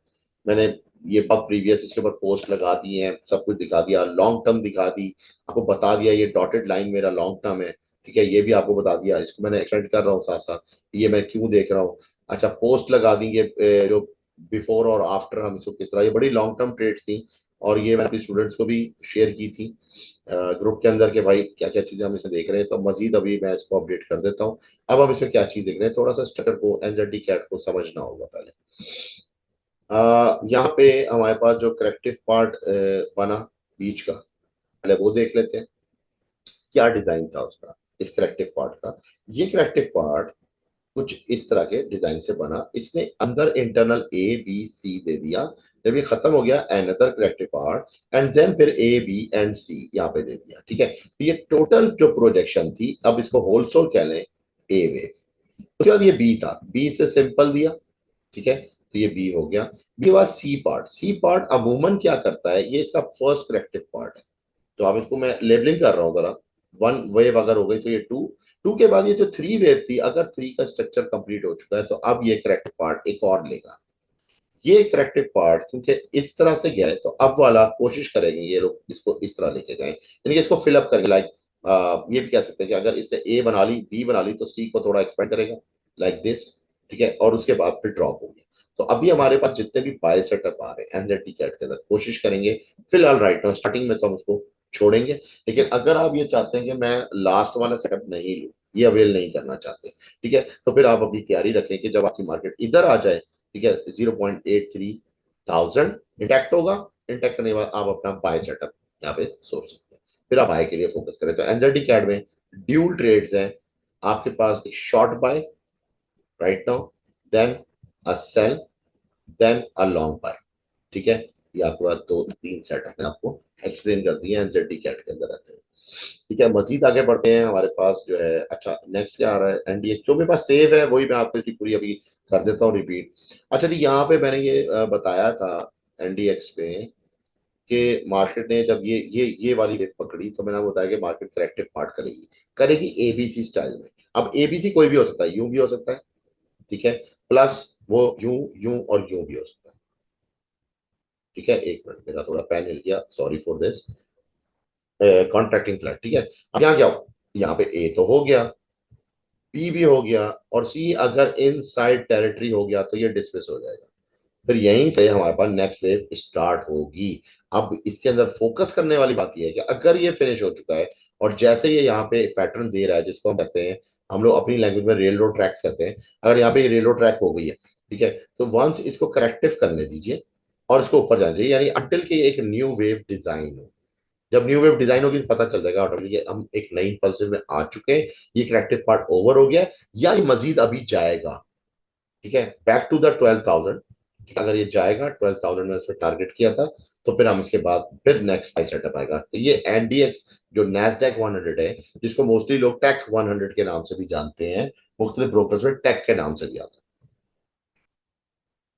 मैंने ये पब प्रीवियस इसके ऊपर पोस्ट लगा दी है, सब कुछ दिखा दिया, लॉन्ग टर्म दिखा दी, आपको बता दिया ये डॉटेड लाइन मेरा लॉन्ग टर्म है। ठीक है, ये भी आपको बता दिया, इसको मैंने एक्सटेंड कर रहा हूँ साथ साथ, ये मैं क्यों देख रहा हूँ। अच्छा, पोस्ट लगा दी ये जो बिफोर और आफ्टर हम इसको किस तरह, ये बड़ी लॉन्ग टर्म ट्रेड्स थी और ये मैंने अपने स्टूडेंट्स को भी शेयर की थी ग्रुप के अंदर के भाई क्या क्या चीजें हम इसे देख रहे हैं। तो मजीद अभी मैं इसको अपडेट कर देता हूँ। अब हम इसमें क्या चीज देख रहे हैं, थोड़ा सा स्ट्रक्चर को एनजेडी कैट को समझना होगा पहले। यहाँ पे हमारे पास जो करेक्टिव पार्ट बना बीच का, पहले वो देख लेते हैं क्या डिजाइन था उसका, इस करेक्टिव पार्ट का। ये करेक्टिव पार्ट कुछ इस तरह के डिजाइन से बना, इसने अंदर इंटरनल ए बी सी दे दिया। जब ये खत्म हो गया another corrective part and then फिर ए बी एंड सी यहाँ पे दे दिया। ठीक है, तो ये टोटल जो प्रोजेक्शन थी, अब इसको होलसेल कह लें ए वे। उसके बाद ये बी था, बी से सिंपल दिया। ठीक है, तो ये बी हो गया। बी के बाद सी पार्ट, सी पार्ट अमूमन क्या करता है, ये इसका फर्स्ट करेक्टिव पार्ट है। तो अब इसको मैं लेबलिंग कर रहा हूँ जरा। वन वेव अगर हो गई तो ये टू, टू के बाद ये जो थ्री वेव थी, अगर थ्री का स्ट्रक्चर कंप्लीट हो चुका है तो अब ये करेक्टिव पार्ट एक और लेगा। ये करेक्टिव पार्ट क्योंकि इस तरह से गया है तो अब वाला कोशिश करेंगे ये लोग इसको इस तरह लेके जाएं, यानी कि इसको फिलअप करेंगे। लाइक ये भी कह सकते हैं कि अगर इसने ए बना ली बी बना ली तो सी को थोड़ा एक्सपेंड करेगा लाइक दिस। ठीक है, और उसके बाद फिर ड्रॉप होगी। तो अभी हमारे पास जितने भी बाय सेटअप आ रहे हैं एनजेटी कैट के अंदर, कोशिश करेंगे फिलहाल राइट नाउ स्टार्टिंग में तो हम उसको छोड़ेंगे। लेकिन अगर आप ये चाहते हैं कि मैं लास्ट वाला सेटअप नहीं लूँ, ये अवेल नहीं करना चाहते, ठीक है, तो फिर आप अपनी तैयारी रखें कि जब आपकी मार्केट इधर आ जाए, ठीक है, 0.83 थाउजेंड इंटैक्ट होगा, इंटैक्ट करने के बाद आप अपना बाय सेटअप यहाँ पे सोच सकते हैं, फिर आप बाय के लिए फोकस करें। तो एनजेडी कैड में ड्यूल ट्रेड्स हैं, आपके पास एक short buy right now, then a sell, then a long buy. ठीक है, ये आपके पास दो तीन सेटअप है, आपको एक्सप्लेन कर दिया एनजेडी कैट के अंदर आते हैं। ठीक है, मजीद आगे बढ़ते हैं। हमारे पास जो है, अच्छा नेक्स्ट क्या आ रहा है, एनडीएक्स जो मेरे पास सेव है वही मैं आपको इसकी पूरी अभी कर देता हूँ रिपीट। अच्छा जी, यहाँ पे मैंने ये बताया था एनडीएक्स पे कि मार्केट ने जब ये वाली वेव पकड़ी तो मैंने आपको बताया कि मार्केट करेक्टिव पार्ट करेगी, करेगी एबीसी स्टाइल में। अब एबीसी कोई भी हो सकता है, यूं भी हो सकता है, ठीक है, प्लस वो यूं यूं और यूं भी हो सकता है। ठीक है, एक मिनट, मेरा थोड़ा पेन हिल गया, sorry for this. Contracting flat, ठीक है। अब यहाँ क्या हो, यहाँ पे ए तो हो गया, बी भी हो गया, और सी अगर इन साइड टेरिटरी हो गया तो ये डिस्मिस हो जाएगा। फिर यहीं से हमारे पास नेक्स्ट वेव स्टार्ट होगी। अब इसके अंदर फोकस करने वाली बात यह है कि अगर ये फिनिश हो चुका है और जैसे ये यहाँ पे पैटर्न दे रहा है जिसको हम कहते हैं, हम लोग अपनी लैंग्वेज में रेल रोड ट्रैक्स कहते हैं, अगर यहाँ पे ये रेल रोड ट्रैक हो गई है, ठीक है, तो वंस इसको करेक्टिव करने दीजिए और इसको ऊपर जाना चाहिए, यानी अंटिल की एक न्यू वेव डिजाइन हो। जब न्यू वेव डिजाइन होगी तो पता चल जाएगा ऑटोमेटिकली हम एक नई पल्सिस में आ चुके हैं, ये करेक्टिव पार्ट ओवर हो गया है या ये मजीद अभी जाएगा। ठीक है, बैक टू द 12,000। अगर ये जाएगा 12,000 में उसने टारगेट किया था, तो फिर हम इसके बाद फिर नेक्स्ट बाई सेटअप आएगा। तो ये एनडीएक्स जो नैस्डैक 100 है, जिसको मोस्टली लोग टेक 100 के नाम से भी जानते हैं, मुख्तलिफ ब्रोकर्स में टेक के नाम से भी आता है।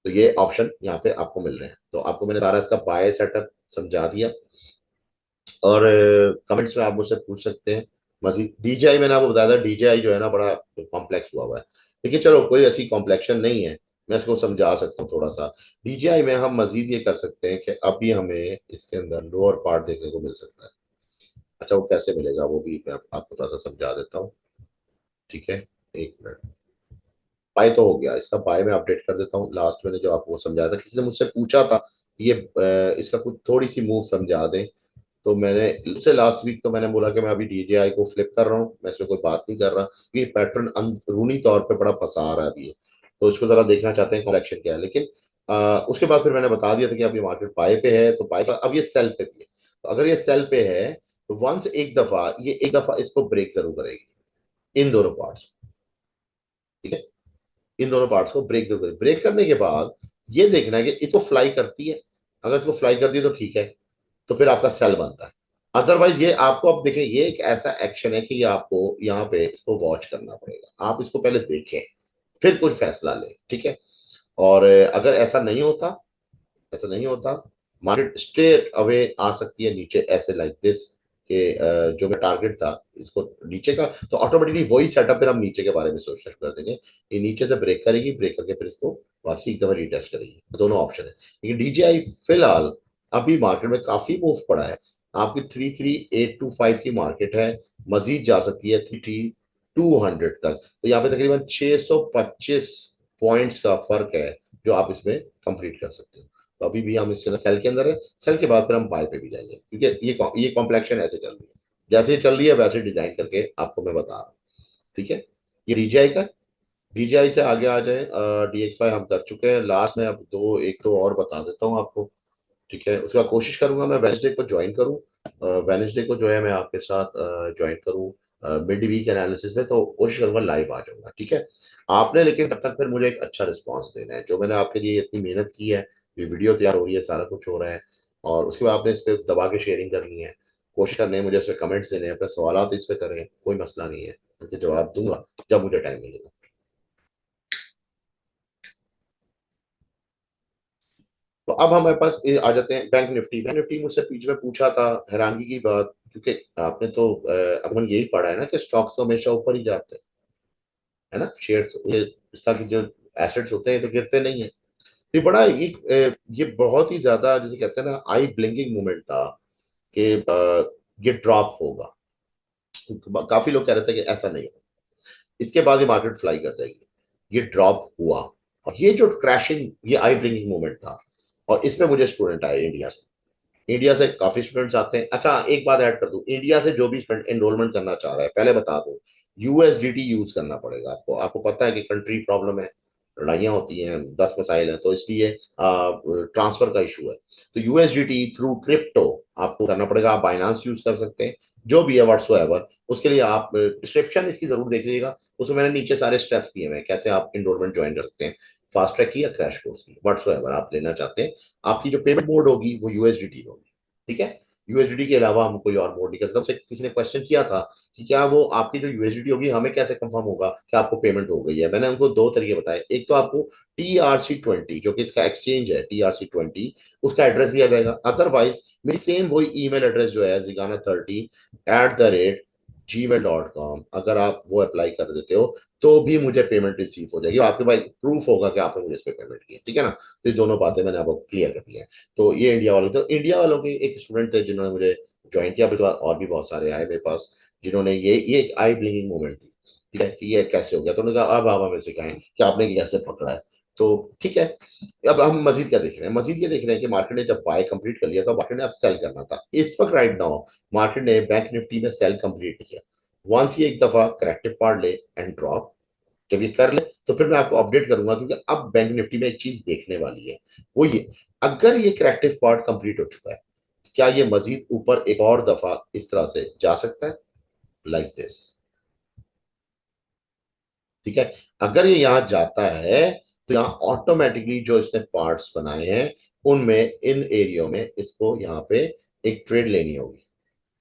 तो ये ऑप्शन यहाँ पे आपको मिल रहे हैं। तो आपको मैंने सारा इसका बाय सेटअप समझा दिया, और कमेंट्स में आप मुझसे पूछ सकते हैं मजीद। डीजीआई मैंने आपको बताया था, डीजीआई जो है ना बड़ा कॉम्प्लेक्स हुआ हुआ है, लेकिन चलो कोई ऐसी कॉम्प्लेक्शन नहीं है, मैं इसको समझा सकता हूँ थोड़ा सा। डीजीआई में हम मजीद ये कर सकते हैं कि अभी हमें इसके अंदर लोअर पार्ट देखने को मिल सकता है। अच्छा वो कैसे मिलेगा वो भी मैं आपको थोड़ा सा समझा देता हूँ। ठीक है, एक मिनट। पाई तो हो गया, इसका पाई मैं अपडेट कर देता हूँ। लास्ट मैंने जो आपको समझाया था, किसी ने मुझसे पूछा था ये इसका कुछ थोड़ी सी मूव समझा दें, तो मैंने उससे लास्ट वीक तो मैंने बोला कि मैं अभी डीजेआई को फ्लिप कर रहा हूँ, मैं इसमें कोई बात नहीं कर रहा, ये पैटर्न अंदरूनी तौर पे बड़ा फंसा रहा है अभी, तो इसको जरा देखना चाहते हैं कलेक्शन क्या है। लेकिन उसके बाद फिर मैंने बता दिया था कि अभी मार्केट पाए पे है, तो पाए का अब ये सेल पे भी है। तो अगर ये सेल पे है तो वंस एक दफा ये एक दफा इसको ब्रेक जरूर करेगी, इन दोनों पार्ट्स। ठीक है, इन दोनों पार्ट्स को ब्रेक जरूर करेगी। ब्रेक करने के बाद ये देखना है कि इसको फ्लाई करती है। अगर इसको फ्लाई करती है तो ठीक है, तो फिर आपका सेल बनता है। अदरवाइज ये आपको, अब देखें ये एक ऐसा एक्शन है कि ये आपको यहाँ पे इसको वॉच करना पड़ेगा, आप इसको पहले देखें फिर कुछ फैसला लें। ठीक है, और अगर ऐसा नहीं होता, ऐसा नहीं होता, मार्केट स्ट्रेट अवे आ सकती है नीचे ऐसे लाइक दिस, कि जो मैं टारगेट था इसको नीचे का, तो ऑटोमेटिकली वही सेटअप फिर हम नीचे के बारे में सोचना शुरू कर देंगे। ये नीचे से ब्रेक करेगी, ब्रेक करके फिर इसको वापसी एक दफा रिटेस्ट करेगी, दोनों ऑप्शन है। लेकिन डीजीआई फिलहाल अभी मार्केट में काफी मूव पड़ा है। आपकी 33825 की मार्केट है, मजीद जा सकती है 3200 तक। तो यहाँ पे तकरीबन 625 पॉइंट्स का फर्क है जो आप इसमें कंप्लीट कर सकते हो। तो अभी भी हम इस सेल के अंदर है, सेल के बाद फिर हम बाय पे भी जाएंगे, क्योंकि ये कॉम्प्लेक्शन ऐसे चल रही है, जैसे ही चल रही है वैसे डिजाइन करके आपको मैं बता रहा हूँ। ठीक है, ये डीजीआई का। डीजीआई से आगे आ जाए, डीएक्सवाई हम कर चुके हैं लास्ट में, अब दो एक तो और बता देता हूँ आपको। ठीक है, उसके बाद कोशिश करूंगा मैं वेनेसडे को ज्वाइन करूं, वेनेसडे को जो है मैं आपके साथ ज्वाइन करूं मिड वीक एनालिसिस में, तो कोशिश करूंगा लाइव आ जाऊंगा। ठीक है, आपने लेकिन तब तक फिर मुझे एक अच्छा रिस्पांस देना है, जो मैंने आपके लिए इतनी मेहनत की है, ये वीडियो तैयार हो रही है, सारा कुछ हो रहा है, और उसके बाद आपने इस पर दबा के शेयरिंग करनी है, कोशिश करनी है मुझे इस पर कमेंट्स देने हैं, अपने सवाल इस पर करें, कोई मसला नहीं है, उनके जवाब दूंगा जब मुझे टाइम मिलेगा। तो अब हमारे पास ये आ जाते हैं बैंक निफ्टी। बैंक निफ्टी मुझसे बीच में पूछा था, हैरानगी की बात, क्योंकि आपने तो अब हम यही पढ़ा है ना कि स्टॉक्स तो हमेशा ऊपर ही जाते हैं, है ना, शेयर्स ये इस तरह के जो एसेट्स होते हैं तो गिरते नहीं है। तो ये बड़ा एक ये बहुत ही ज्यादा जैसे कहते हैं ना आई ब्लिंकिंग मोमेंट था कि ये ड्रॉप होगा। तो काफी लोग कह रहे थे कि ऐसा नहीं होगा, इसके बाद ये मार्केट फ्लाई कर जाएगी, ये ड्रॉप हुआ, और ये जो क्रैशिंग ये आई ब्लिंकिंग मोमेंट था। और इसमें मुझे स्टूडेंट आए इंडिया से, इंडिया से काफी स्टूडेंट्स आते हैं। अच्छा एक बात ऐड कर दूं, इंडिया से जो भी स्टूडेंट एनरोलमेंट करना चाह रहा है पहले बता दूं, यूएसडीटी यूज करना पड़ेगा आपको। आपको पता है कि कंट्री प्रॉब्लम है, लड़ाइयाँ होती हैं, 10 मसाइल हैं, तो इसलिए ट्रांसफर का इशू है। तो यूएसडीटी थ्रू क्रिप्टो आपको करना पड़ेगा। आप बाइनांस यूज कर सकते हैं, जो भी है व्हाट्सोएवर, उसके लिए आप डिस्क्रिप्शन इसकी जरूर देख लीजिएगा, उसमें मैंने नीचे सारे स्टेप्स दिए हुए हैं कैसे आप एनरोलमेंट ज्वाइन कर सकते हैं, फास्ट ट्रैक की या क्रैश कोर्स की, व्हाट्सोएवर आप लेना चाहते हैं। आपकी जो पेमेंट मोड होगी वो यूएसडीटी होगी। ठीक है, यूएसडीटी के अलावा हम कोई और मोड नहीं कर सकते। हमसे किसी ने क्वेश्चन किया था कि क्या वो आपकी जो यूएसडीटी होगी हमें कैसे कंफर्म होगा कि आपको पेमेंट हो गई है। मैंने उनको दो तरीके बताए, एक तो आपको TRC20 जो कि इसका एक्सचेंज है TRC20, उसका एड्रेस दिया जाएगा। अदरवाइज मेरी सेम वही ईमेल एड्रेस जो है zigana30@gmail.com, अगर आप वो अप्लाई कर देते हो तो भी मुझे पेमेंट रिसीव हो जाएगी, आपके पास प्रूफ होगा कि आपने मुझे इस पे पेमेंट की है। ठीक है ना, तो ये दोनों बातें मैंने आपको क्लियर कर दी है। तो ये इंडिया वालों, तो इंडिया वालों के एक स्टूडेंट थे जिन्होंने मुझे ज्वाइन किया, फिर और भी बहुत सारे आए मेरे पास जिन्होंने ये एक आई ब्लिंकिंग मोमेंट थी। ठीक है, कि ये कैसे हो गया, तो उन्होंने कहा अब आप हमें सिखाएं कि आपने ये कैसे पकड़ा है। तो ठीक है, अब हम मजीद क्या देख रहे हैं, मजीद ये देख रहे हैं कि मार्केट ने जब बाय कंप्लीट कर लिया तो मार्केट ने अब सेल करना था। इस वक्त राइट नाउ मार्केट ने बैंक निफ्टी में सेल कंप्लीट किया। वंस ये एक दफा करेक्टिव पार्ट ले एंड ड्रॉप, जब ये कर ले तो फिर मैं आपको अपडेट करूंगा, क्योंकि अब बैंक निफ्टी में एक चीज देखने वाली है, वो ये, अगर ये करेक्टिव पार्ट कंप्लीट हो चुका है, क्या ये मजीद ऊपर एक और दफा इस तरह से जा सकता है लाइक दिस। ठीक है, अगर ये यहां जाता है तो यहाँ ऑटोमेटिकली जो इसने पार्ट्स बनाए हैं उनमें इन एरियो में इसको यहाँ पे एक ट्रेड लेनी होगी।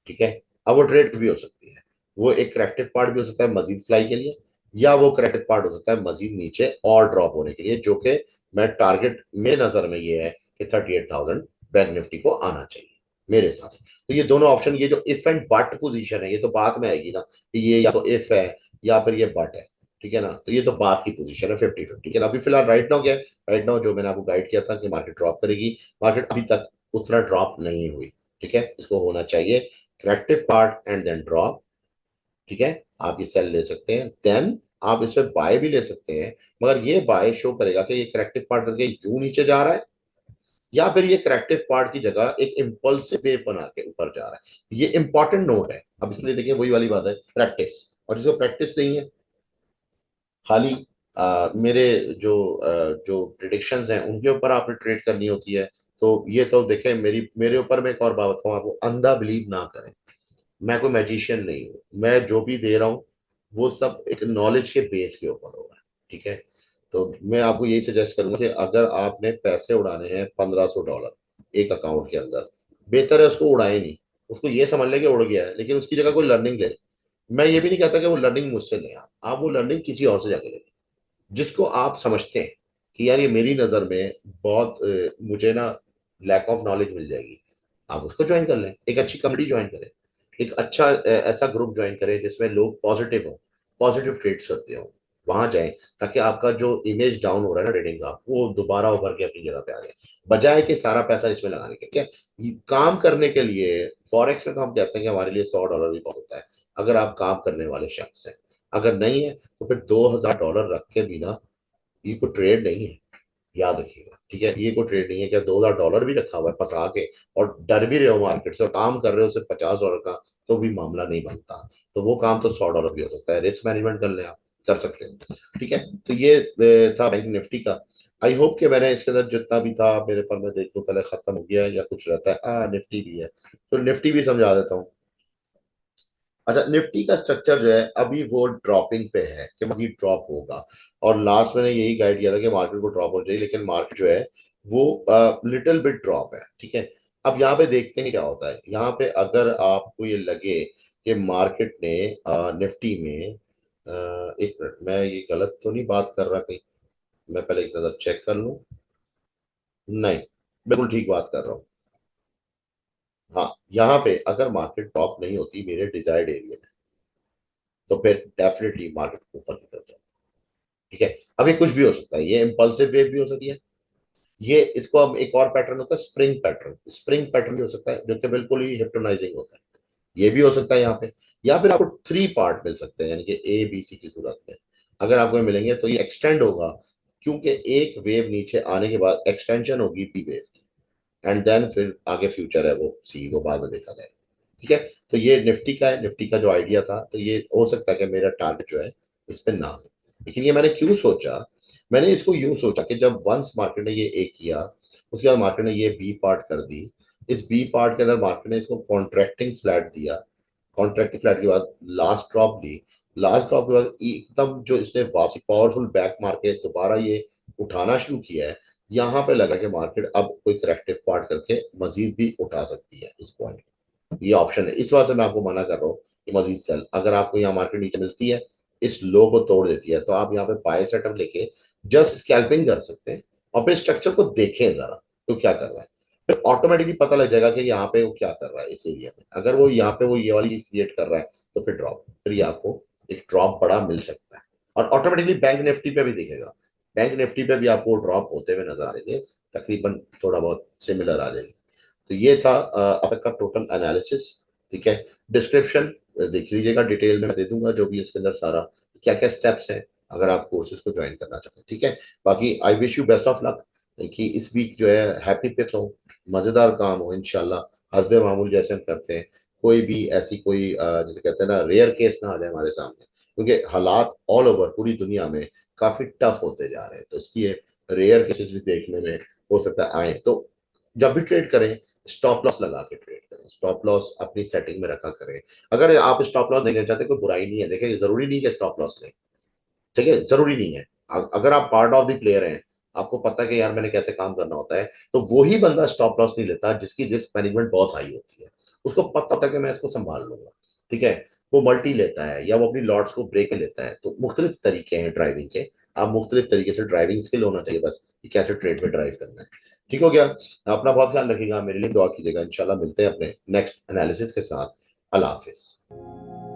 ठीक है, अब वो ट्रेड भी हो सकती है, वो एक करेक्टिव पार्ट भी हो सकता है मजीद फ्लाई के लिए, या वो करेक्टिव पार्ट हो सकता है मजीद नीचे और ड्रॉप होने के लिए, जो कि मैं टारगेट मेरे नजर में ये है कि 38,000 बैंक निफ्टी को आना चाहिए मेरे हिसाब से। तो ये दोनों ऑप्शन, ये जो इफ एंड बट पोजीशन है ये तो बाद में आएगी ना, कि ये या तो इफ है या फिर ये बट है। ठीक है ना, तो ये तो बात की पोजीशन है 50-50। लेकिन अभी फिलहाल राइट नाउ क्या है, राइट नाउ जो मैंने आपको गाइड किया था कि मार्केट ड्रॉप करेगी, मार्केट अभी तक उतना ड्रॉप नहीं हुई। ठीक है, इसको होना चाहिए corrective part and then drop, ठीक है। आप ये सेल ले सकते हैं, देन आप इस पे बाय भी ले सकते हैं, मगर ये बाय शो करेगा कि ये करेक्टिव पार्ट करके यूं नीचे जा रहा है, या फिर ये करेक्टिव पार्ट की जगह एक इम्पल्सिव वेव बना के ऊपर जा रहा है। ये इंपॉर्टेंट नोट है। अब इसके लिए देखिए वही वाली बात है, प्रैक्टिस। और जिसको प्रैक्टिस नहीं है, खाली मेरे जो प्रिडिक्शंस हैं उनके ऊपर आपने ट्रेड करनी होती है, तो ये तो देखें, मेरे ऊपर मैं एक और बात बताऊं आपको, अंधा बिलीव ना करें। मैं कोई मैजिशियन नहीं हूँ, मैं जो भी दे रहा हूँ वो सब एक नॉलेज के बेस के ऊपर होगा, ठीक है। तो मैं आपको यही सजेस्ट करूंगा कि अगर आपने पैसे उड़ाने हैं $1500 एक अकाउंट के अंदर, बेहतर है उसको उड़ाए नहीं। उसको ये समझ लें कि उड़ गया है, लेकिन उसकी जगह कोई लर्निंग ले लें। मैं ये भी नहीं कहता कि वो लर्निंग मुझसे लें, आप वो लर्निंग किसी और से जाके लें, जिसको आप समझते हैं कि यार ये मेरी नज़र में बहुत मुझे ना लैक ऑफ नॉलेज मिल जाएगी। आप उसको ज्वाइन कर लें, एक अच्छी कम्युनिटी ज्वाइन करें, एक अच्छा ऐसा ग्रुप ज्वाइन करें जिसमें लोग पॉजिटिव हो, पॉजिटिव ट्रेड्स करते हो, वहां जाएं, ताकि आपका जो इमेज डाउन हो रहा है ना ट्रेडिंग का, वो दोबारा उभर के अपनी जगह पे आ जाए, बजाय कि सारा पैसा इसमें लगाने के। क्या काम करने के लिए फॉरेक्स में तो हम कहते हैं कि हमारे लिए $100 भी बहुत होता है, अगर आप काम करने वाले शख्स हैं। अगर नहीं है तो फिर $2000 रख के भी ना, ये कोई ट्रेड नहीं है, याद रखिएगा, ठीक है। ये कोई ट्रेड नहीं है, क्या $2000 भी रखा हुआ है फंसा के, और डर भी रहे हो मार्केट से, और काम कर रहे हो सिर्फ $50 का, तो भी मामला नहीं बनता। तो वो काम तो $100 भी हो सकता है, रिस्क मैनेजमेंट कर ले आप, कर सकते हैं, ठीक है। तो ये था बैंक निफ्टी का। आई होप कि मैंने इसके अंदर जितना भी था मेरे पर, मैं देख लूं पहले खत्म हो गया है या कुछ रहता है। निफ्टी भी है, तो निफ्टी भी समझा देता हूँ। अच्छा, निफ्टी का स्ट्रक्चर जो है अभी वो ड्रॉपिंग पे है, कि मजीद ड्रॉप होगा, और लास्ट मैंने यही गाइड किया था कि मार्केट को ड्रॉप हो जाए, लेकिन मार्केट जो है वो लिटिल बिट ड्रॉप है, ठीक है। अब यहाँ पे देखते हैं क्या होता है। यहाँ पे अगर आपको ये लगे कि मार्केट ने निफ्टी में एक मिनट, मैं ये गलत तो नहीं बात कर रहा कहीं, मैं पहले एक नजर चेक कर लूं। नहीं, बिल्कुल ठीक बात कर रहा हूँ। हाँ, यहाँ पे अगर मार्केट ड्रॉप नहीं होती मेरे डिजायर्ड एरिया में, तो फिर डेफिनेटली मार्केट ऊपर की तरफ जाए, ठीक है। अभी कुछ भी हो सकता है, ये इम्पल्सिव वेव भी हो सकती है, ये इसको अब एक और पैटर्न होता है स्प्रिंग पैटर्न, स्प्रिंग पैटर्न भी हो सकता है जो कि बिल्कुल ही हिप्नोटाइजिंग होता है, ये भी हो सकता है यहाँ पे। या फिर आपको थ्री पार्ट मिल सकते हैं, यानी कि ए बी सी की सूरत में अगर आपको मिलेंगे, तो ये एक्सटेंड होगा, क्योंकि एक वेव नीचे आने के बाद एक्सटेंशन होगी बी वेव, एंड देन फिर आगे फ्यूचर है वो सी, वो बाद में देखा जाए, ठीक है। तो ये निफ्टी का है, निफ्टी का जो आइडिया था, तो ये हो सकता है कि मेरा टारगेट जो है इस पे ना हो। लेकिन ये मैंने क्यों सोचा, मैंने इसको यूं सोचा कि जब वंस मार्केट ने ये ए किया, उसके बाद मार्केट ने ये बी पार्ट कर दी, इस बी पार्ट के अंदर मार्केट ने इसको कॉन्ट्रैक्टिंग फ्लैट दिया, कॉन्ट्रैक्टिंग फ्लैट के बाद लास्ट ड्रॉप ली, लास्ट ड्रॉप के बाद एकदम जो इसने वापसी पावरफुल बैक मार्केट दोबारा ये उठाना शुरू किया है, यहाँ पे लगा कि मार्केट अब कोई करेक्टिव पार्ट करके मजीद भी उठा सकती है इस पॉइंट, ये ऑप्शन है। इस वजह से मैं आपको मना कर रहा हूँ कि मजीद सेल, अगर आपको यहाँ मार्केट नीचे मिलती है, इस लो को तोड़ देती है, तो आप यहाँ पे बाय सेटअप लेके जस्ट स्कैल्पिंग कर सकते हैं, और फिर स्ट्रक्चर को देखें जरा तो क्या कर रहा है, फिर ऑटोमेटिकली पता लग जाएगा कि यहाँ पे वो क्या कर रहा है इस एरिया में। अगर वो यहाँ पे वो ये वाली चीज क्रिएट कर रहा है, तो फिर ड्रॉप, फिर ये आपको एक ड्रॉप बड़ा मिल सकता है। और ऑटोमेटिकली बैंक निफ्टी पे भी दिखेगा, बैंक निफ्टी पे भी आपको ड्रॉप होते हुए नजर आएंगे, तकरीबन थोड़ा बहुत सिमिलर आ जाएगी। तो ये था अब तक का टोटल एनालिसिस, ठीक है। डिस्क्रिप्शन देख लीजिएगा, डिटेल में मैं दे दूंगा जो भी इसके अंदर सारा क्या क्या स्टेप्स हैं, अगर आप कोर्सेज को ज्वाइन करना चाहते हैं, ठीक है। बाकी I wish you best of luck, कि इस वीक जो है हैप्पी पिक्स हो, मजेदार काम हो इंशाल्लाह, हस्बे मामूल जैसे हम करते हैं, कोई भी ऐसी कोई जैसे कहते हैं ना रेयर केस ना आ जाए हमारे सामने, क्योंकि हालात ऑल ओवर पूरी दुनिया में काफी टफ होते जा रहे हैं, तो इसलिए रेयर केसेस भी देखने में हो सकता है आए। तो जब भी ट्रेड करें, स्टॉप लॉस लगा के ट्रेड करें, स्टॉप लॉस अपनी सेटिंग में रखा करें। अगर आप स्टॉप लॉस नहीं लेना चाहते, कोई बुराई नहीं है, देखिए जरूरी नहीं है स्टॉप लॉस लें, ठीक है, जरूरी नहीं है। अगर आप पार्ट ऑफ द प्लेयर हैं, आपको पता है कि यार मैंने कैसे काम करना होता है, तो वही बंदा स्टॉप लॉस नहीं लेता जिसकी रिस्क मैनेजमेंट बहुत हाई होती है, उसको पता होता है कि मैं इसको संभाल लूंगा, ठीक है। वो मल्टी लेता है या वो अपनी लॉट्स को ब्रेक लेता है, तो मुख्तलिफ तरीके हैं ड्राइविंग के, आप मुख्तलिफ तरीके से ड्राइविंग स्किल होना चाहिए बस, कि कैसे ट्रेड में ड्राइव करना है। ठीक हो गया, अपना बहुत ख्याल रखिएगा, मेरे लिए दुआ कीजिएगा, इंशाल्लाह मिलते हैं अपने नेक्स्ट एनालिसिस के साथ। अल्लाह हाफिज।